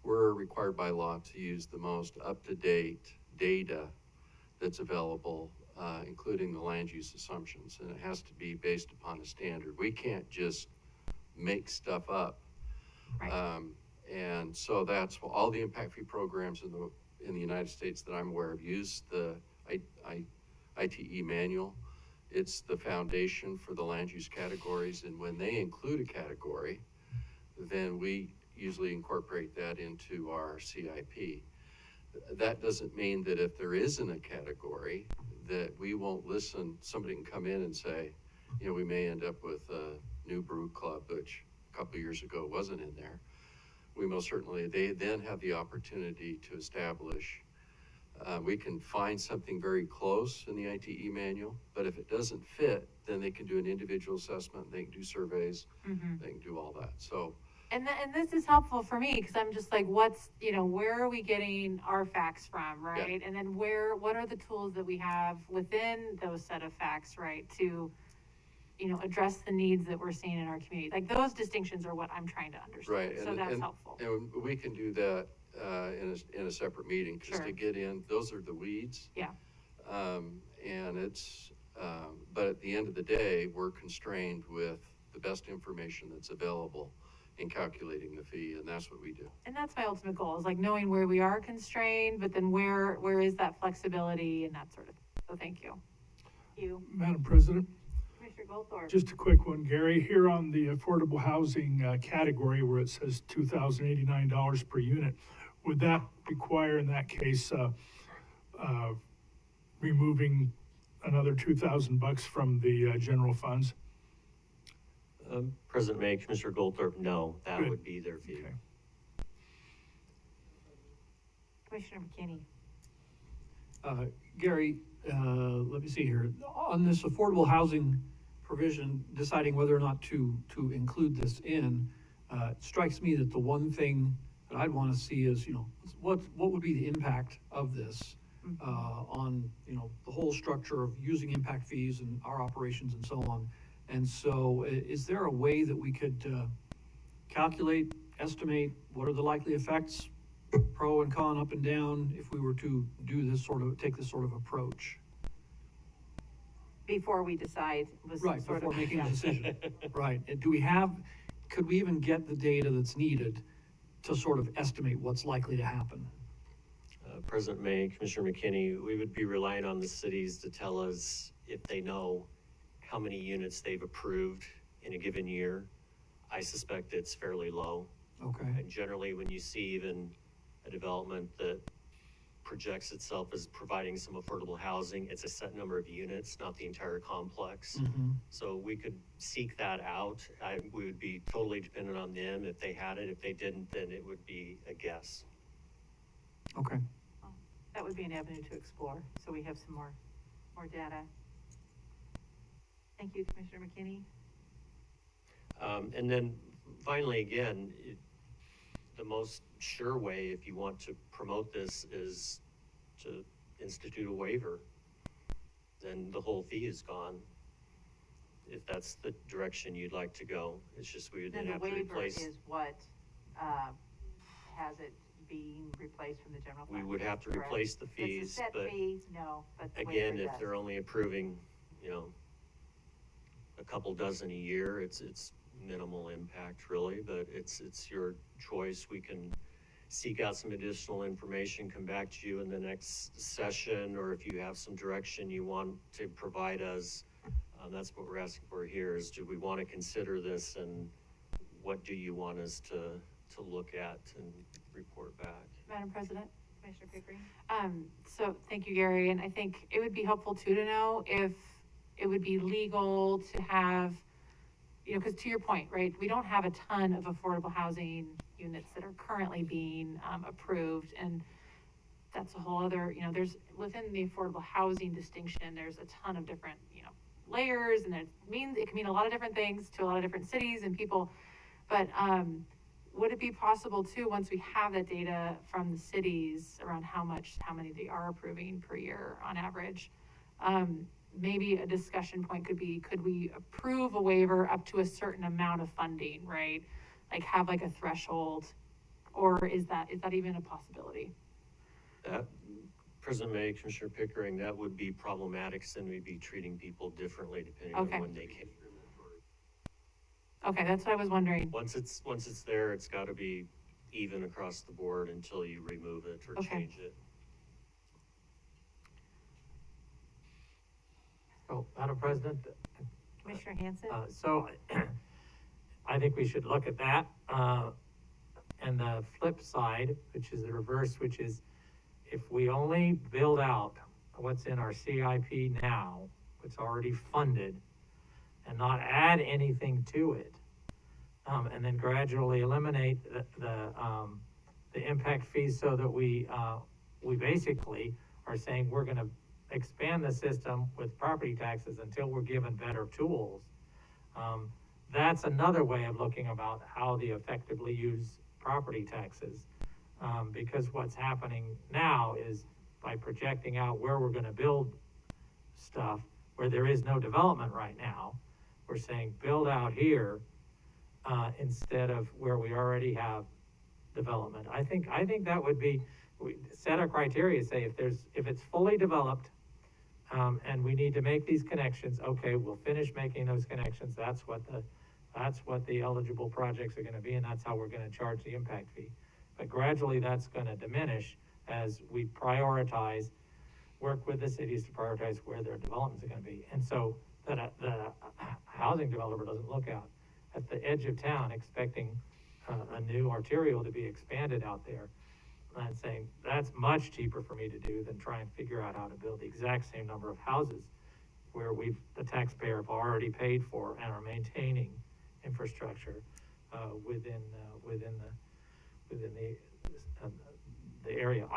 we're required by law to use the most up-to-date data that's available, including the land use assumptions, and it has to be based upon a standard. We can't just make stuff up. Right. And so that's all the impact fee programs in the United States that I'm aware of use the ITE manual. It's the foundation for the land use categories, and when they include a category, then we usually incorporate that into our CIP. That doesn't mean that if there isn't a category that we won't listen. Somebody can come in and say, we may end up with a new brew club, which a couple of years ago wasn't in there. We most certainly, they then have the opportunity to establish, we can find something very close in the ITE manual, but if it doesn't fit, then they can do an individual assessment, they can do surveys, they can do all that, so. And this is helpful for me, because I'm just like, where are we getting our facts from, right? Yeah. And then what are the tools that we have within those set of facts, right, to, address the needs that we're seeing in our community? Like, those distinctions are what I'm trying to understand. Right, So that's helpful. And we can do that in a separate meeting, because Sure. to get in, those are the weeds. Yeah. And it's, but at the end of the day, we're constrained with the best information that's available in calculating the fee, and that's what we do. And that's my ultimate goal, is like knowing where we are constrained, but then where is that flexibility and that sort of thing. So thank you. You, Madam President, Commissioner Goldthorpe? just a quick one, Gary, here on the affordable housing category where it says $2,089 per unit, would that require in that case removing another $2,000 from the general funds? President May, Commissioner Goldthorpe, no, that Good. would be their view. Okay. Commissioner McKinney? Gary, let me see here. On this affordable housing provision, deciding whether or not to include this in, it strikes me that the one thing that I'd want to see is, what would be the impact of this on, the whole structure of using impact fees and our operations and so on. And so is there a way that we could calculate, estimate, what are the likely effects, pro and con, up and down, if we were to take this sort of approach? Before we decide. Right, before making a decision. Right, and could we even get the data that's needed to sort of estimate what's likely to happen? President May, Commissioner McKinney, we would be relying on the cities to tell us if they know how many units they've approved in a given year. I suspect it's fairly low. Okay, And generally, when you see even a development that projects itself as providing some affordable housing, it's a set number of units, not the entire complex. mhm, So we could seek that out. We would be totally dependent on them if they had it. If they didn't, then it would be a guess. okay. That would be an avenue to explore, so we have some more data. Thank you, Commissioner McKinney. And then finally, again, the most sure way, if you want to promote this, is to institute a waiver. Then the whole fee is gone. If that's the direction you'd like to go, it's just we would then Then the have to waiver replace. is what, has it being replaced from the general fund? We would have to correct? replace the If fees, it's a set but fee, no, but the again, waiver if does. they're only approving, a couple dozen a year, it's minimal impact really, but it's your choice. We can seek out some additional information, come back to you in the next session, or if you have some direction you want to provide us, that's what we're asking for here, is do we want to consider this, and what do you want us to look at and report back? Madam President, Commissioner Pickering? So thank you, Gary, and I think it would be helpful too to know if it would be legal to have, because to your point, right, we don't have a ton of affordable housing units that are currently being approved, and that's a whole other, there's, within the affordable housing distinction, there's a ton of different, layers, and it can mean a lot of different things to a lot of different cities and people, but would it be possible too, once we have that data from the cities around how many they are approving per year on average, maybe a discussion point could be, could we approve a waiver up to a certain amount of funding, right? Like have like a threshold, or is that even a possibility? That, President May, Commissioner Pickering, that would be problematic, so then we'd be treating people differently depending Okay. on when they came. Okay, that's what I was wondering. Once it's there, it's gotta be even across the board until you remove it or Okay. change it. So, Madam President, Commissioner Hanson? so I think we should look at that. And the flip side, which is the reverse, which is if we only build out what's in our CIP now, what's already funded, and not add anything to it, and then gradually eliminate the impact fees, so that we basically are saying we're gonna expand the system with property taxes until we're given better tools. That's another way of looking about how to effectively use property taxes. Because what's happening now is by projecting out where we're gonna build stuff, where there is no development right now, we're saying build out here, instead of where we already have development. I think that would be, we set a criteria, say if it's fully developed, and we need to make these connections, okay, we'll finish making those connections, that's what the eligible projects are gonna be, and that's how we're gonna charge the impact fee. But gradually, that's gonna diminish as we prioritize, work with the cities to prioritize where their developments are gonna be. And so that the housing developer doesn't look out at the edge of town expecting a new arterial to be expanded out there, and saying, that's much cheaper for me to do than try and figure out how to build the exact same number of houses where the taxpayer have already paid for and are maintaining infrastructure within the area.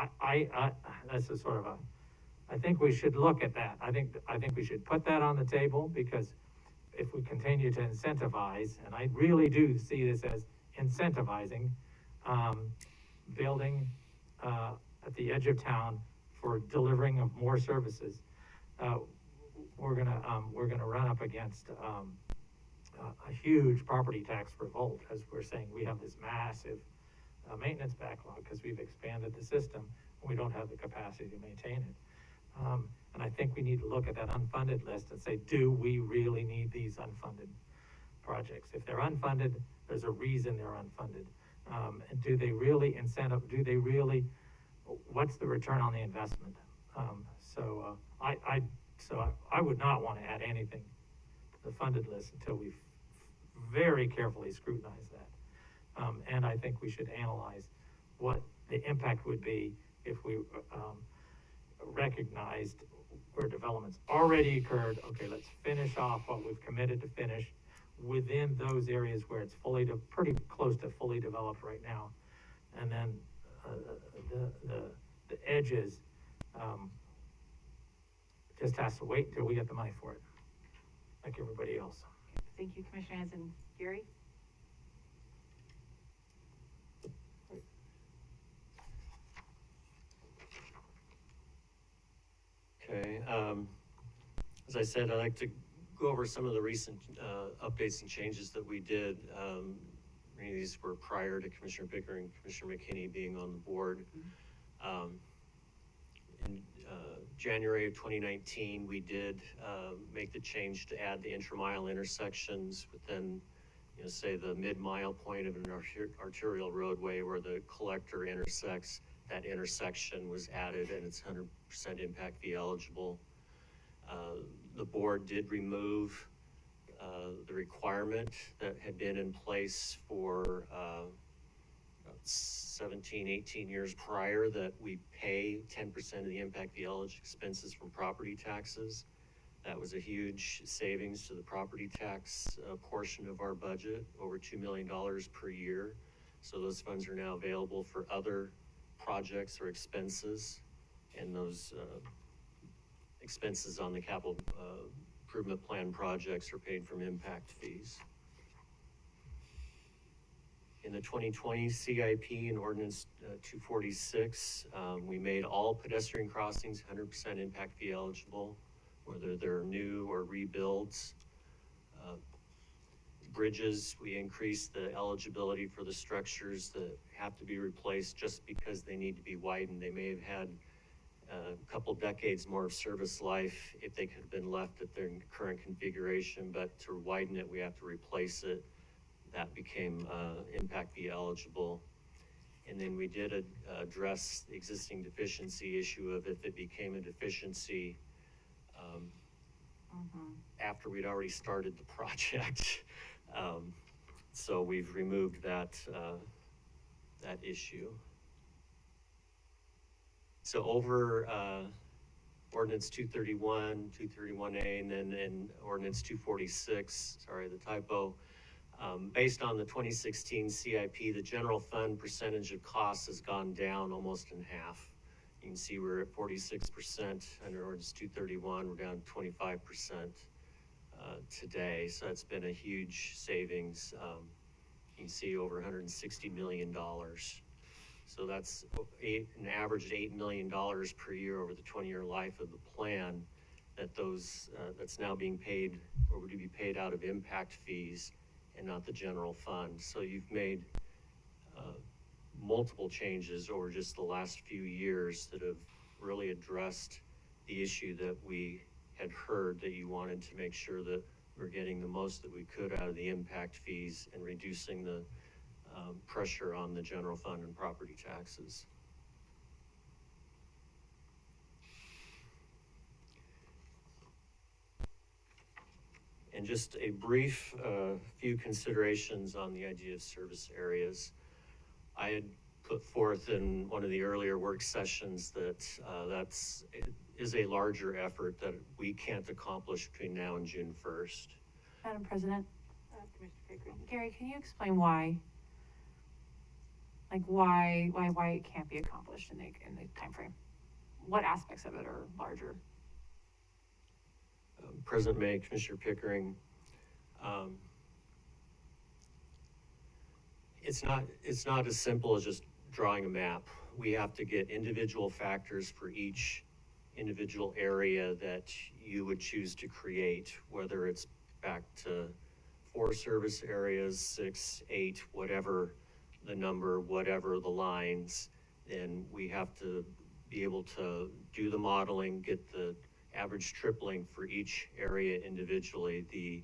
That's a sort of I think we should look at that. I think we should put that on the table, because if we continue to incentivize, and I really do see this as incentivizing, building at the edge of town for delivering of more services, we're gonna run up against a huge property tax revolt, as we're saying we have this massive maintenance backlog because we've expanded the system and we don't have the capacity to maintain it. And I think we need to look at that unfunded list and say, do we really need these unfunded projects? If they're unfunded, there's a reason they're unfunded. And do they really what's the return on the investment? I would not want to add anything to the funded list until we've very carefully scrutinized that. And I think we should analyze what the impact would be if we, recognized where development's already occurred. Okay, let's finish off what we've committed to finish within those areas where it's pretty close to fully developed right now. And then, the edges, just has to wait until we get the money for it, like everybody else. Thank you, Commissioner Hanson. Gary? Okay, as I said, I'd like to go over some of the recent updates and changes that we did. Many of these were prior to Commissioner Pickering, Commissioner McKinney being on the board. In January of 2019, we did make the change to add the intramile intersections within, say the mid-mile point of an arterial roadway where the collector intersects. That intersection was added and it's 100% impact fee eligible. The board did remove the requirement that had been in place for 17, 18 years prior that we pay 10% of the impact fee eligible expenses from property taxes. That was a huge savings to the property tax portion of our budget, over $2 million per year. So those funds are now available for other projects or expenses, and those expenses on the capital improvement plan projects are paid from impact fees. In the 2020 CIP and Ordinance 246, we made all pedestrian crossings 100% impact fee eligible, whether they're new or rebuilds. Bridges, we increased the eligibility for the structures that have to be replaced just because they need to be widened. They may have had a couple decades more of service life if they could have been left at their current configuration, but to widen it, we have to replace it. That became impact fee eligible. And then we did address the existing deficiency issue of if it became a deficiency after we'd already started the project. So we've removed that issue. So over Ordinance 231, 231A, and then in Ordinance 246, sorry, the typo, based on the 2016 CIP, the general fund percentage of costs has gone down almost in half. You can see we're at 46% under Ordinance 231, we're down to 25% today. So that's been a huge savings. You can see over $160 million. So that's an average of $8 million per year over the 20-year life of the plan that's now being paid, or would be paid out of impact fees and not the general fund. So you've made multiple changes over just the last few years that have really addressed the issue that we had heard, that you wanted to make sure that we're getting the most that we could out of the impact fees and reducing the pressure on the general fund and property taxes. And just a brief few considerations on the idea of service areas. I had put forth in one of the earlier work sessions that is a larger effort that we can't accomplish between now and June 1st. Madam President, Commissioner Pickering. Gary, can you explain why? Like why it can't be accomplished in the timeframe? What aspects of it are larger? President May, Commissioner Pickering, it's not as simple as just drawing a map. We have to get individual factors for each individual area that you would choose to create, whether it's back to 4 service areas, 6, 8, whatever the number, whatever the lines. Then we have to be able to do the modeling, get the average tripling for each area individually, the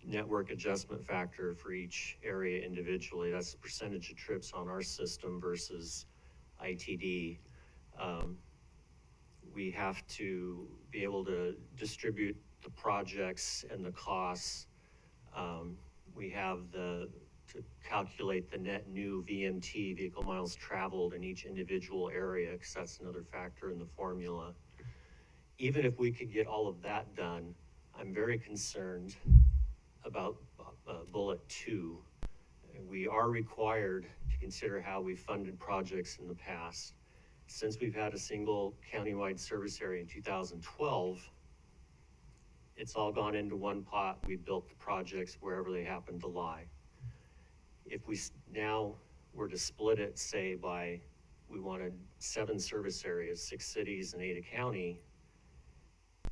network adjustment factor for each area individually. That's the percentage of trips on our system versus ITD. We have to be able to distribute the projects and the costs. We have to calculate the net new VMT, vehicle miles traveled, in each individual area, because that's another factor in the formula. Even if we could get all of that done, I'm very concerned about bullet 2. We are required to consider how we funded projects in the past. Since we've had a single countywide service area in 2012, it's all gone into one pot. We built the projects wherever they happen to lie. If we now were to split it, say by, we wanted 7 service areas, 6 cities and 8 a county,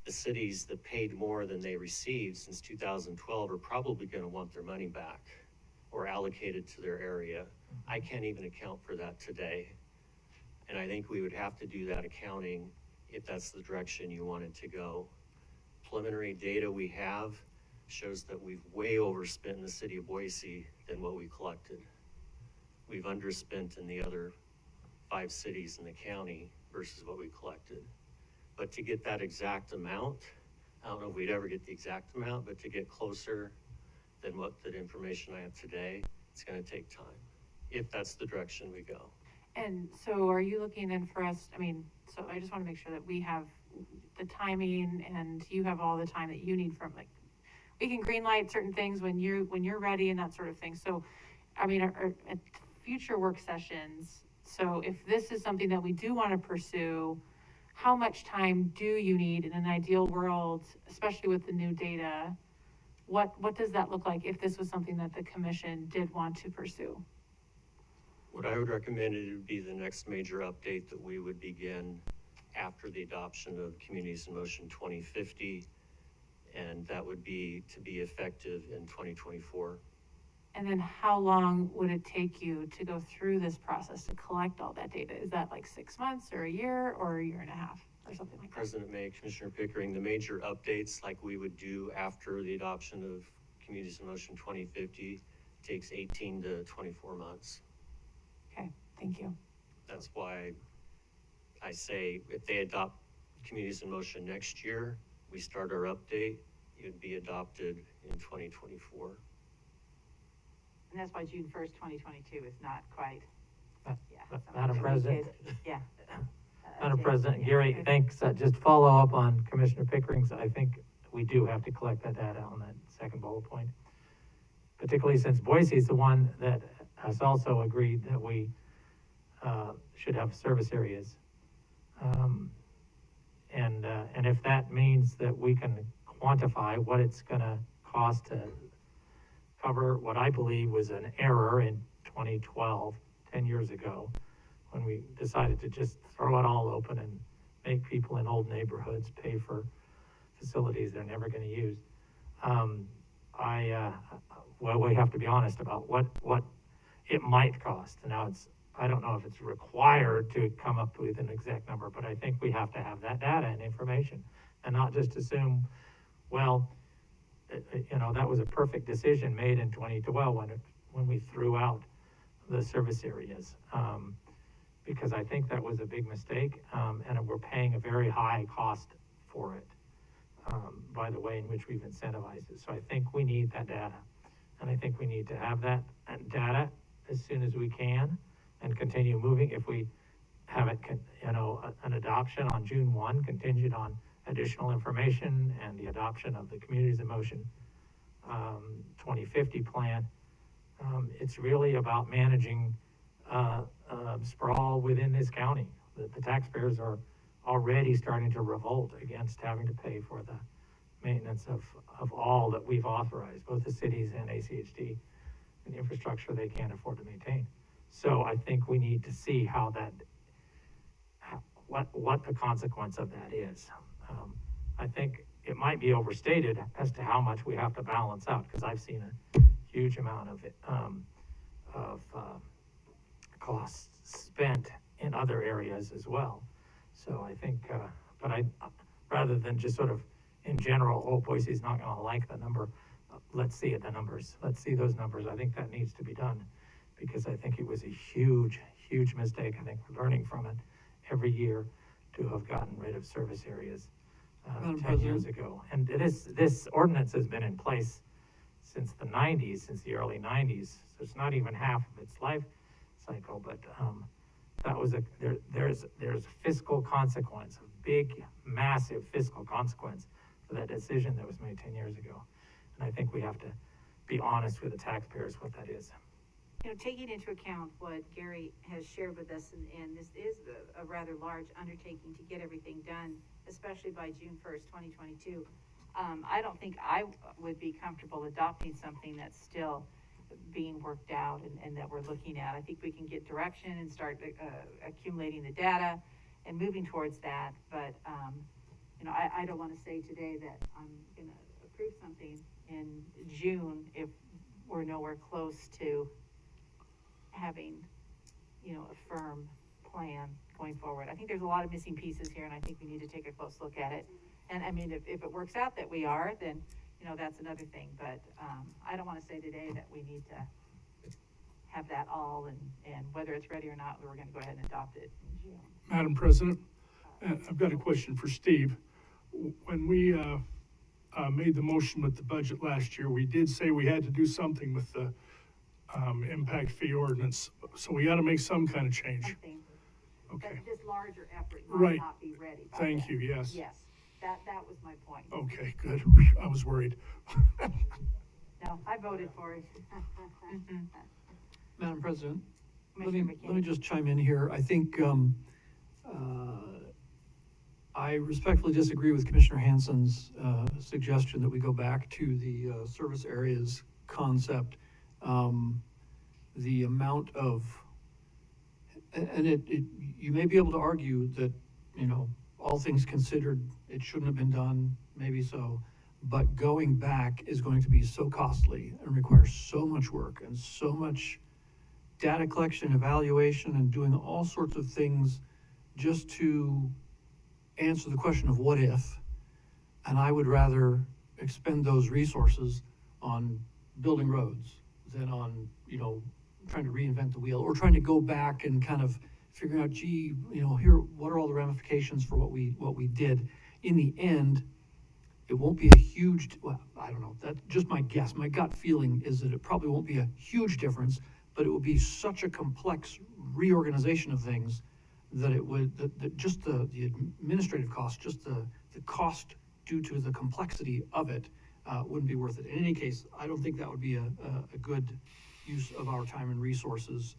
the cities that paid more than they received since 2012 are probably going to want their money back or allocated to their area. I can't even account for that today. And I think we would have to do that accounting if that's the direction you wanted to go. Preliminary data we have shows that we've way overspent in the city of Boise than what we collected. We've underspent in the other 5 cities in the county versus what we collected. But to get that exact amount, I don't know if we'd ever get the exact amount, but to get closer than what the information I have today, it's going to take time, if that's the direction we go. And so are you looking then for us, I mean, so I just want to make sure that we have the timing and you have all the time that you need from, like, we can green light certain things when you're ready and that sort of thing. So, I mean, at future work sessions, so if this is something that we do want to pursue, how much time do you need in an ideal world, especially with the new data? What does that look like if this was something that the commission did want to pursue? What I would recommend, it would be the next major update that we would begin after the adoption of Communities in Motion 2050, and that would be to be effective in 2024. And then how long would it take you to go through this process to collect all that data? Is that like 6 months or a year or a year and a half or something like that? President May, Commissioner Pickering, the major updates like we would do after the adoption of Communities in Motion 2050 takes 18 to 24 months. Okay, thank you. That's why I say if they adopt Communities in Motion next year, we start our update, it would be adopted in 2024. And that's why June 1st, 2022 is not quite, yeah. Madam President. Yeah. Madam President, yeah, Gary, okay. thanks. Just follow up on Commissioner Pickering's. I think we do have to collect that data on that second bullet point, particularly since Boise is the one that has also agreed that we should have service areas. And if that means that we can quantify what it's going to cost to cover what I believe was an error in 2012, 10 years ago, when we decided to just throw it all open and make people in old neighborhoods pay for facilities they're never going to use. Well, we have to be honest about what it might cost. Now I don't know if it's required to come up with an exact number, but I think we have to have that data and information and not just assume, well, that was a perfect decision made in 2012 when we threw out the service areas. Because I think that was a big mistake, and we're paying a very high cost for it, by the way in which we've incentivized it. So I think we need that data, and I think we need to have that data as soon as we can and continue moving. If we have it, an adoption on June 1 contingent on additional information and the adoption of the Communities in Motion 2050 plan, it's really about managing sprawl within this county. The taxpayers are already starting to revolt against having to pay for the maintenance of all that we've authorized, both the cities and ACHD, and infrastructure they can't afford to maintain. So I think we need to see what the consequence of that is. I think it might be overstated as to how much we have to balance out, because I've seen a huge amount of it, costs spent in other areas as well. So I think, but rather than just sort of in general, Boise's not going to like the number, let's see the numbers, let's see those numbers. I think that needs to be done, because I think it was a huge, huge mistake. I think we're learning from it every year to have gotten rid of service areas, Madam 10 years President. ago. And this ordinance has been in place since the 90s, since the early 90s, so it's not even half of its life cycle, but, that was there's fiscal consequence, a big, massive fiscal consequence for that decision that was made 10 years ago. And I think we have to be honest with the taxpayers what that is. You know, taking into account what Gary has shared with us, and this is a rather large undertaking to get everything done, especially by June 1st, 2022. I don't think I would be comfortable adopting something that's still being worked out and that we're looking at. I think we can get direction and start accumulating the data and moving towards that. But, you know, I don't want to say today that I'm going to approve something in June if we're nowhere close to having, you know, a firm plan going forward. I think there's a lot of missing pieces here, and I think we need to take a close look at it. And I mean, if it works out that we are, then, you know, that's another thing. But I don't want to say today that we need to have that all, and whether it's ready or not, we're going to go ahead and adopt it in June. Madam President, I've got a question for Steve. When we made the motion with the budget last year, we did say we had to do something with the impact fee ordinance. So we got to make some kind of change. Something. Okay. But this larger effort Right. might not be ready by Thank then. you, yes. Yes, that was my point. Okay, good. I was worried. No, I voted for it. Madam President, let me Commissioner McKinney. just chime in here. I think, I respectfully disagree with Commissioner Hansen's, suggestion that we go back to the, service areas concept. The amount of, and you may be able to argue that, you know, all things considered, it shouldn't have been done, maybe so, but going back is going to be so costly and require so much work and so much data collection, evaluation, and doing all sorts of things just to answer the question of what if. And I would rather expend those resources on building roads than on, you know, trying to reinvent the wheel, or trying to go back and kind of figuring out, gee, you know, here, what are all the ramifications for what we did? In the end, it won't be a huge, well, I don't know, that's just my guess. My gut feeling is that it probably won't be a huge difference, but it will be such a complex reorganization of things that it would, that just the administrative cost, just the cost due to the complexity of it, wouldn't be worth it. In any case, I don't think that would be a good use of our time and resources.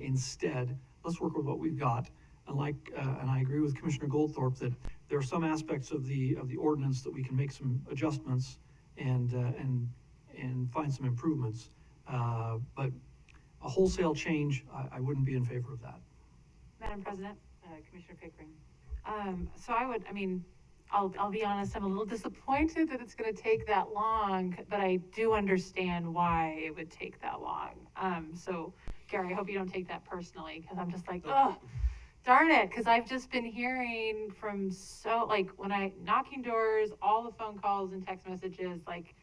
Instead, let's work with what we've got. And and I agree with Commissioner Goldthorpe that there are some aspects of the ordinance that we can make some adjustments and find some improvements. But a wholesale change, I wouldn't be in favor of that. Madam President? Commissioner Pickering. So I'll be honest, I'm a little disappointed that it's gonna take that long, but I do understand why it would take that long. So Gary, I hope you don't take that personally, because I'm just like, oh, darn it, because I've just been hearing from when knocking doors, all the phone calls and text messages, like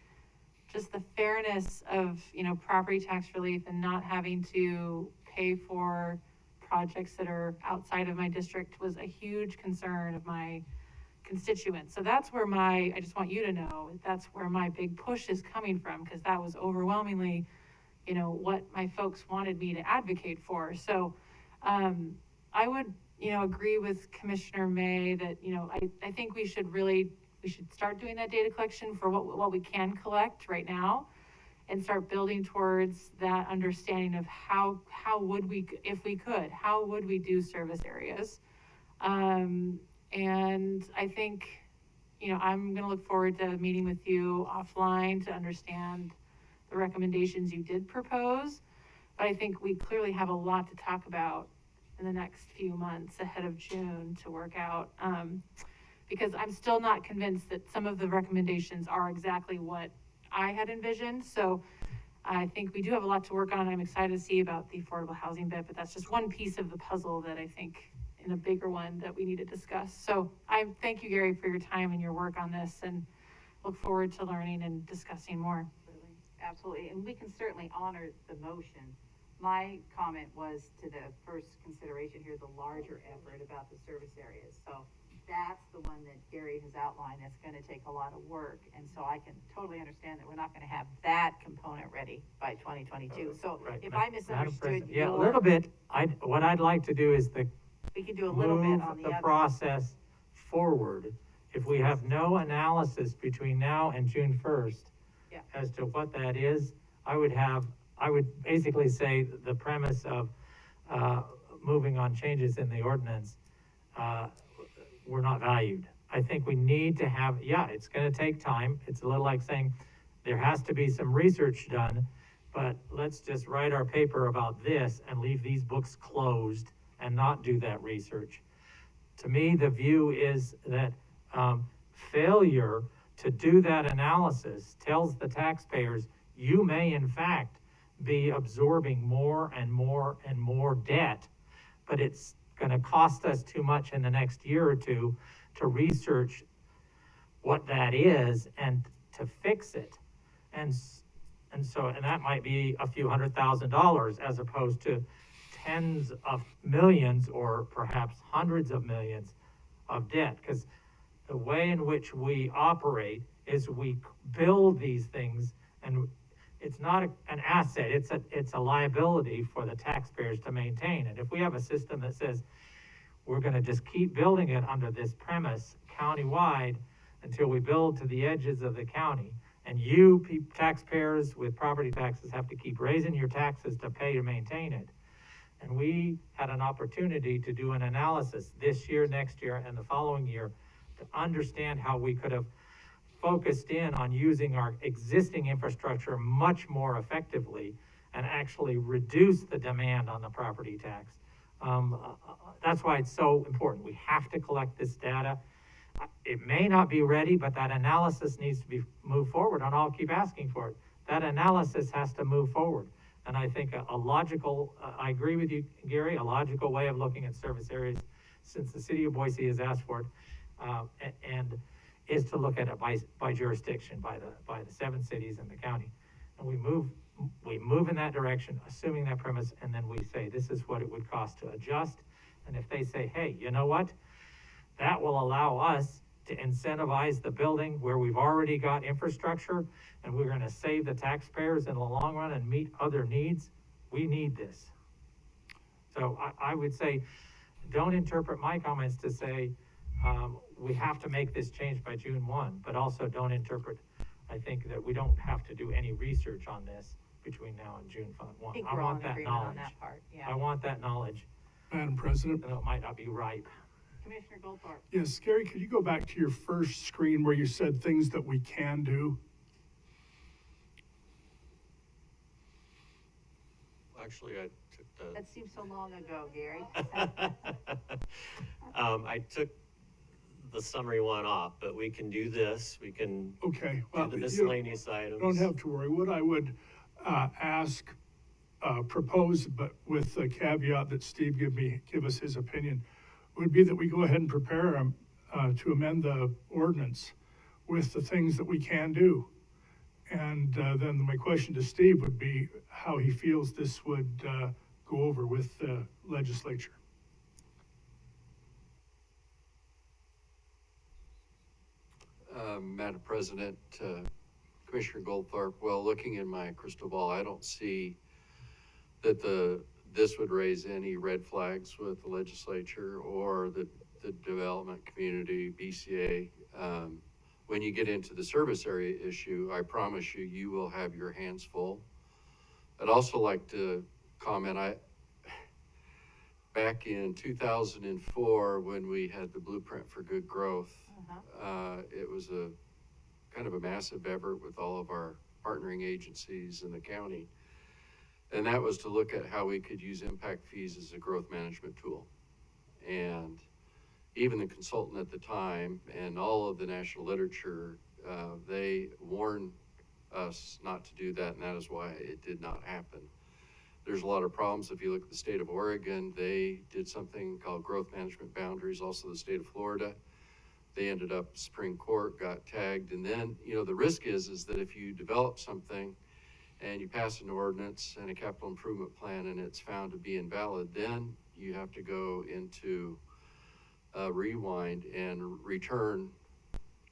just the fairness of, you know, property tax relief and not having to pay for projects that are outside of my district was a huge concern of my constituents. So that's where I just want you to know, that's where my big push is coming from, because that was overwhelmingly, you know, what my folks wanted me to advocate for. So I would, you know, agree with Commissioner May that, you know, I think we should start doing that data collection for what we can collect right now, and start building towards that understanding of how would we, if we could, how would we do service areas? And I think, you know, I'm gonna look forward to meeting with you offline to understand the recommendations you did propose. But I think we clearly have a lot to talk about in the next few months ahead of June to work out. Because I'm still not convinced that some of the recommendations are exactly what I had envisioned. So I think we do have a lot to work on. I'm excited to see about the affordable housing bit, but that's just one piece of the puzzle that I think in a bigger one that we need to discuss. So I thank you, Gary, for your time and your work on this, and look forward to learning and discussing more. absolutely, and we can certainly honor the motion. My comment was to the first consideration here, the larger effort about the service areas. So that's the one that Gary has outlined that's gonna take a lot of work. And so I can totally understand that we're not gonna have that component ready by 2022. So Right, if Ma- I Madam misunderstood President, yeah, a your, little bit, what I'd like to do is we can do a little bit move on the the other. process forward. If we have no analysis between now and June 1st Yeah. as to what that is, I would basically say the premise of, moving on changes in the ordinance, were not valued. I think we need to have, yeah, it's gonna take time. It's a little like saying, there has to be some research done, but let's just write our paper about this and leave these books closed and not do that research. To me, the view is that, failure to do that analysis tells the taxpayers, you may in fact be absorbing more and more and more debt, but it's gonna cost us too much in the next year or two to research what that is and to fix it. And that might be a few $100,000 as opposed to tens of millions or perhaps hundreds of millions of debt. Because the way in which we operate is we build these things, and it's not an asset, it's a liability for the taxpayers to maintain. And if we have a system that says, we're gonna just keep building it under this premise countywide until we build to the edges of the county, and you taxpayers with property taxes have to keep raising your taxes to pay to maintain it. And we had an opportunity to do an analysis this year, next year, and the following year to understand how we could have focused in on using our existing infrastructure much more effectively and actually reduce the demand on the property tax. That's why it's so important. We have to collect this data. It may not be ready, but that analysis needs to be moved forward, and I'll keep asking for it. That analysis has to move forward. And I think a logical, I agree with you, Gary, a logical way of looking at service areas, since the city of Boise has asked for it, and is to look at it by jurisdiction, by the 7 cities in the county. And we move in that direction, assuming that premise, and then we say, this is what it would cost to adjust. And if they say, hey, you know what? That will allow us to incentivize the building where we've already got infrastructure, and we're gonna save the taxpayers in the long run and meet other needs. We need this. So I would say, don't interpret my comments to say, we have to make this change by June 1, but also don't interpret, I think, that we don't have to do any research on this between now and June 1. I think I we're all want in that agreement on knowledge. that part, yeah. I want that knowledge, Madam President? even though it might not be ripe. Commissioner Goldthorpe. Yes, Gary, could you go back to your first screen where you said things that we can do? Actually, I took the. That seems so long ago, Gary. I took the summary one off, but we can do this, we can Okay. do Well, the you miscellaneous items. don't have to worry. What I would propose, but with the caveat that Steve give us his opinion, would be that we go ahead and prepare to amend the ordinance with the things that we can do. And then my question to Steve would be how he feels this would go over with the legislature. Madam President, Commissioner Goldthorpe, well, looking in my crystal ball, I don't see that this would raise any red flags with the legislature or the development community, BCA. When you get into the service area issue, I promise you, you will have your hands full. I'd also like to comment, back in 2004, when we had the Blueprint for Good Growth, it was a kind of a massive effort with all of our partnering agencies in the county. And that was to look at how we could use impact fees as a growth management tool. And even the consultant at the time and all of the national literature, they warned us not to do that, and that is why it did not happen. There's a lot of problems. If you look at the state of Oregon, they did something called growth management boundaries, also the state of Florida. They ended up Supreme Court, got tagged, and then, you know, the risk is that if you develop something and you pass an ordinance and a capital improvement plan and it's found to be invalid, then you have to go into rewind and return,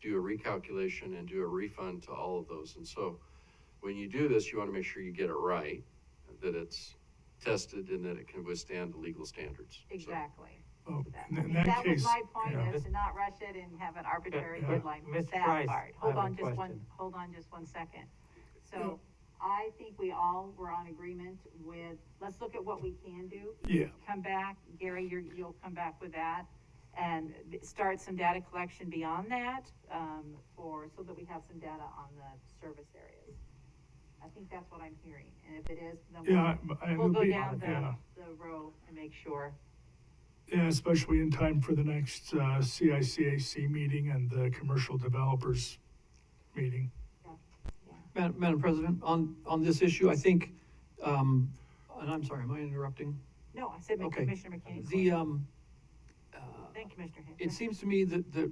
do a recalculation and do a refund to all of those. And so when you do this, you want to make sure you get it right, that it's tested and that it can withstand the legal standards. So- Exactly. Oh, That- in I mean, that that was case, my point, yeah. is to not rush it and have an arbitrary Yeah. deadline for Ms. that Price, part. I have a Hold question. on just one second. So, I think we all were on agreement with, let's look at what we can do. Yeah. Come back, Gary, you'll come back with that, and start some data collection beyond that, so that we have some data on the service areas. I think that's what I'm hearing, and if it is, then Yeah, we'll go be- down yeah. the row and make sure. Yeah, especially in time for the next CICAC meeting and the commercial developers meeting. Madam President, on this issue, I think, and I'm sorry, am I interrupting? No, I said Okay. Commissioner McKinney. Then Commissioner Hayes. It seems to me that,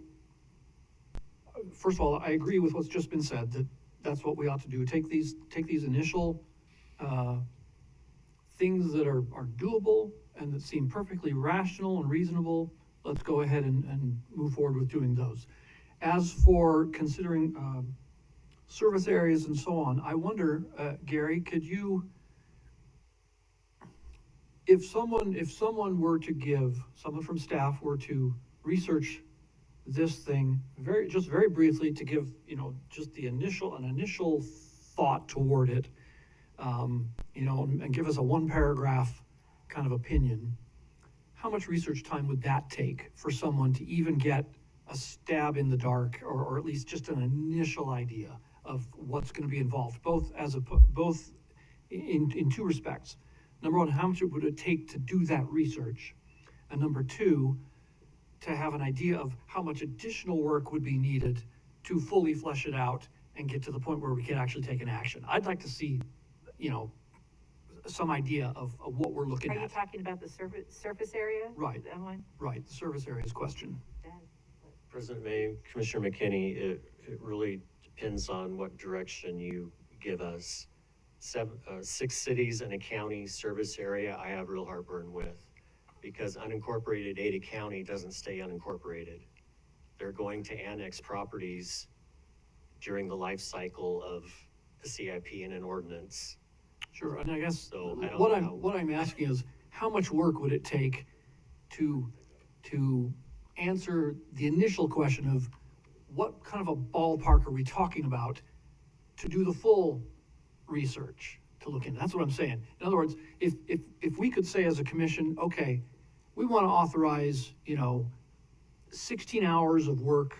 first of all, I agree with what's just been said, that that's what we ought to do. Take these initial, things that are doable and that seem perfectly rational and reasonable. Let's go ahead and move forward with doing those. As for considering, service areas and so on, I wonder, Gary, could you, if someone were to someone from staff were to research this thing very briefly, to give, just an initial thought toward it, and give us a 1-paragraph kind of opinion, how much research time would that take for someone to even get a stab in the dark, or at least just an initial idea of what's going to be involved, both in two respects. Number one, how much would it take to do that research? And number two, to have an idea of how much additional work would be needed to fully flesh it out and get to the point where we can actually take an action. I'd like to see, some idea of what we're looking Are you at. talking about the surface area? Right. That one? Right, the service areas question. President May, Commissioner McKinney, it really depends on what direction you give us. 6 cities and a county service area I have real heartburn with, because unincorporated Ada County doesn't stay unincorporated. They're going to annex properties during the life cycle of the CIP and an ordinance. Sure, and I guess So I don't know. what I'm asking is, how much work would it take to answer the initial question of what kind of a ballpark are we talking about to do the full research to look into? That's what I'm saying. In other words, if we could say as a commission, okay, we want to authorize, 16 hours of work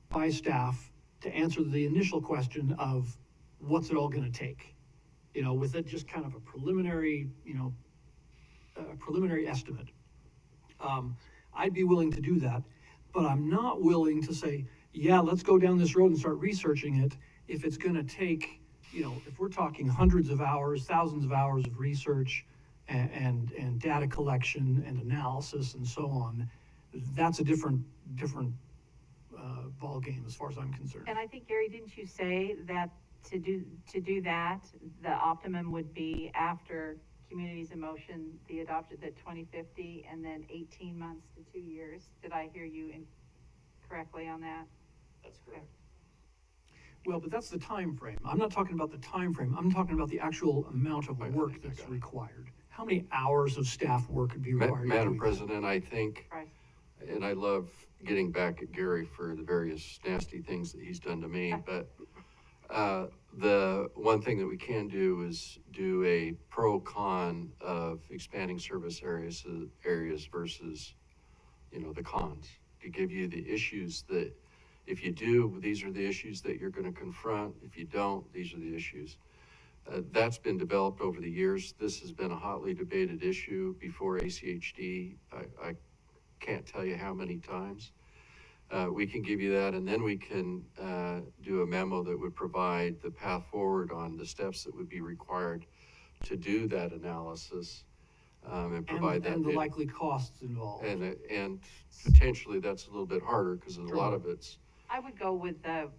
by staff to answer the initial question of what's it all going to take, with it just kind of a preliminary, preliminary estimate. I'd be willing to do that, but I'm not willing to say, yeah, let's go down this road and start researching it if it's going to take, if we're talking hundreds of hours, thousands of hours of research and data collection and analysis and so on. That's a different ball game as far as I'm concerned. And I think, Gary, didn't you say that to do that, the optimum would be after Communities in Motion, the adopted the 2050, and then 18 months to 2 years? Did I hear you correctly on that? That's correct. Well, but that's the time frame. I'm not talking about the time frame. I'm talking about the actual amount of work that's required. How many hours of staff work would be required? Madam President, I think, Right. and I love getting back at Gary for the various nasty things that he's done to me, but the one thing that we can do is do a pro-con of expanding service areas versus, the cons, to give you the issues that if you do, these are the issues that you're going to confront. If you don't, these are the issues. That's been developed over the years. This has been a hotly debated issue before ACHD. I can't tell you how many times. We can give you that, and then we can do a memo that would provide the path forward on the steps that would be required to do that analysis, and provide that. And the likely costs involved. And potentially that's a little bit harder because a lot of it's I would go with the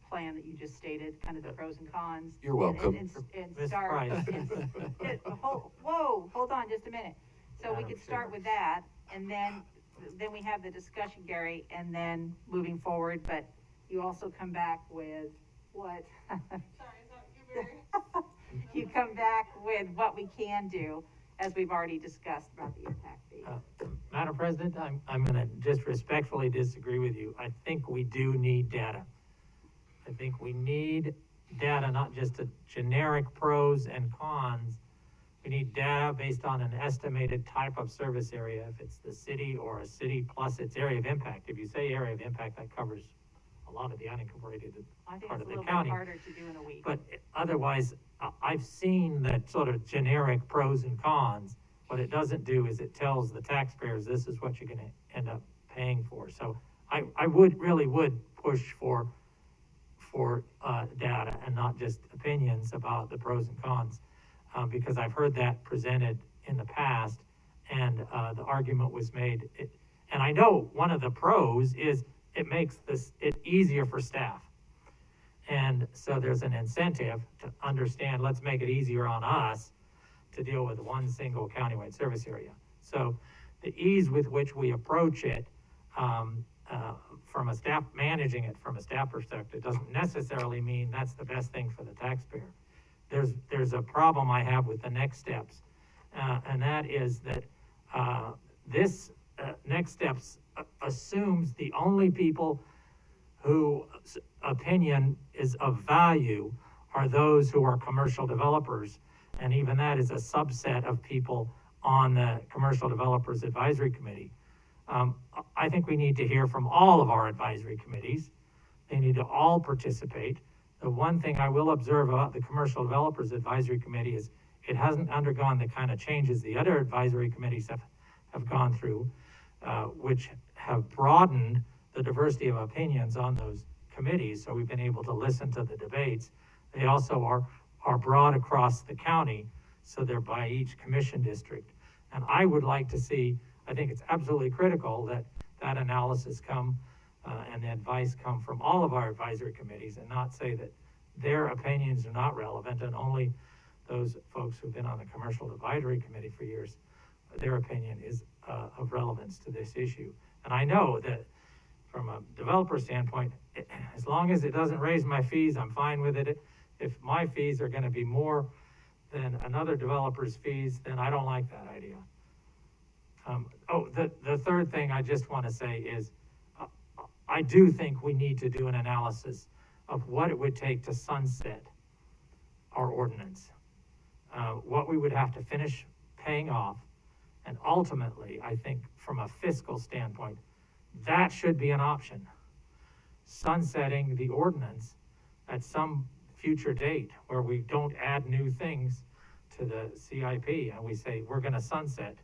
plan that you just stated, kind of the pros and cons. You're welcome. And Ms. start, Price. hold on just a minute. So we Madam could start Chair. with that, and then we have the discussion, Gary, and then moving forward, but you also come back with what? Sorry, is that you, Mary? You come back with what we can do, as we've already discussed about the impact fee. Madam President, I'm gonna just respectfully disagree with you. I think we do need data. I think we need data, not just a generic pros and cons. We need data based on an estimated type of service area, if it's the city or a city plus its area of impact. If you say area of impact, that covers a lot of the unincorporated I think part it's a of the little bit county. harder to do in a week. But otherwise, I've seen that sort of generic pros and cons. What it doesn't do is it tells the taxpayers, this is what you're gonna end up paying for. So I really would push for data and not just opinions about the pros and cons. Because I've heard that presented in the past, and the argument was made. And I know one of the pros is it makes it easier for staff. And so there's an incentive to understand, let's make it easier on us to deal with one single countywide service area. So the ease with which we approach it, from a staff, managing it from a staff perspective, doesn't necessarily mean that's the best thing for the taxpayer. There's a problem I have with the next steps, and that is that this next steps assumes the only people whose opinion is of value are those who are commercial developers, and even that is a subset of people on the Commercial Developers Advisory Committee. I think we need to hear from all of our advisory committees. They need to all participate. The one thing I will observe about the Commercial Developers Advisory Committee is it hasn't undergone the kind of changes the other advisory committees have gone through, which have broadened the diversity of opinions on those committees. So we've been able to listen to the debates. They also are broad across the county, so they're by each commission district. And I would like to see, I think it's absolutely critical that that analysis come and the advice come from all of our advisory committees, and not say that their opinions are not relevant and only those folks who've been on the Commercial Advisory Committee for years, their opinion is of relevance to this issue. And I know that from a developer standpoint, as long as it doesn't raise my fees, I'm fine with it. If my fees are gonna be more than another developer's fees, then I don't like that idea. The third thing I just wanna say is, I do think we need to do an analysis of what it would take to sunset our ordinance. What we would have to finish paying off, and ultimately, I think from a fiscal standpoint, that should be an option. Sunsetting the ordinance at some future date where we don't add new things to the CIP, and we say, we're gonna sunset.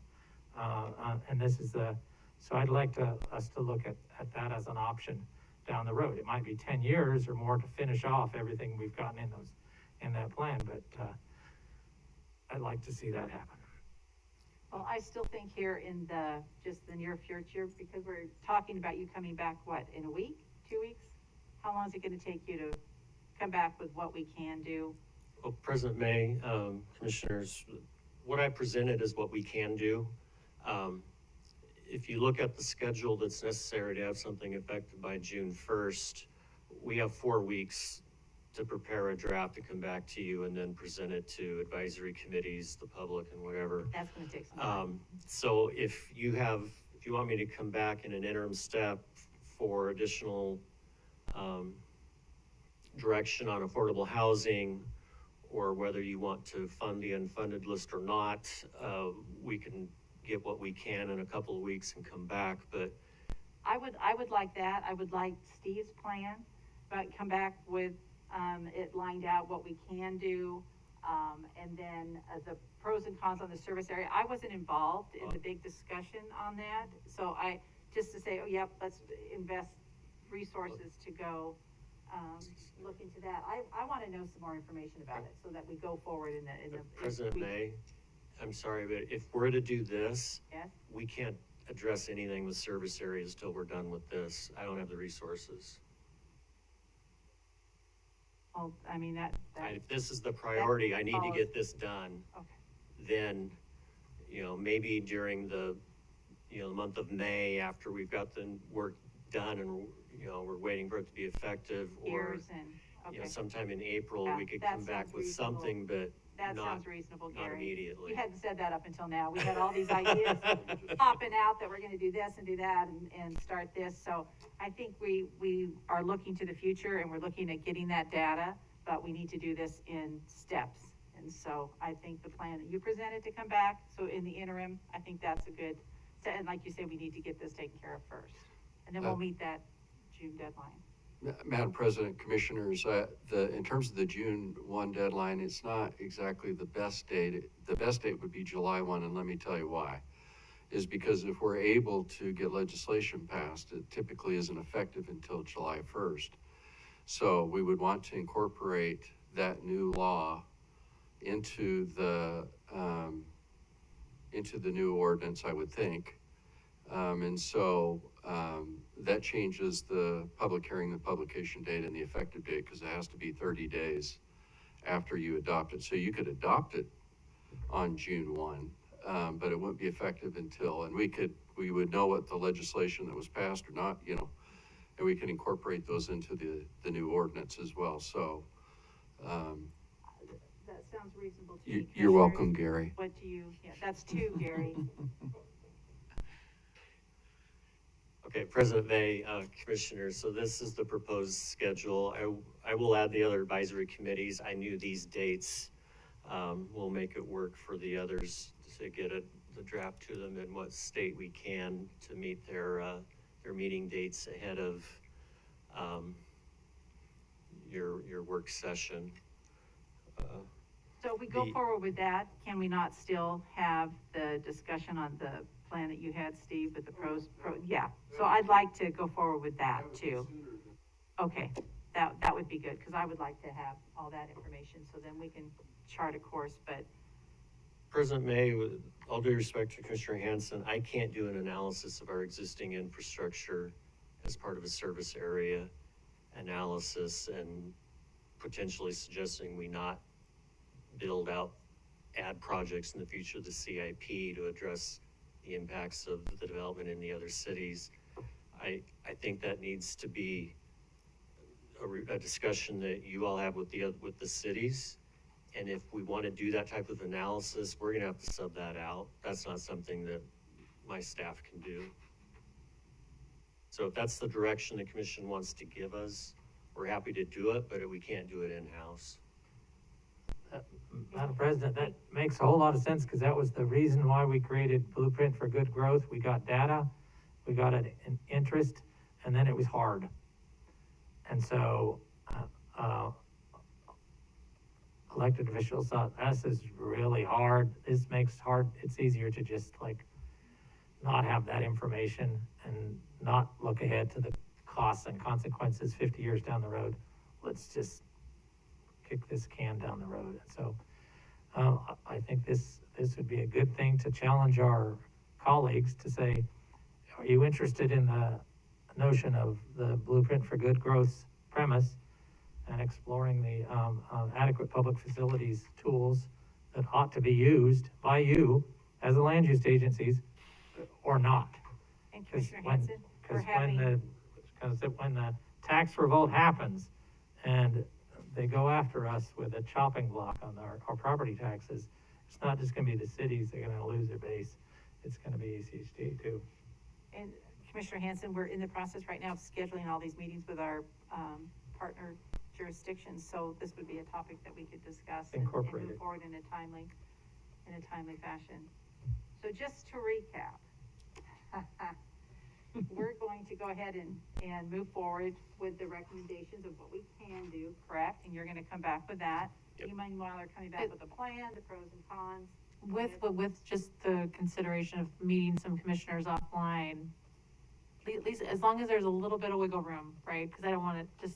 And this is so I'd like us to look at that as an option down the road. It might be 10 years or more to finish off everything we've gotten in that plan, but I'd like to see that happen. Well, I still think here in just the near future, because we're talking about you coming back, what, in a week, 2 weeks? How long is it gonna take you to come back with what we can do? Well, President May, Commissioners, what I presented is what we can do. If you look at the schedule that's necessary to have something effective by June 1st, we have 4 weeks to prepare a draft to come back to you and then present it to advisory committees, the public, and whatever. That's gonna take some time. So if you want me to come back in an interim step for additional direction on affordable housing, or whether you want to fund the unfunded list or not, we can get what we can in a couple of weeks and come back, but. I would like that. I would like Steve's plan, but come back with, it lined out what we can do. And then the pros and cons on the service area. I wasn't involved in the big discussion on that. So just to say, oh, yep, let's invest resources to go, look into that. I want to know some more information about it so that we go forward in the. President May, I'm sorry, but if we're to do this, Yes? we can't address anything with service areas till we're done with this. I don't have the resources. Well, I mean, that, If this is the priority, I need to follows- get this done, okay. then, maybe during the month of May, after we've got the work done and, we're waiting for it to be effective, or, Years and, okay. sometime in April, Yeah, we could that come back sounds with reasonable. something, but That not, sounds reasonable, not Gary. immediately. We hadn't said that up until now. We had all these ideas popping out that we're gonna do this and do that and start this. So I think we are looking to the future and we're looking at getting that data, but we need to do this in steps. And so I think the plan that you presented to come back, so in the interim, I think that's a good, and like you said, we need to get this taken care of first. And then we'll meet that June deadline. Madam President, Commissioners, in terms of the June 1 deadline, it's not exactly the best date. The best date would be July 1, and let me tell you why. Is because if we're able to get legislation passed, it typically isn't effective until July 1st. So we would want to incorporate that new law into the new ordinance, I would think. That changes the public hearing, the publication date, and the effective date, because it has to be 30 days after you adopt it. So you could adopt it on June 1, but it wouldn't be effective until, and we would know what the legislation that was passed or not, and we can incorporate those into the new ordinance as well. So That sounds reasonable to me. you're welcome, Commissioners. Gary. What do you, yeah, that's two, Gary. Okay, President May, Commissioners, so this is the proposed schedule. I will add the other advisory committees. I knew these dates. We'll make it work for the others to get the draft to them in what state we can to meet their meeting dates ahead of your work session. So if we go forward with that, can we not still have the discussion on the plan that you had, Steve, with the yeah. So I'd like to go forward with that too. Okay, that would be good, because I would like to have all that information, so then we can chart a course, but. President May, with all due respect to Commissioner Hanson, I can't do an analysis of our existing infrastructure as part of a service area analysis and potentially suggesting we not build out, add projects in the future of the CIP to address the impacts of the development in the other cities. I think that needs to be a discussion that you all have with the cities. And if we want to do that type of analysis, we're gonna have to sub that out. That's not something that my staff can do. So if that's the direction the commission wants to give us, we're happy to do it, but we can't do it in-house. Madam President, that makes a whole lot of sense, because that was the reason why we created Blueprint for Good Growth. We got data, we got an interest, and then it was hard. And so, elected officials thought, this is really hard. This makes it's easier to just not have that information and not look ahead to the costs and consequences 50 years down the road. Let's just kick this can down the road. And so I think this would be a good thing to challenge our colleagues to say, are you interested in the notion of the Blueprint for Good Growth premise and exploring the adequate public facilities tools that ought to be used by you as the land use agencies, or not? And Commissioner Hanson, we're having. Because when the tax revolt happens and they go after us with a chopping block on our property taxes, it's not just gonna be the cities that are gonna lose their base, it's gonna be ACHD too. And Commissioner Hanson, we're in the process right now of scheduling all these meetings with our partner jurisdictions, so this would be a topic that we could discuss and Incorporate move it. forward in a timely fashion. So just to recap, we're going to go ahead and move forward with the recommendations of what we can do, correct? And you're gonna come back with that. Yep. You meanwhile are coming back with a plan, the pros and cons. With just the consideration of meeting some commissioners offline, at least as long as there's a little bit of wiggle room, right? Because I don't want to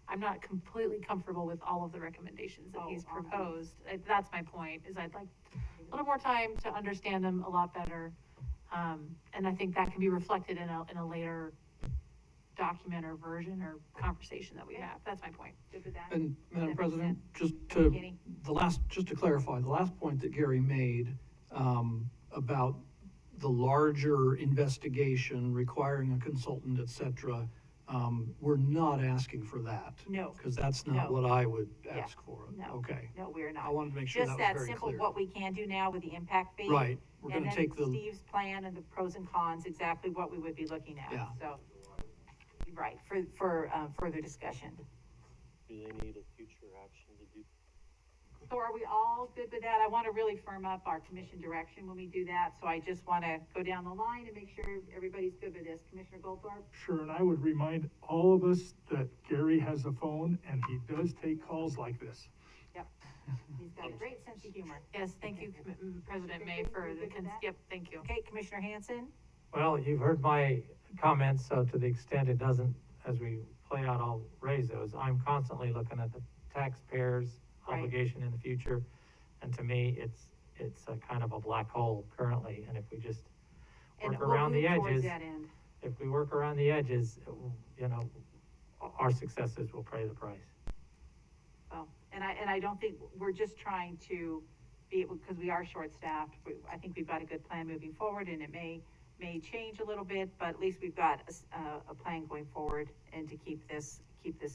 I'm not completely comfortable with all of the recommendations that he's proposed. That's my point, is I'd like a little more time to understand them a lot better. And I think that can be reflected in a later document or version or conversation that we have. That's my point. Good with that? And Madam That makes President, sense. just Kenny? just to clarify, the last point that Gary made, about the larger investigation requiring a consultant, et cetera, we're not asking for that. No. Because that's not No. what I would Yeah. ask for. No. Okay. No, we're not. I wanted to make sure Just that was that very simple, clear. what we can do now with the impact fee. Right, we're and gonna then take the, Steve's plan and the pros and cons, exactly what we would be looking at, Yeah. so. Right, for, further discussion. Do they need a future action to do? So are we all good with that? I wanna really firm up our commission direction when we do that, so I just wanna go down the line and make sure everybody's good with this. Commissioner Goldthorpe? Sure, and I would remind all of us that Gary has a phone and he does take calls like this. Yep. He's got a great sense of humor. Yes, thank you, President May, for the, yep, thank you. Okay, Commissioner Hanson? Well, you've heard my comments, so to the extent it doesn't, as we play out, I'll raise those. I'm constantly looking at the taxpayers' Right. obligation in the future, and to me, it's a kind of a black hole currently, and if we just And work we'll around the move towards edges, that end. if we work around the edges, you know, our successes will pay the price. Well, and I don't think, we're just trying to be, because we are short-staffed, I think we've got a good plan moving forward, and it may change a little bit, but at least we've got a plan going forward and to keep this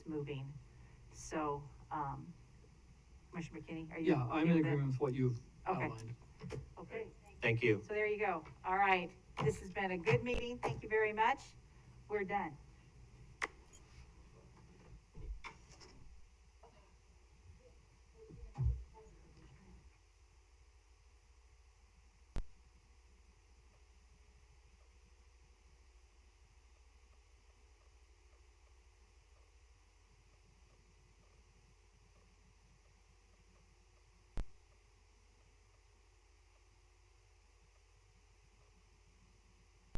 moving. So, Commissioner McKinney, are you? yeah, I'm okay in with it? agreement with what you've Okay. outlined. Okay, Thank you. so there you go. All right, this has been a good meeting. Thank you very much. We're done.